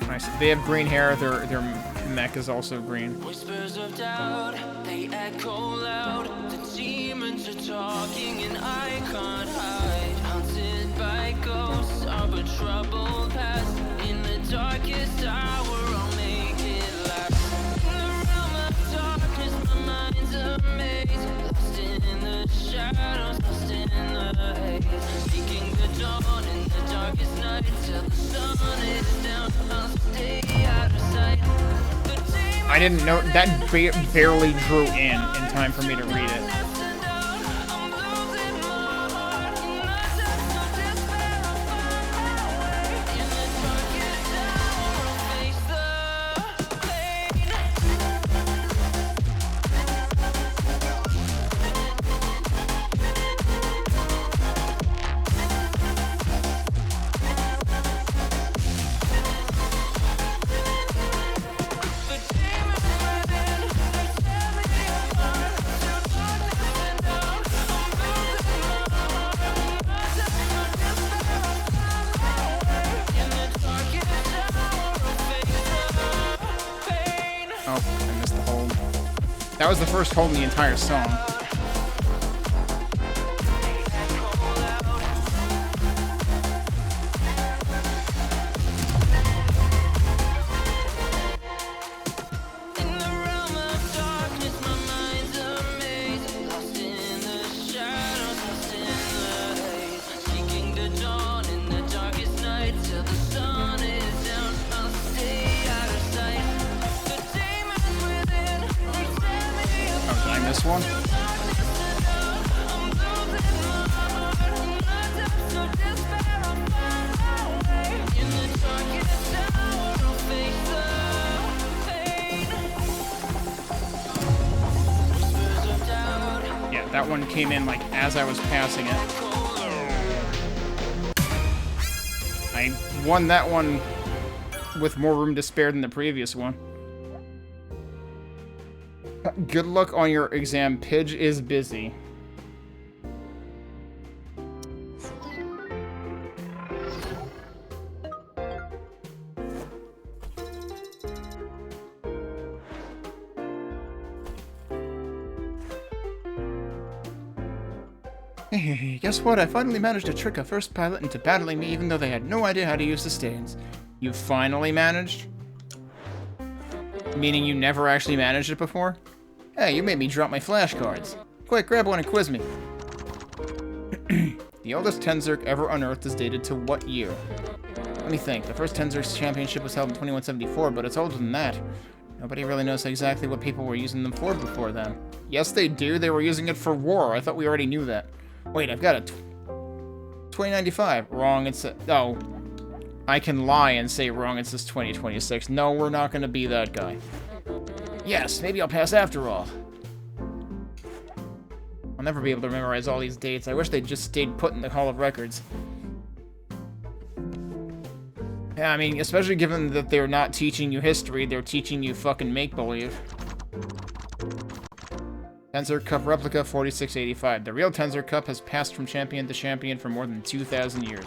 Nice. They have green hair. Their mech is also green. Whispers of doubt, they echo loud. The demons are talking and I can't hide. Haunted by ghosts of a troubled past. In the darkest hour, I'll make it last. In the realm of darkness, my mind's a maze. Lost in the shadows, lost in the haze. Seeking the dawn in the darkest night. Till the sun is down, I'll stay out of sight. I didn't know that barely drew in time for me to read it. That was the first hold in the entire song. In the realm of darkness, my mind's a maze. Lost in the shadows, lost in the haze. Seeking the dawn in the darkest night till the sun is down. I'll stay out of sight. The demon within, they tear me apart. Oh, did I miss one? I'm losing my heart. My depths so despair, I'll find my way. In the darkest hour, I'll face the pain. Whispers of doubt. Yeah, that one came in like as I was passing it. I won that one with more room to spare than the previous one. Good luck on your exam. Pidge is busy. Hey, guess what? I finally managed to trick a first pilot into battling me even though they had no idea how to use the stains. You finally managed? Meaning you never actually managed it before? Hey, you made me drop my flashcards. Quick, grab one and quiz me. The oldest Tenzerk ever unearthed is dated to what year? Let me think. The first Tenzerk's championship was held in 2174, but it's older than that. Nobody really knows exactly what people were using them for before then. Yes, they do. They were using it for war. I thought we already knew that. Wait, I've got a 2095. Wrong, it's a... Oh. I can lie and say wrong, it says 2026. No, we're not going to be that guy. Yes, maybe I'll pass after all. I'll never be able to memorize all these dates. I wish they'd just stayed put in the Hall of Records. Yeah, I mean, especially given that they're not teaching you history, they're teaching you fucking make-believe. Tenzerk Cup replica 4685. The real Tenzerk Cup has passed from champion to champion for more than 2,000 years.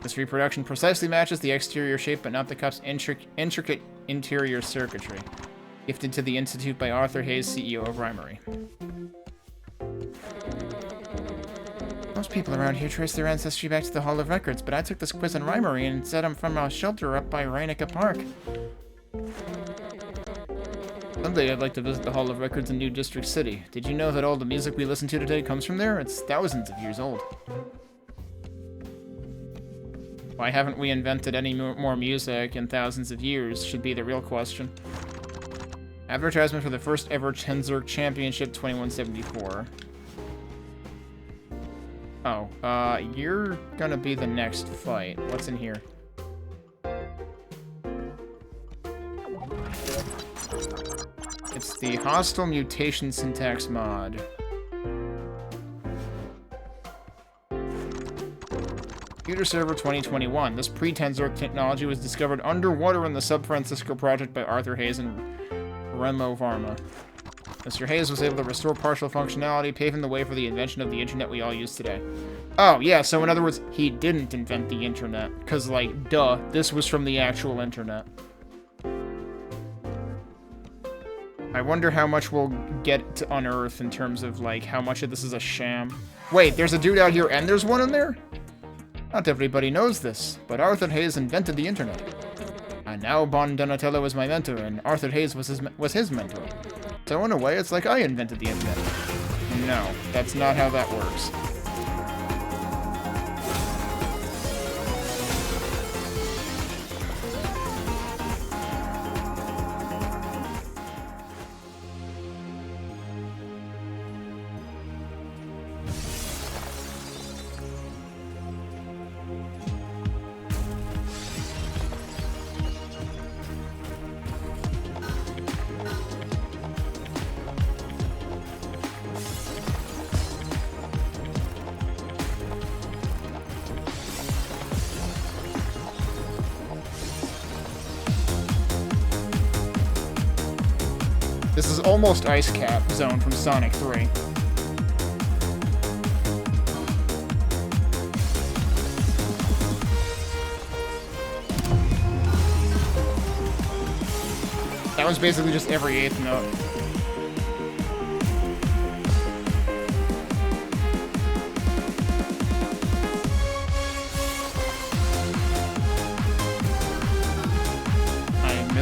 This reproduction precisely matches the exterior shape, but not the cup's intricate interior circuitry. Gifted to the Institute by Arthur Hayes, CEO of Rhymery. Most people around here trace their ancestry back to the Hall of Records, but I took this quiz on Rhymery and said I'm from a shelter up by Rainica Park. Someday I'd like to visit the Hall of Records in New District City. Did you know that all the music we listen to today comes from there? It's thousands of years old. Why haven't we invented any more music in thousands of years should be the real question. Advertisement for the first ever Tenzerk Championship 2174. Oh, you're gonna be the next fight. What's in here? It's the Hostile Mutation Syntax mod. Computer Server 2021. This pre-Tenzerk technology was discovered underwater in the Sub Francisco project by Arthur Hayes and Remo Varma. Mr. Hayes was able to restore partial functionality, paving the way for the invention of the internet we all use today. Oh, yeah, so in other words, he didn't invent the internet. Because, like, duh, this was from the actual internet. I wonder how much we'll get to unearth in terms of, like, how much of this is a sham. Wait, there's a dude out here and there's one in there? Not everybody knows this, but Arthur Hayes invented the internet. And now Bon Donatello is my mentor, and Arthur Hayes was his mentor. So in a way, it's like I invented the internet. No, that's not how that works. This is almost Ice Cap Zone from Sonic 3. That was basically just every 8th note.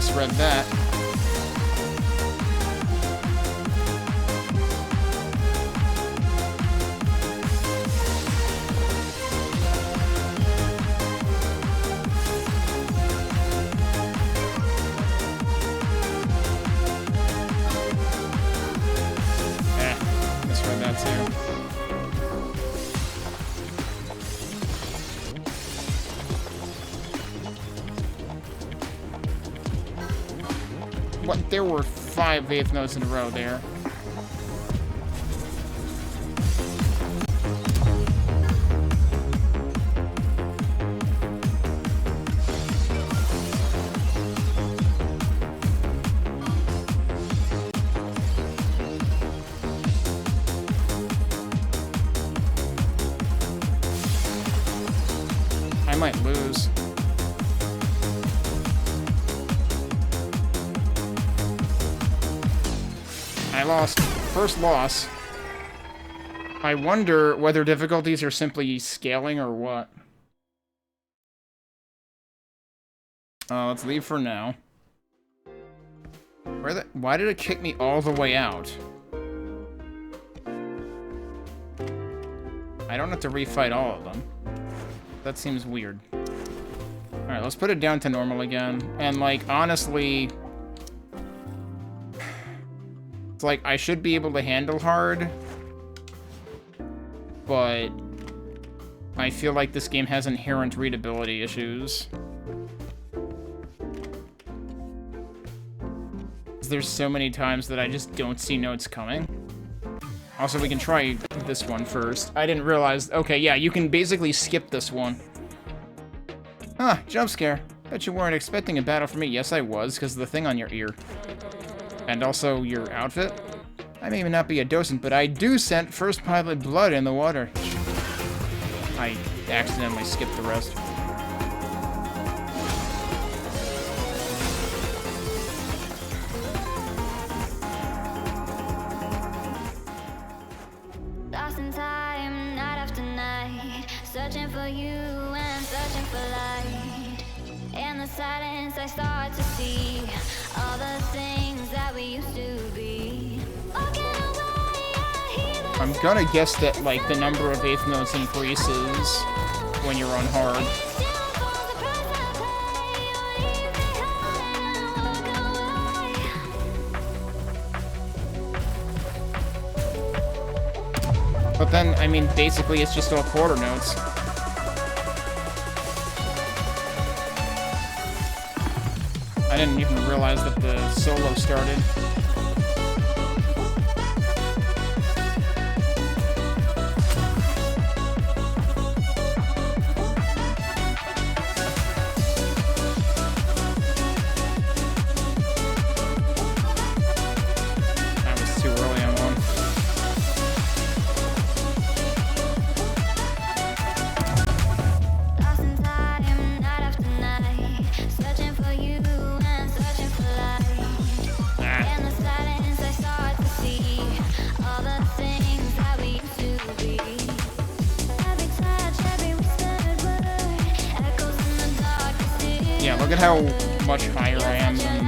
misread that. Misread that too. What? There were 5 eighth notes in a row there. I might lose. I lost. First loss. I wonder whether difficulties are simply scaling or what. Let's leave for now. Why did it kick me all the way out? I don't have to refight all of them. That seems weird. Alright, let's put it down to normal again. And, like, honestly... It's like, I should be able to handle hard. But... I feel like this game has inherent readability issues. There's so many times that I just don't see notes coming. Also, we can try this one first. I didn't realize... Okay, yeah, you can basically skip this one. Ah, jump scare. Bet you weren't expecting a battle from me. Yes, I was, because of the thing on your ear. And also your outfit. I may not be a docent, but I do scent first pilot blood in the water. I accidentally skipped the rest. Lost in time, night after night, searching for you and searching for light. In the silence I start to see all the things that we used to be. Walking away, I hear the I'm gonna guess that, like, the number of eighth notes increases when you're on hard. But then, I mean, basically it's just all quarter notes. I didn't even realize that the solo started. That was too early on one. lost in time, night after night, searching for you and searching for light. In the silence I start to see all the things that we used to be. Every touch, every whispered word echoes in the darkest. Yeah, look at how much higher I am than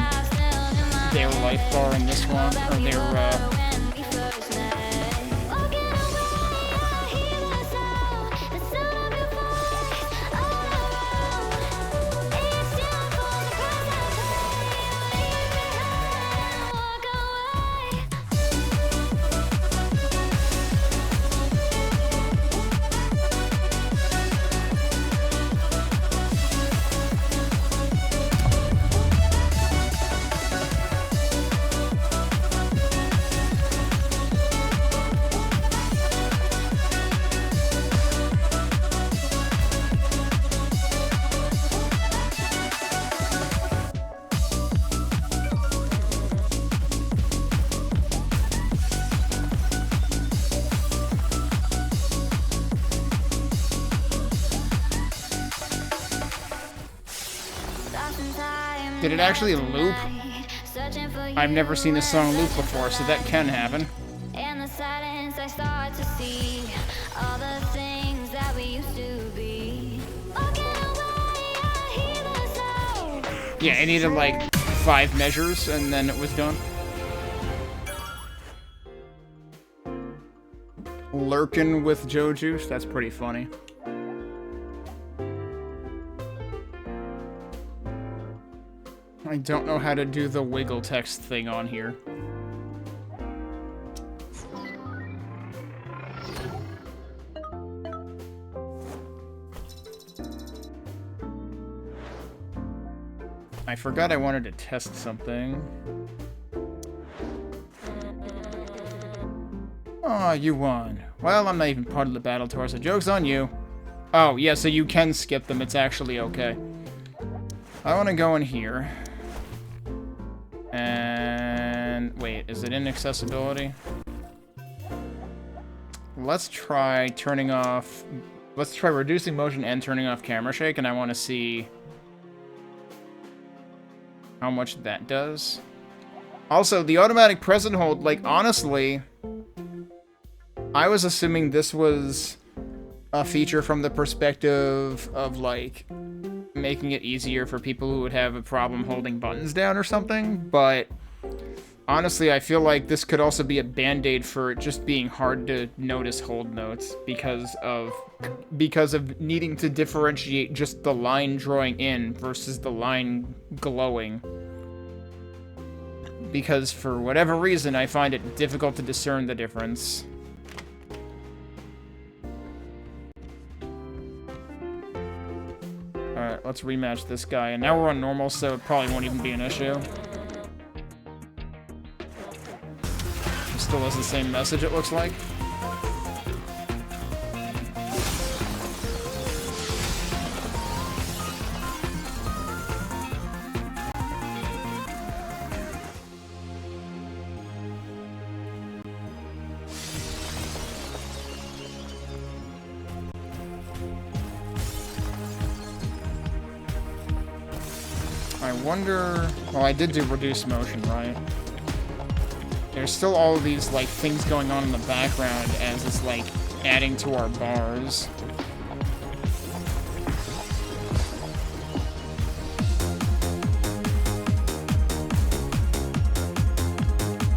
their life bar in this one, or their, when we first met. Walking away, I hear the sound of your voice all around. It's still for the price I pay. Leave behind, walk away. Lost in time, Did it actually loop? searching for you I've never seen this song and loop searching before, for so that can happen. In the silence I start to see all the things that we used to be. Walking away, I hear the sound. Yeah, I needed, like, 5 measures, and then it was done. Lurkin' with Joe Juice? That's pretty funny. I don't know how to do the wiggle text thing on here. I forgot I wanted to test something. Aw, you won. Well, I'm not even part of the battle tour, so joke's on you. Oh, yeah, so you can skip them. It's actually okay. I want to go in here. And... wait, is it in accessibility? Let's try turning off... let's try reducing motion and turning off camera shake, and I want to see how much that does. Also, the automatic present hold, like, honestly, I was assuming this was a feature from the perspective of, like, making it easier for people who would have a problem holding buttons down or something, but honestly, I feel like this could also be a band-aid for it just being hard to notice hold notes because of needing to differentiate just the line drawing in versus the line glowing. Because for whatever reason, I find it difficult to discern the difference. Alright, let's rematch this guy. And now we're on normal, so it probably won't even be an issue. It still has the same message, it looks like. I wonder... well, I did do reduce motion, right? There's still all of these, like, things going on in the background as it's, like, adding to our bars.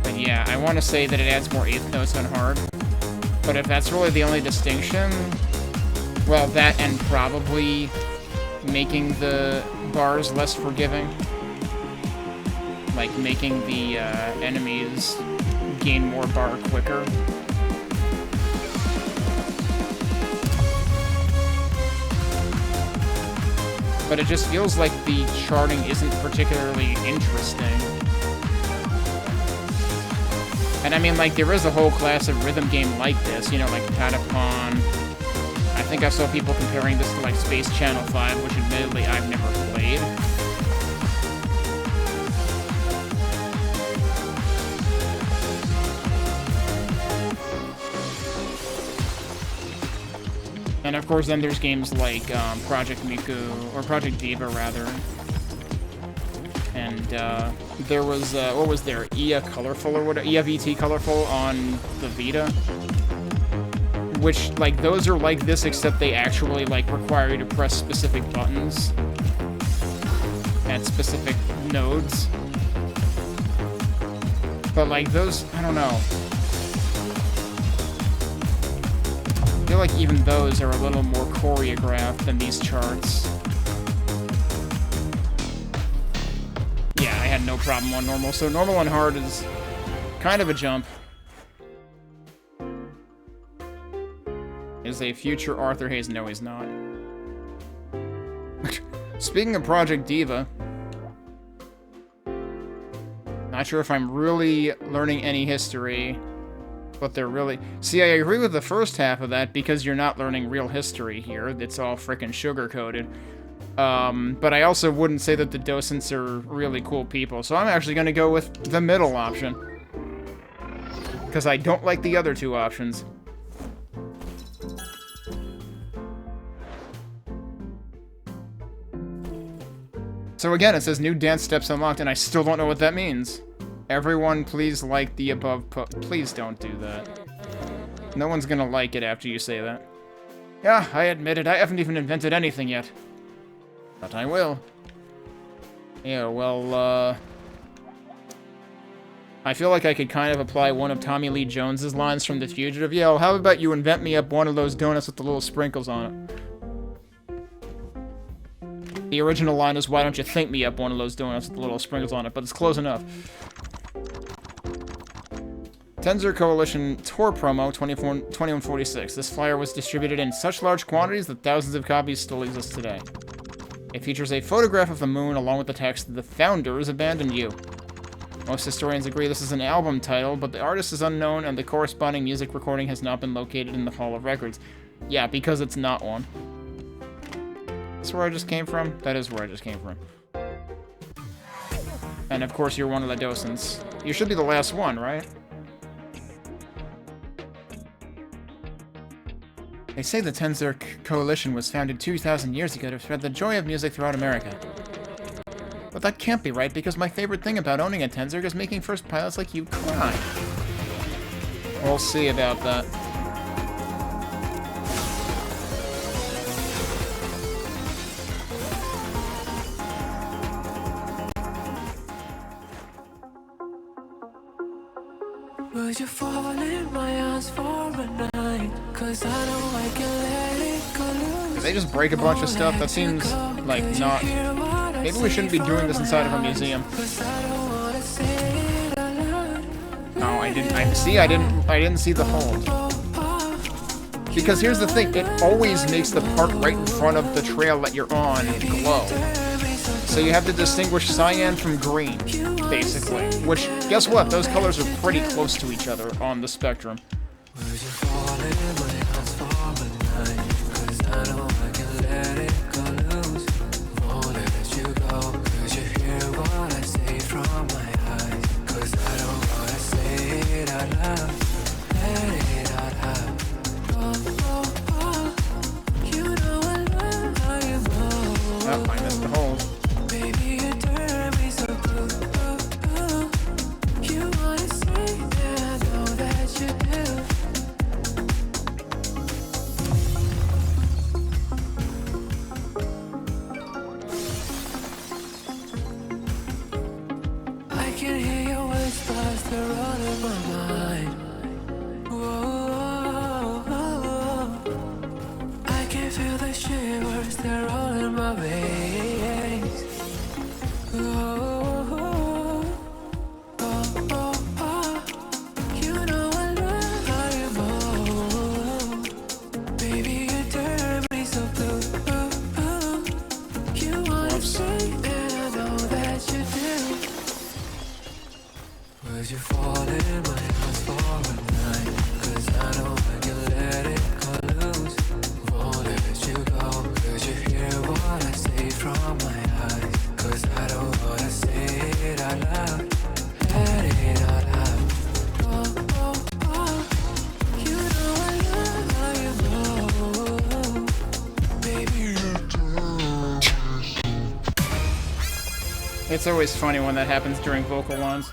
But yeah, I want to say that it adds more eighth notes on hard. But if that's really the only distinction, well, that and probably making the bars less forgiving. Like making the enemies gain more bar quicker. But it just feels like the charting isn't particularly interesting. And I mean, like, there is a whole class of rhythm game like this, you know, like Patapon. I think I saw people comparing this to, like, Space Channel 5, which admittedly I've never played. And of course, then there's games like Project Miku, or Project Diva, rather. And there was, what was there? Ia Colorful or whatever? Ia VT Colorful on the Vita. Which, like, those are like this, except they actually, like, require you to press specific buttons at specific nodes. But, like, those, I don't know. I feel like even those are a little more choreographed than these charts. Yeah, I had no problem on normal, so normal on hard is kind of a jump. Is a future Arthur Hayes? No, he's not. Speaking of Project Diva, not sure if I'm really learning any history, but they're really... see, I agree with the first half of that because you're not learning real history here. It's all frickin' sugar-coated. But I also wouldn't say that the docents are really cool people, so I'm actually going to go with the middle option. Because I don't like the other two options. So again, it says new dance steps unlocked, and I still don't know what that means. Everyone, please like the above please don't do that. No one's gonna like it after you say that. Yeah, I admit it, I haven't even invented anything yet. But I will. Yeah, well, I feel like I could kind of apply one of Tommy Lee Jones's lines from The Fugitive. Yo, how about you invent me up one of those donuts with the little sprinkles on it? The original line is, why don't you think me up one of those donuts with the little sprinkles on it, but it's close enough. Tensor Coalition Tour Promo 2146. This flyer was distributed in such large quantities that thousands of copies still exist today. It features a photograph of the moon along with the text, "The Founders Abandoned You." Most historians agree this is an album title, but the artist is unknown and the corresponding music recording has not been located in the Hall of Records. Yeah, because it's not one. That's where I just came from? That is where I just came from. And of course you're one of the docents. You should be the last one, right? They say the Tensor Coalition was founded 2,000 years ago to spread the joy of music throughout America. But that can't be right, because my favorite thing about owning a Tensor is making first pilots like you cry. We'll see about that. Would you fall in my arms for a night? 'Cause I know I can let it go loose. Did they just break a bunch of stuff? That seems like not... Maybe we shouldn't be doing this inside of a museum. No, I didn't. I didn't see the hold. Because here's the thing, it always makes the part right in front of the trail that you're on glow. So you have to distinguish cyan from green, basically. Which, guess what? Those colors are pretty close to each other on the spectrum. Oh, I missed the hold. It's always funny when that happens during vocal lines.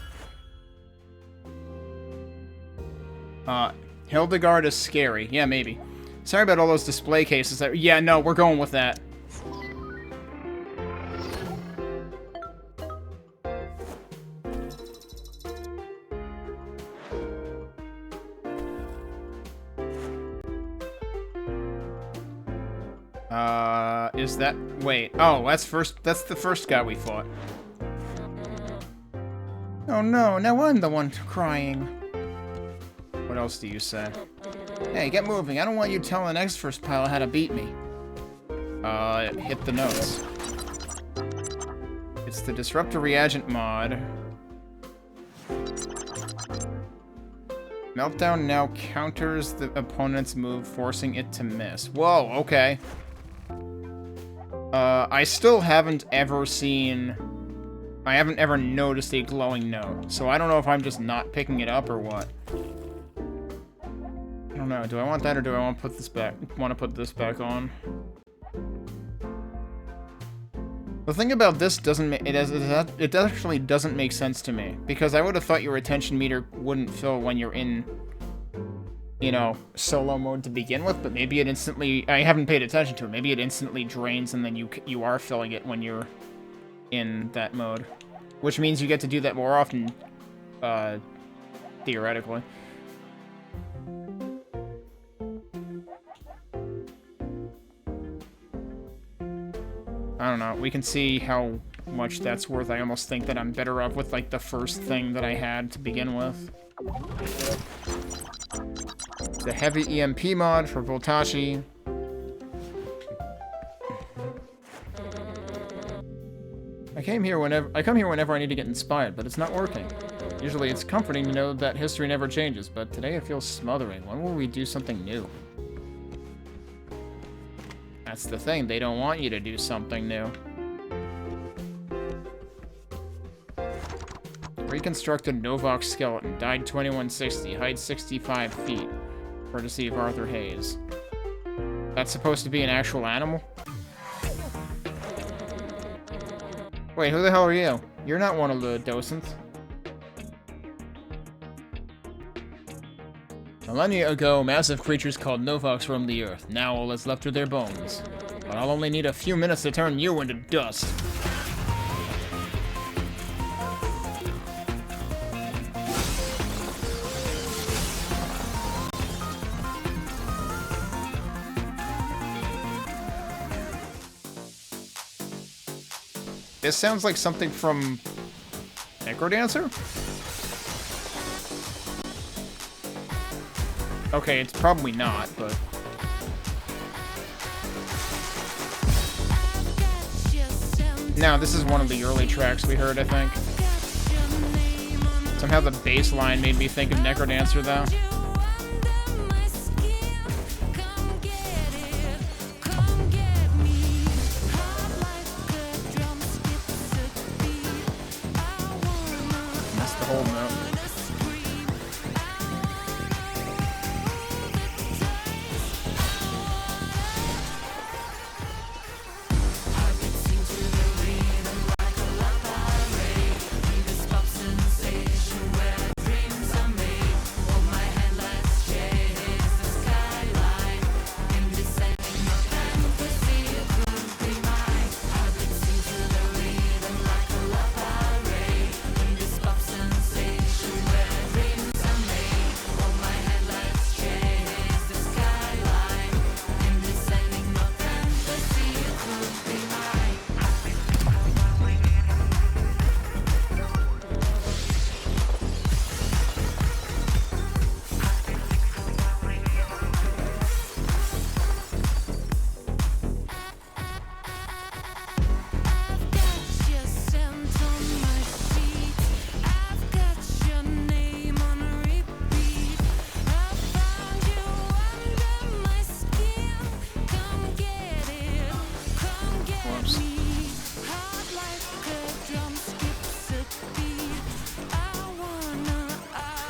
Hildegard is scary. Yeah, maybe. Sorry about all those display cases. Yeah, no, we're going with that. Is that... Wait. Oh, that's the first guy we fought. Oh no, now I'm the one crying. What else do you say? Hey, get moving. I don't want you telling the next first pilot how to beat me. Hit the notes. It's the Disruptor Reagent mod. Meltdown now counters the opponent's move, forcing it to miss. Whoa, okay. I still haven't ever seen... I haven't ever noticed a glowing note, so I don't know if I'm just not picking it up or what. I don't know. Do I want that, or do I want to put this back? Want to put this back on? The thing about this doesn't make it actually doesn't make sense to me, because I would have thought your attention meter wouldn't fill when you're in, you know, solo mode to begin with, but maybe it instantly... I haven't paid attention to it. Maybe it instantly drains, and then you are filling it when you're in that mode, which means you get to do that more often theoretically. I don't know. We can see how much that's worth. I almost think that I'm better off with, like, the first thing that I had to begin with. The heavy EMP mod for Voltashi. I come here whenever I need to get inspired, but it's not working. Usually it's comforting to know that history never changes, but today it feels smothering. When will we do something new? That's the thing, they don't want you to do something new. Reconstructed Novak skeleton, died 2160, height 65 feet. Courtesy of Arthur Hayes. That's supposed to be an actual animal? Wait, who the hell are you? You're not one of the docents. Millennia ago, massive creatures called Novaks roamed the Earth. Now all that's left are their bones. But I'll only need a few minutes to turn you into dust. This sounds like something from Necrodancer? Okay, it's probably not, but... No, this is one of the early tracks we heard, I think. Somehow the bass line made me think of Necrodancer, though. That's the whole note.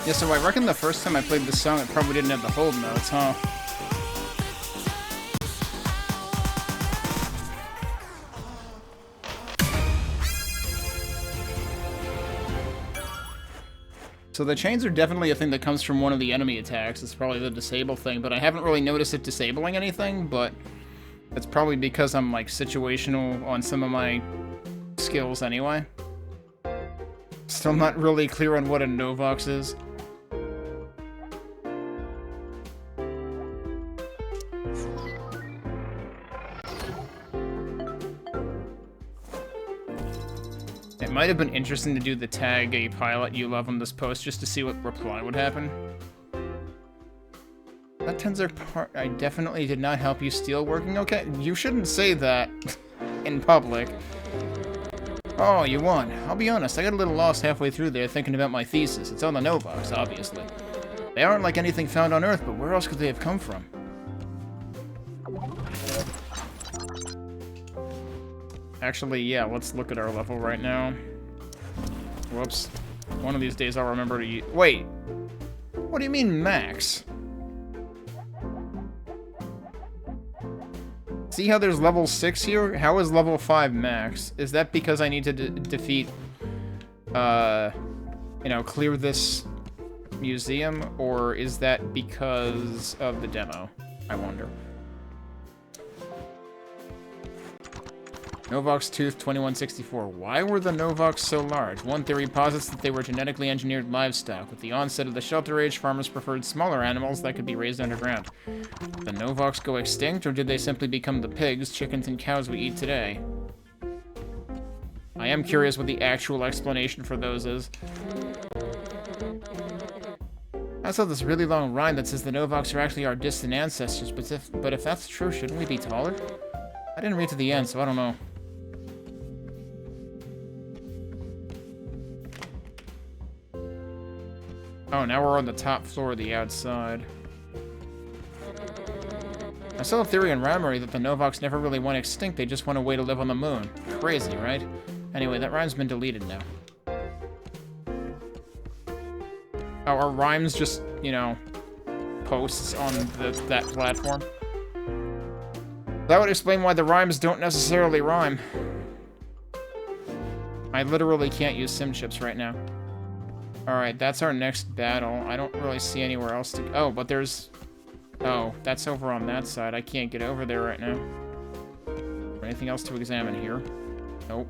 Yeah, so I reckon the first time I played this song, it probably didn't have the hold notes, huh? So the chains are definitely a thing that comes from one of the enemy attacks. It's probably the disable thing, but I haven't really noticed it disabling anything, but that's probably because I'm, like, situational on some of my skills anyway. Still not really clear on what a Novox is. It might have been interesting to do the tag a pilot you love on this post just to see what reply would happen. That Tensor part I definitely did not help you steal working okay. You shouldn't say that in public. Oh, you won. I'll be honest, I got a little lost halfway through there thinking about my thesis. It's on the Novox, obviously. They aren't like anything found on Earth, but where else could they have come from? Actually, yeah, let's look at our level right now. Whoops. One of these days I'll remember to use... Wait! What do you mean, max? See how there's level 6 here? How is level 5 max? Is that because I need to defeat... you know, clear this museum? Or is that because of the demo? I wonder. Novox Tooth 2164. Why were the Novox so large? One theory posits that they were genetically engineered livestock. With the onset of the Shelter Age, farmers preferred smaller animals that could be raised underground. Did the Novox go extinct, or did they simply become the pigs, chickens, and cows we eat today? I am curious what the actual explanation for those is. I saw this really long rhyme that says the Novox are actually our distant ancestors, but if that's true, shouldn't we be taller? I didn't read to the end, so I don't know. Oh, now we're on the top floor of the outside. I saw a theory in Ramery that the Novox never really went extinct, they just went away to live on the moon. Crazy, right? Anyway, that rhyme's been deleted now. Oh, are rhymes just, you know, posts on that platform? That would explain why the rhymes don't necessarily rhyme. I literally can't use sim chips right now. Alright, that's our next battle. I don't really see anywhere else to... Oh, but there's... Oh, that's over on that side. I can't get over there right now. Anything else to examine here? Nope.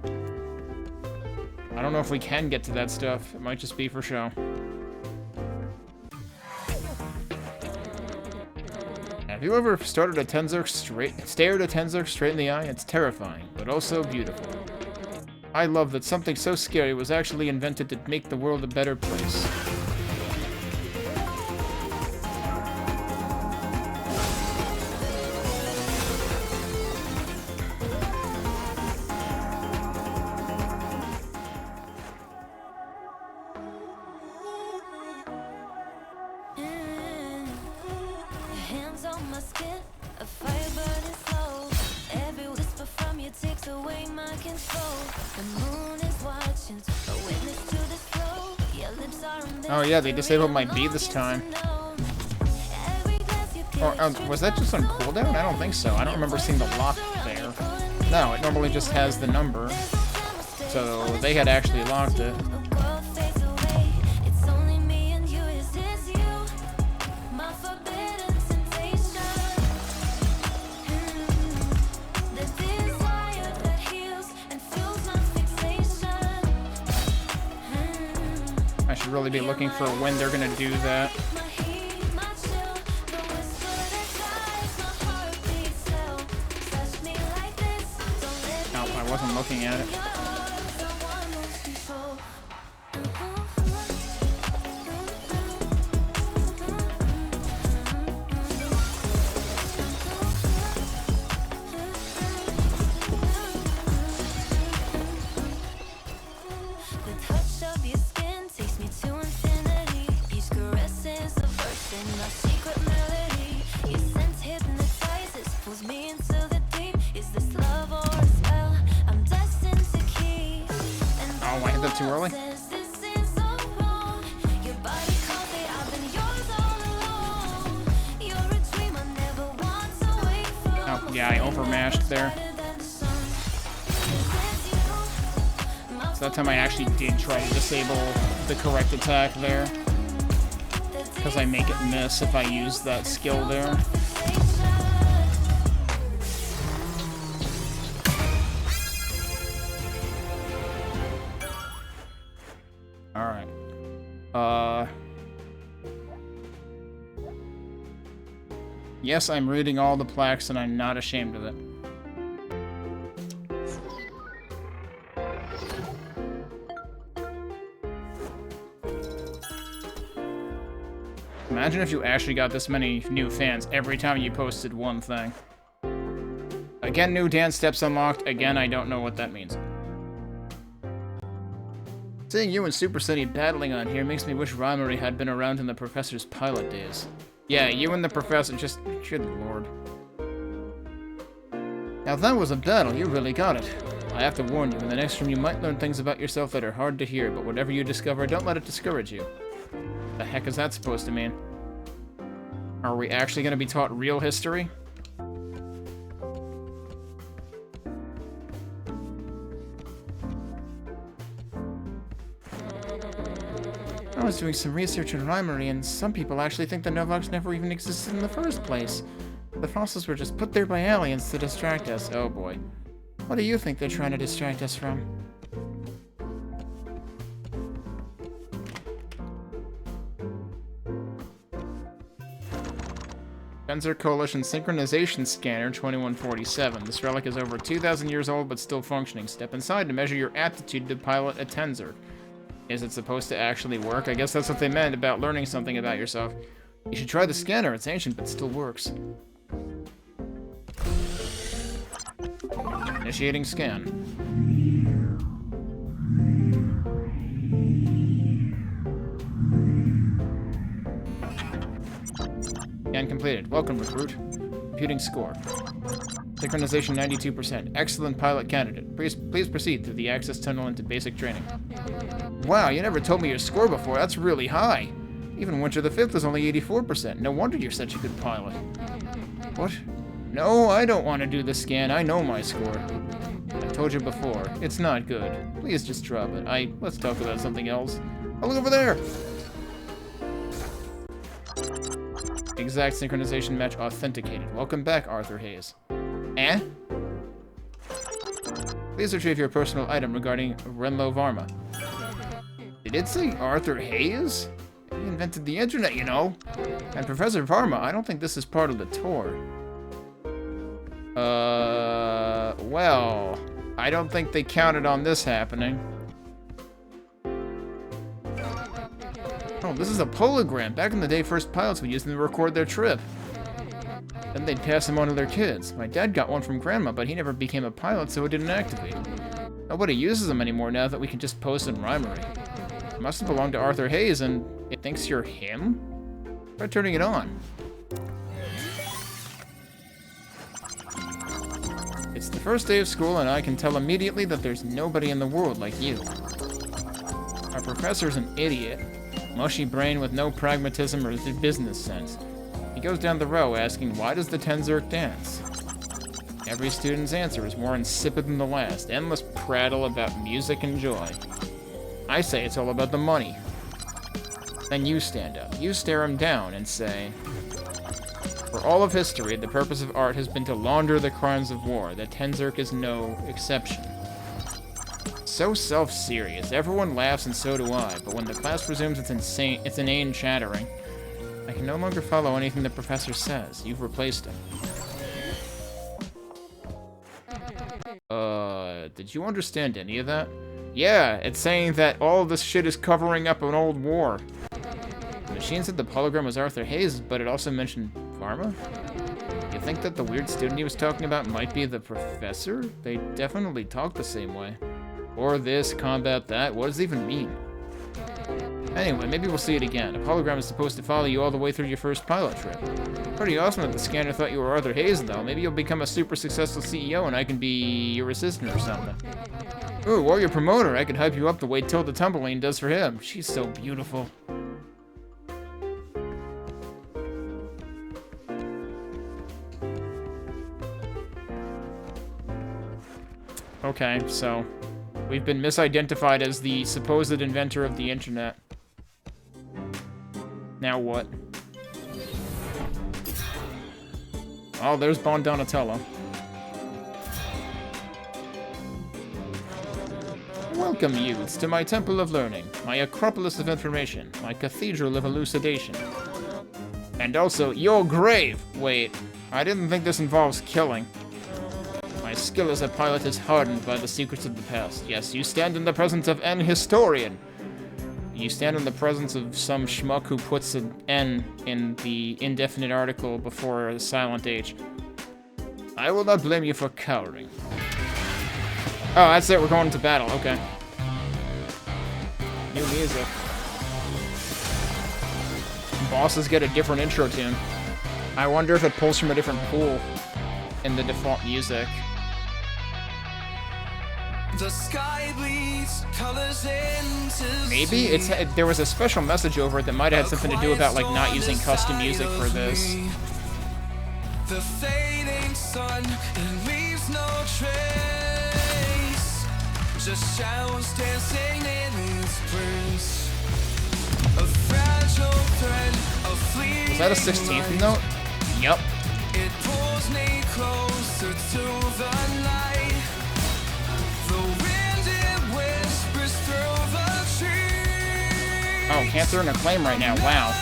I don't know if we can get to that stuff. It might just be for show. Have you ever stared at a Tenzurk straight in the eye? It's terrifying, but also beautiful. I love that something so scary was actually invented to make the world a better place. Hands on my skin, a fire burning slow. Every whisper from you takes away my control. The moon is watching, a witness to this flow. Your lips are Oh yeah, they disabled my B this time. Or was that just on cooldown? I don't think so. I don't remember seeing the lock there. No, it normally just has the number. So they had actually locked it. I should really be looking for when they're gonna do that. No, I wasn't looking at it. Too early? Oh, yeah, I overmashed there. So that time I actually did try to disable the correct attack there. Because I make it miss if I use that skill there. Alright. Yes, I'm reading all the plaques and I'm not ashamed of it. Imagine if you actually got this many new fans every time you posted one thing. Again, new dance steps unlocked. Again, I don't know what that means. Seeing you and Super City battling on here makes me wish Ramery had been around in the Professor's pilot days. Yeah, you and the Professor just... Good lord. Now that was a battle, you really got it. I have to warn you, in the next room you might learn things about yourself that are hard to hear, but whatever you discover, don't let it discourage you. The heck is that supposed to mean? Are we actually going to be taught real history? I was doing some research on Ramery, and some people actually think the Novox never even existed in the first place. The fossils were just put there by aliens to distract us. Oh boy. What do you think they're trying to distract us from? Sensor Coalition Synchronization Scanner 2147. This relic is over 2,000 years old but still functioning. Step inside to measure your aptitude to pilot a Tensor. Is it supposed to actually work? I guess that's what they meant about learning something about yourself. You should try the scanner. It's ancient but still works. Initiating scan. Scan completed. Welcome, recruit. Computing score. Synchronization 92%. Excellent pilot candidate. Please proceed through the access tunnel into basic training. Wow, you never told me your score before. That's really high. Even Winter the 5th is only 84%. No wonder you're such a good pilot. What? No, I don't want to do the scan. I know my score. I told you before. It's not good. Please just drop it. Let's talk about something else. Oh, look over there! Exact synchronization match authenticated. Welcome back, Arthur Hayes. Eh? Please retrieve your personal item regarding Renlo Varma. Did it say Arthur Hayes? He invented the internet, you know. And Professor Varma, I don't think this is part of the tour. Well, I don't think they counted on this happening. Oh, this is a pologram. Back in the day, first pilots would use them to record their trip. Then they'd pass them on to their kids. My dad got one from Grandma, but he never became a pilot, so it didn't activate. Nobody uses them anymore now that we can just post in Rhymery. It must have belonged to Arthur Hayes, and it thinks you're him? Try turning it on. It's the first day of school, and I can tell immediately that there's nobody in the world like you. Our professor's an idiot. Mushy brain with no pragmatism or business sense. He goes down the row asking, why does the Tenzurk dance? Every student's answer is more insipid than the last. Endless prattle about music and joy. I say it's all about the money. Then you stand up. You stare him down and say, for all of history, the purpose of art has been to launder the crimes of war. The Tenzurk is no exception. So self-serious. Everyone laughs and so do I, but when the class resumes its inane chattering, I can no longer follow anything the professor says. You've replaced him. Did you understand any of that? Yeah, it's saying that all of this shit is covering up an old war. The machine said the hologram was Arthur Hayes, but it also mentioned Varma? You think that the weird student he was talking about might be the professor? They definitely talk the same way. Or this, combat that, what does it even mean? Anyway, maybe we'll see it again. A hologram is supposed to follow you all the way through your first pilot trip. Pretty awesome that the scanner thought you were Arthur Hayes, though. Maybe you'll become a super successful CEO and I can be your assistant or something. Ooh, or your promoter. I could hype you up the way Tilda Tumbleweed does for him. She's so beautiful. Okay, so we've been misidentified as the supposed inventor of the internet. Now what? Oh, there's Bon Donatello. Welcome, youths, to my temple of learning, my acropolis of information, my cathedral of elucidation. And also, your grave! Wait, I didn't think this involves killing. My skill as a pilot is hardened by the secrets of the past. Yes, you stand in the presence of an historian. You stand in the presence of some schmuck who puts an N in the indefinite article before a silent H. I will not blame you for cowering. Oh, that's it. We're going to battle. Okay. New music. Bosses get a different intro tune. I wonder if it pulls from a different pool in the default music. The sky bleeds colors into Maybe there was a special message over it that might have had something to do about like not using custom music for this. The fading sun, it leaves no trace. Just shadows dancing in its place. A fragile thread, a fleeting Was that a 16th note? Yep. It pulls me closer to the light. Oh, can't throw in a claim right now. Wow.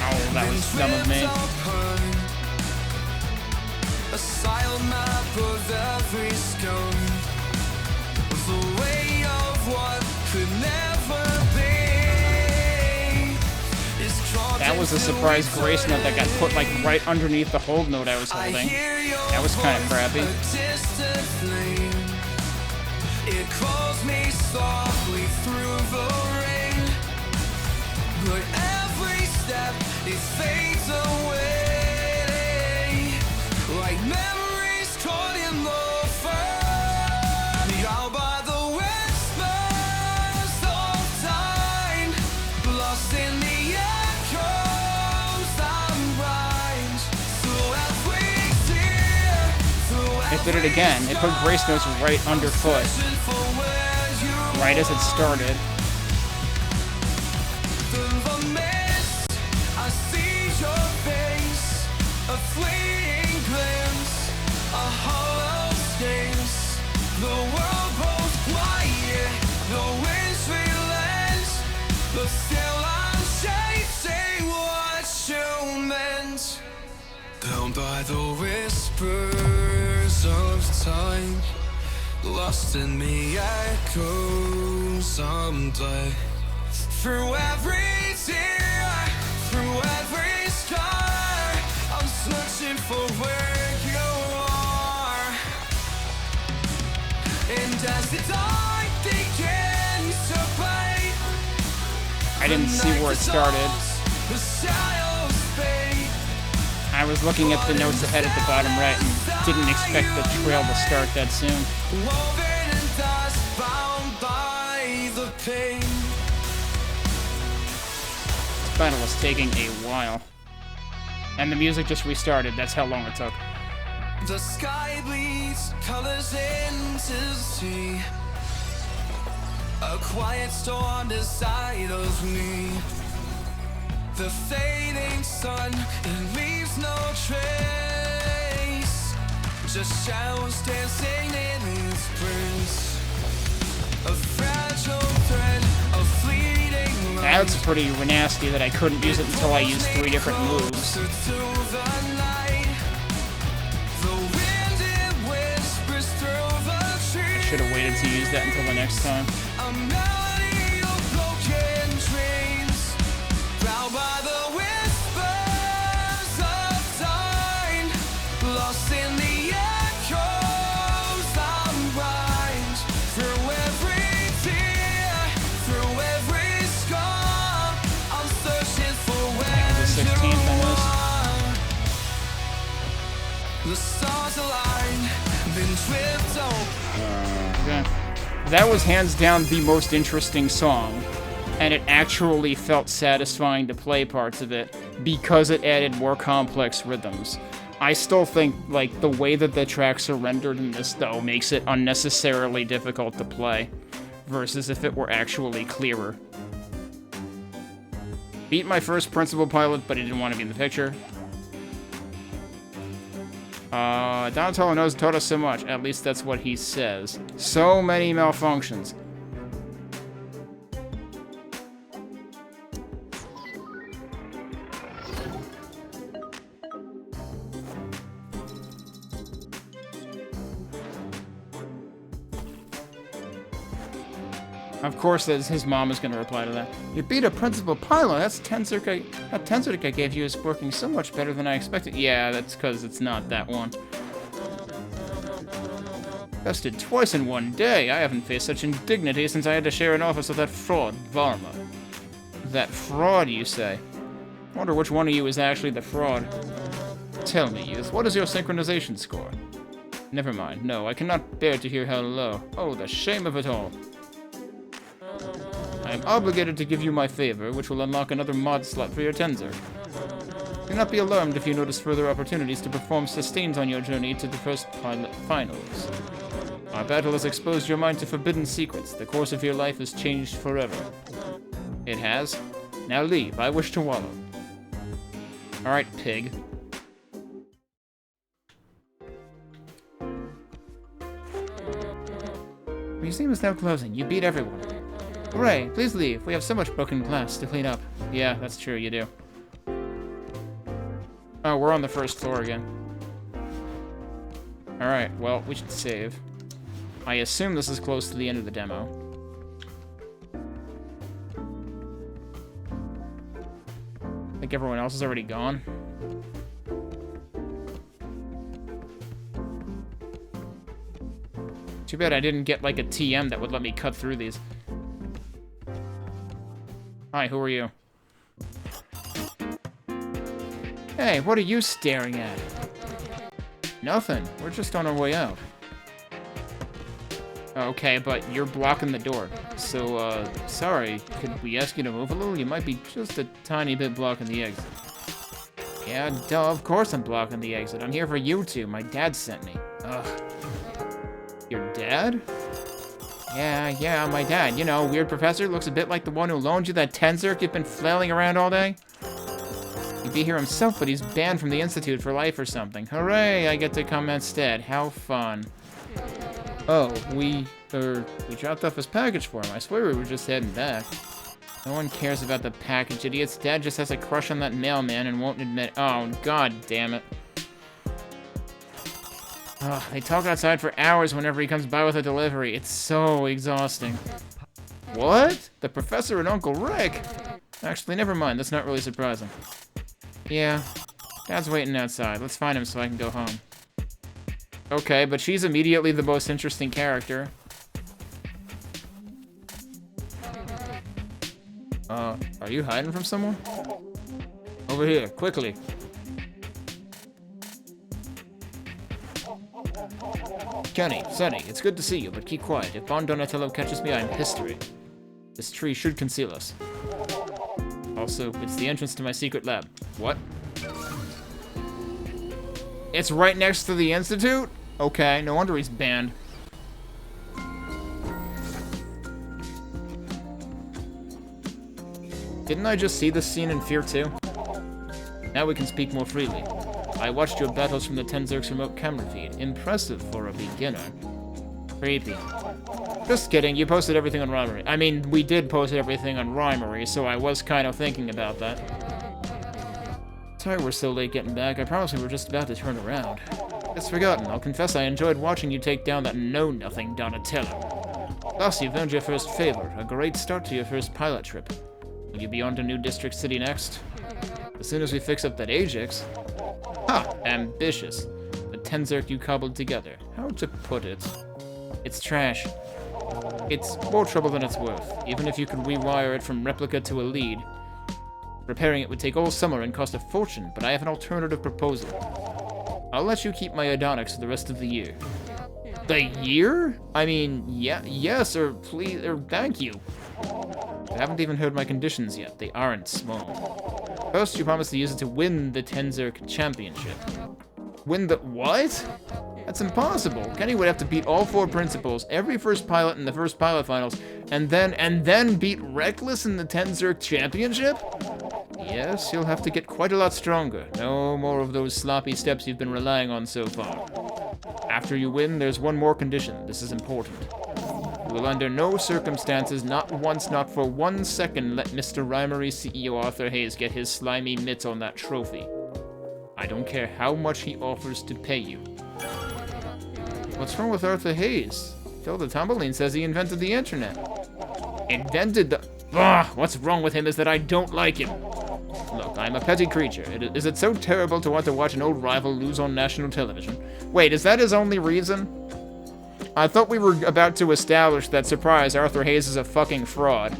Oh, that was dumb of me. A silent map of every scum. The way of what could never be. That was a surprise grace note that got put like right underneath the hold note I was holding. That was kind of crappy. It calls me softly through the rain. But every step it fades away, like memories caught in the fire. Out by the whispers of time, lost in the echoes and rhymes. Through every tear, through It did it again. It put grace notes right underfoot, right as it started. A fleeting glimpse, a hollow space. The world goes quiet, the winds relent, but still I'm chasing what you meant. Down by the whispers of time, lost in the echoes someday. Through every tear, through every scar, searching for where you are. And as the dark begins to fade, I didn't see where it started. the shadows fade. I was looking at the notes ahead at the bottom right and didn't expect the trail to start that soon. Woven in dust, bound by the pain. This battle was taking a while. And the music just restarted. That's how long it took. The sky bleeds colors into the sea. A quiet storm inside of me. The fading sun, it leaves no trace. Just shadows dancing in its breeze. A fragile thread, a fleeting light. That's pretty nasty that I couldn't use it until I used 3 different moves. Should have waited to use that until the next time. A melody of broken dreams, bound by the whispers of time, lost in the echoes of rhymes. Through every tear, through every scar, I'm searching for where The 16th you on are. The stars align, then drift on. Okay. That was hands down the most interesting song, and it actually felt satisfying to play parts of it because it added more complex rhythms. I still think, like, the way that the tracks are rendered in this, though, makes it unnecessarily difficult to play, versus if it were actually clearer. Beat my first principal pilot, but he didn't want to be in the picture. Donatello knows Toto so much. At least that's what he says. So many malfunctions. Of course, his mom is going to reply to that. You beat a principal pilot. That tensor I gave you is working so much better than I expected. Yeah, that's because it's not that one. Bested twice in one day. I haven't faced such indignity since I had to share an office with that fraud, Varma. That fraud, you say? I wonder which one of you is actually the fraud. Tell me, youth, what is your synchronization score? Never mind. No, I cannot bear to hear how low. Oh, the shame of it all. I am obligated to give you my favor, which will unlock another mod slot for your tensor. Do not be alarmed if you notice further opportunities to perform sustains on your journey to the first pilot finals. Our battle has exposed your mind to forbidden secrets. The course of your life has changed forever. It has? Now leave. I wish to wallow. Alright, pig. Museum is now closing. You beat everyone. Hooray, please leave. We have so much broken glass to clean up. Yeah, that's true, you do. Oh, we're on the first floor again. Alright, well, we should save. I assume this is close to the end of the demo. I think everyone else is already gone. Too bad I didn't get, like, a TM that would let me cut through these. Hi, who are you? Hey, what are you staring at? Nothing. We're just on our way out. Okay, but you're blocking the door. So, sorry. Could we ask you to move a little? You might be just a tiny bit blocking the exit. Yeah, duh, of course I'm blocking the exit. I'm here for you two. My dad sent me. Ugh. Your dad? Yeah, my dad. You know, weird professor, looks a bit like the one who loaned you that Tenzerk you've been flailing around all day. He'd be here himself, but he's banned from the Institute for life or something. Hooray, I get to come instead. How fun. Oh, we dropped off his package for him. I swear we were just heading back. No one cares about the package, idiots. Dad just has a crush on that mailman and won't admit it. Oh, god damn it. Oh, they talk outside for hours whenever he comes by with a delivery. It's so exhausting. What? The professor and Uncle Rick? Actually, never mind. That's not really surprising. Yeah. Dad's waiting outside. Let's find him so I can go home. Okay, but she's immediately the most interesting character. Are you hiding from someone? Over here, quickly. Kenny, Sonny, it's good to see you, but keep quiet. If Bon Donatello catches me, I'm history. This tree should conceal us. Also, it's the entrance to my secret lab. What? It's right next to the Institute? Okay, no wonder he's banned. Didn't I just see this scene in Fear 2? Now we can speak more freely. I watched your battles from the Tenzerk's remote camera feed. Impressive for a beginner. Creepy. Just kidding, you posted everything on Rhymery. I mean, we did post everything on Rhymery, so I was kind of thinking about that. Sorry we're so late getting back. I promised we were just about to turn around. It's forgotten. I'll confess I enjoyed watching you take down that know-nothing Donatello. Thus, you've earned your first favor. A great start to your first pilot trip. Will you be on to New District City next? As soon as we fix up that Ajax. Ha! Ambitious. The Tenzerk you cobbled together. How to put it? It's trash. It's more trouble than it's worth, even if you could rewire it from replica to a lead. Repairing it would take all summer and cost a fortune, but I have an alternative proposal. I'll let you keep my Adonix for the rest of the year. The year? I mean, yeah, yes, or please, or thank you. I haven't even heard my conditions yet. They aren't small. First, you promise to use it to win the Tenzerk Championship. Win the what? That's impossible. Kenny would have to beat all 4 principals, every first pilot in the first pilot finals, and then beat Reckless in the Tenzerk Championship? Yes, you'll have to get quite a lot stronger. No more of those sloppy steps you've been relying on so far. After you win, there's one more condition. This is important. You will under no circumstances, not once, not for 1 second, let Mr. Rhymery CEO Arthur Hayes get his slimy mitts on that trophy. I don't care how much he offers to pay you. What's wrong with Arthur Hayes? Phil the Tumbleine says he invented the internet. Invented the... Ugh, what's wrong with him is that I don't like him. Look, I'm a petty creature. Is it so terrible to want to watch an old rival lose on national television? Wait, is that his only reason? I thought we were about to establish that, surprise, Arthur Hayes is a fucking fraud.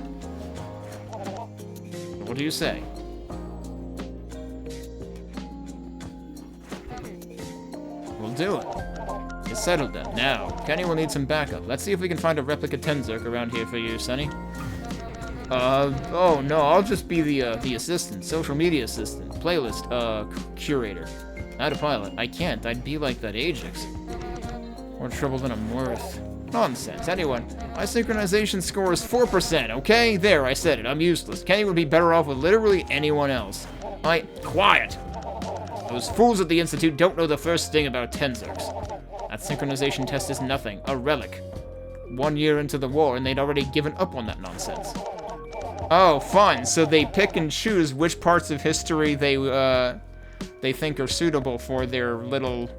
What do you say? We'll do it. It's settled then. Now, Kenny will need some backup. Let's see if we can find a replica Tenzerk around here for you, Sonny. Oh no, I'll just be the assistant, social media assistant. Playlist, curator. Not a pilot. I can't. I'd be like that Ajax. More trouble than I'm worth. Nonsense. Anyway, my synchronization score is 4%, okay? There, I said it. I'm useless. Kenny would be better off with literally anyone else. Quiet! Those fools at the Institute don't know the first thing about Tenzerks. That synchronization test is nothing. A relic. 1 year into the war, and they'd already given up on that nonsense. Oh, fun. So they pick and choose which parts of history they think are suitable for their little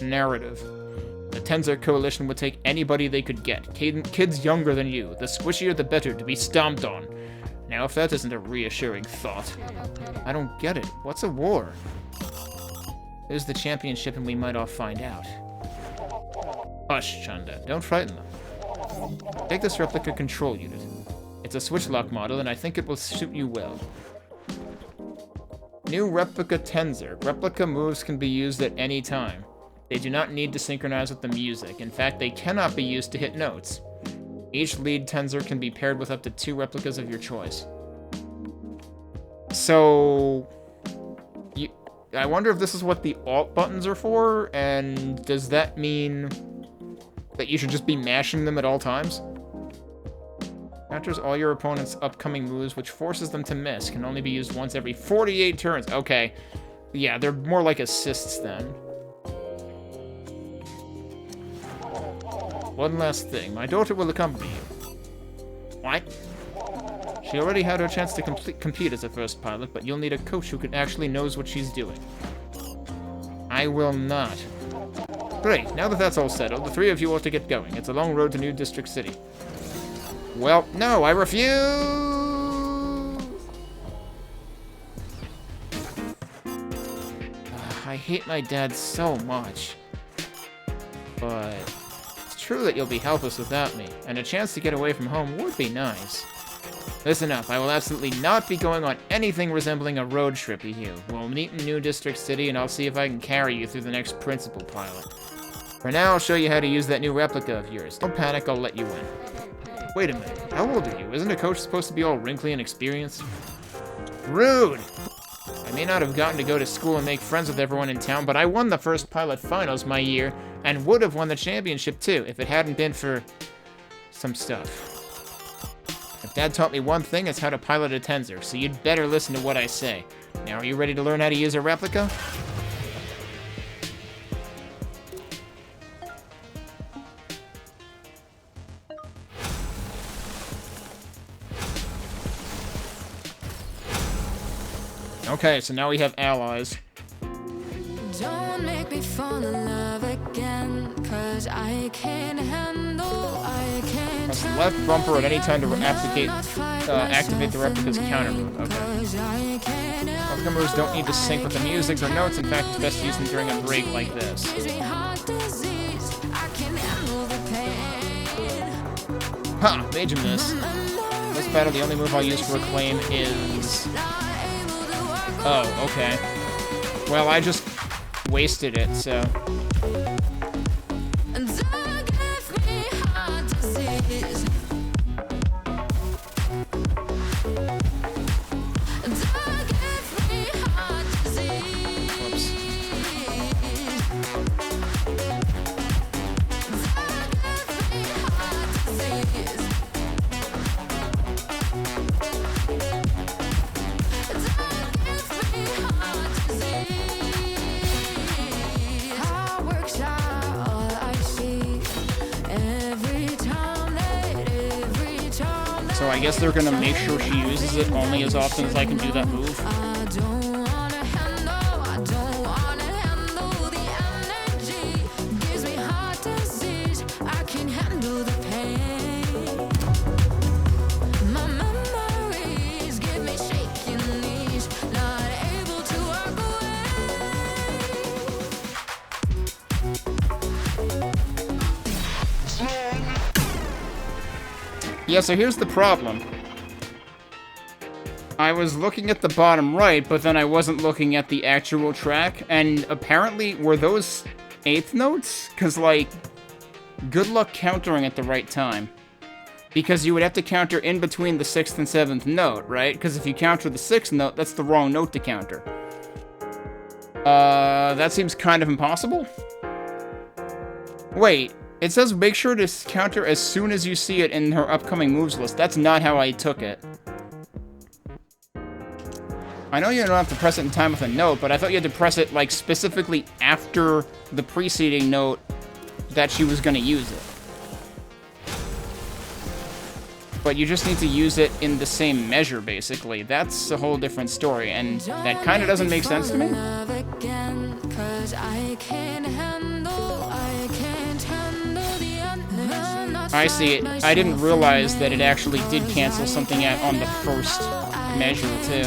narrative. The Tenzer Coalition would take anybody they could get. Kids younger than you. The squishier the better to be stomped on. Now, if that isn't a reassuring thought. I don't get it. What's a war? There's the championship and we might all find out. Hush, Chanda. Don't frighten them. Take this replica control unit. It's a switch-lock model, and I think it will suit you well. New replica Tenzer. Replica moves can be used at any time. They do not need to synchronize with the music. In fact, they cannot be used to hit notes. Each lead Tenzer can be paired with up to 2 replicas of your choice. So... I wonder if this is what the alt buttons are for, and does that mean that you should just be mashing them at all times? Counters all your opponent's upcoming moves, which forces them to miss. Can only be used once every 48 turns. Okay. Yeah, they're more like assists then. One last thing. My daughter will accompany you. What? She already had her chance to compete as a first pilot, but you'll need a coach who actually knows what she's doing. I will not. Great, now that that's all settled, the 3 of you ought to get going. It's a long road to New District City. Well, no, I refuse! I hate my dad so much. But it's true that you'll be helpless without me, and a chance to get away from home would be nice. Listen up, I will absolutely not be going on anything resembling a road trip with you. We'll meet in New District City, and I'll see if I can carry you through the next principal pilot. For now, I'll show you how to use that new replica of yours. Don't panic, I'll let you in. Wait a minute, how old are you? Isn't a coach supposed to be all wrinkly and experienced? Rude! I may not have gotten to go to school and make friends with everyone in town, but I won the first pilot finals my year, and would have won the championship too, if it hadn't been for some stuff. If Dad taught me one thing, it's how to pilot a Tenzer, so you'd better listen to what I say. Now, are you ready to learn how to use a replica? Okay, so now we have allies. Don't make me fall in love again, 'cause I can't handle, I can't. Press left bumper at any time to activate the replica's counter move. Okay. Replica moves don't need to sync with the music or notes. In fact, it's best to use them during a break like this. Ha! Made him miss. In this battle, the only move I'll use for Reclaim is... Oh, okay. Well, I just wasted it, so... So I guess they're gonna make sure she uses it only as often as I can do that move. Yeah, so here's the problem. I was looking at the bottom right, but then I wasn't looking at the actual track, and apparently, were those 8th notes? Because, like, good luck countering at the right time. Because you would have to counter in between the 6th and 7th note, right? Because if you counter the 6th note, that's the wrong note to counter. That seems kind of impossible. Wait, it says make sure to counter as soon as you see it in her upcoming moves list. That's not how I took it. I know you don't have to press it in time with a note, but I thought you had to press it, like, specifically after the preceding note that she was going to use it. But you just need to use it in the same measure, basically. That's a whole different story, and that kind of doesn't make sense to me. I see it. I didn't realize that it actually did cancel something out on the first measure, too.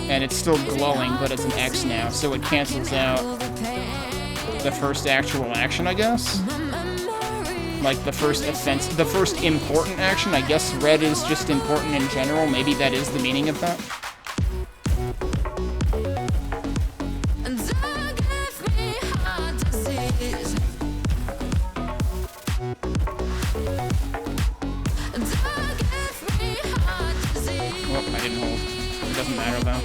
And it's still glowing, but it's an X now, so it cancels out the first actual action, I guess? Like, the first offense, the first important action. I guess red is just important in general. Maybe that is the meaning of that. Well, I didn't hold. It doesn't matter, though.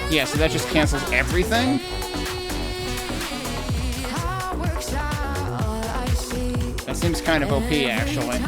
Yeah, so that just cancels everything? That seems kind of OP, actually.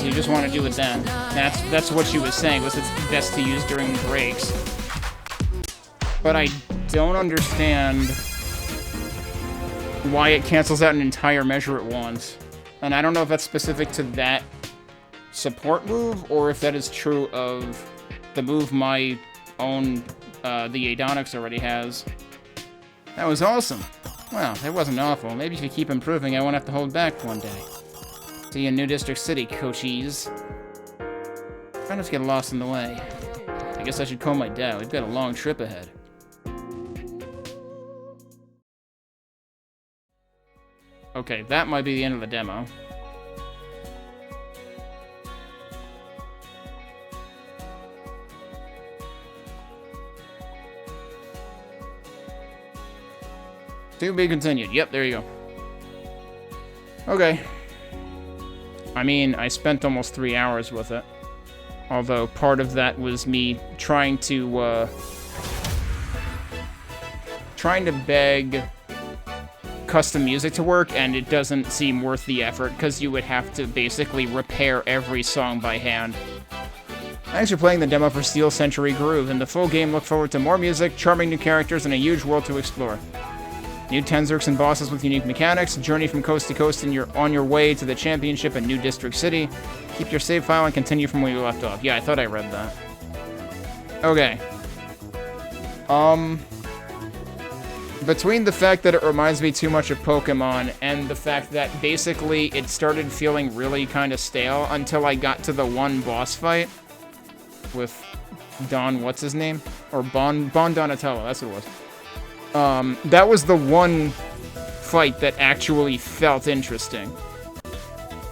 You just want to do it then. That's what she was saying, was it's best to use during breaks. But I don't understand why it cancels out an entire measure at once. And I don't know if that's specific to that support move, or if that is true of the move my own, the Adonix already has. That was awesome. Well, it wasn't awful. Maybe if you keep improving, I won't have to hold back one day. See you in New District City, coachies. Try not to get lost in the way. I guess I should call my dad. We've got a long trip ahead. Okay, that might be the end of the demo. To be continued. Yep, there you go. Okay. I mean, I spent almost 3 hours with it. Although part of that was me trying to beg custom music to work, and it doesn't seem worth the effort, because you would have to basically repair every song by hand. Thanks for playing the demo for Steel Century Groove. In the full game, look forward to more music, charming new characters, and a huge world to explore. New Tenzerks and bosses with unique mechanics, journey from coast to coast, and you're on your way to the championship in New District City. Keep your save file and continue from where you left off. Yeah, I thought I read that. Okay. Between the fact that it reminds me too much of Pokemon, and the fact that basically it started feeling really kind of stale until I got to the one boss fight with Don, what's his name? Or Bon Donatello, that's what it was. That was the one fight that actually felt interesting.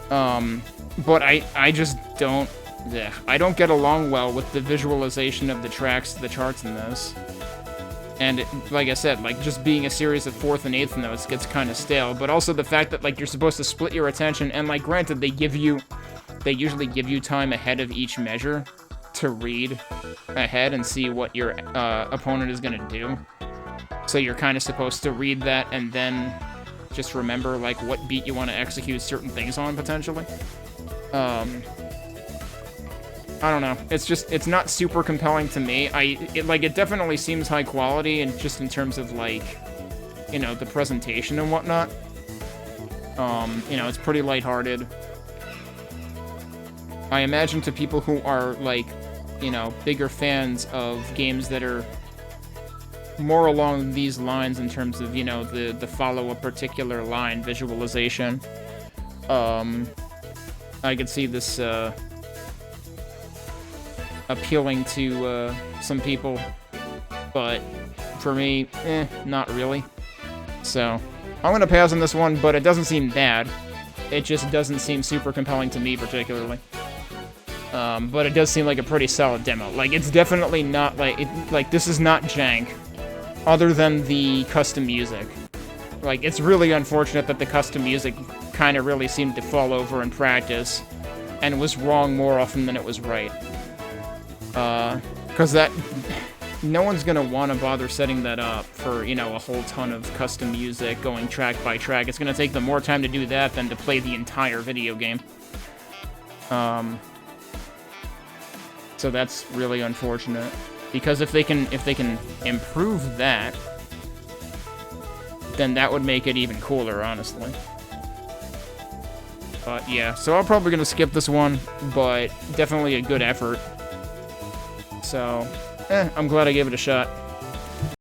But I just don't... Ugh, I don't get along well with the visualization of the tracks, the charts in this. And like I said, like, just being a series of 4th and 8th notes gets kind of stale. But also the fact that, like, you're supposed to split your attention, and, like, granted, they usually give you time ahead of each measure to read ahead and see what your opponent is gonna do. So you're kind of supposed to read that and then just remember, like, what beat you want to execute certain things on, potentially. I don't know. It's not super compelling to me. It definitely seems high quality, and just in terms of, like, you know, the presentation and whatnot. You know, it's pretty lighthearted. I imagine to people who are, like, you know, bigger fans of games that are more along these lines in terms of, you know, the follow a particular line visualization. I could see this appealing to some people, but for me, not really. So, I'm gonna pass on this one, but it doesn't seem bad. It just doesn't seem super compelling to me, particularly. But it does seem like a pretty solid demo. Like, it's definitely not, like, this is not jank, other than the custom music. Like, it's really unfortunate that the custom music kind of really seemed to fall over in practice, and was wrong more often than it was right. Because no one's gonna want to bother setting that up for, you know, a whole ton of custom music going track by track. It's gonna take them more time to do that than to play the entire video game. So that's really unfortunate. Because if they can improve that, then that would make it even cooler, honestly. But yeah, so I'm probably gonna skip this one, but definitely a good effort. So, I'm glad I gave it a shot.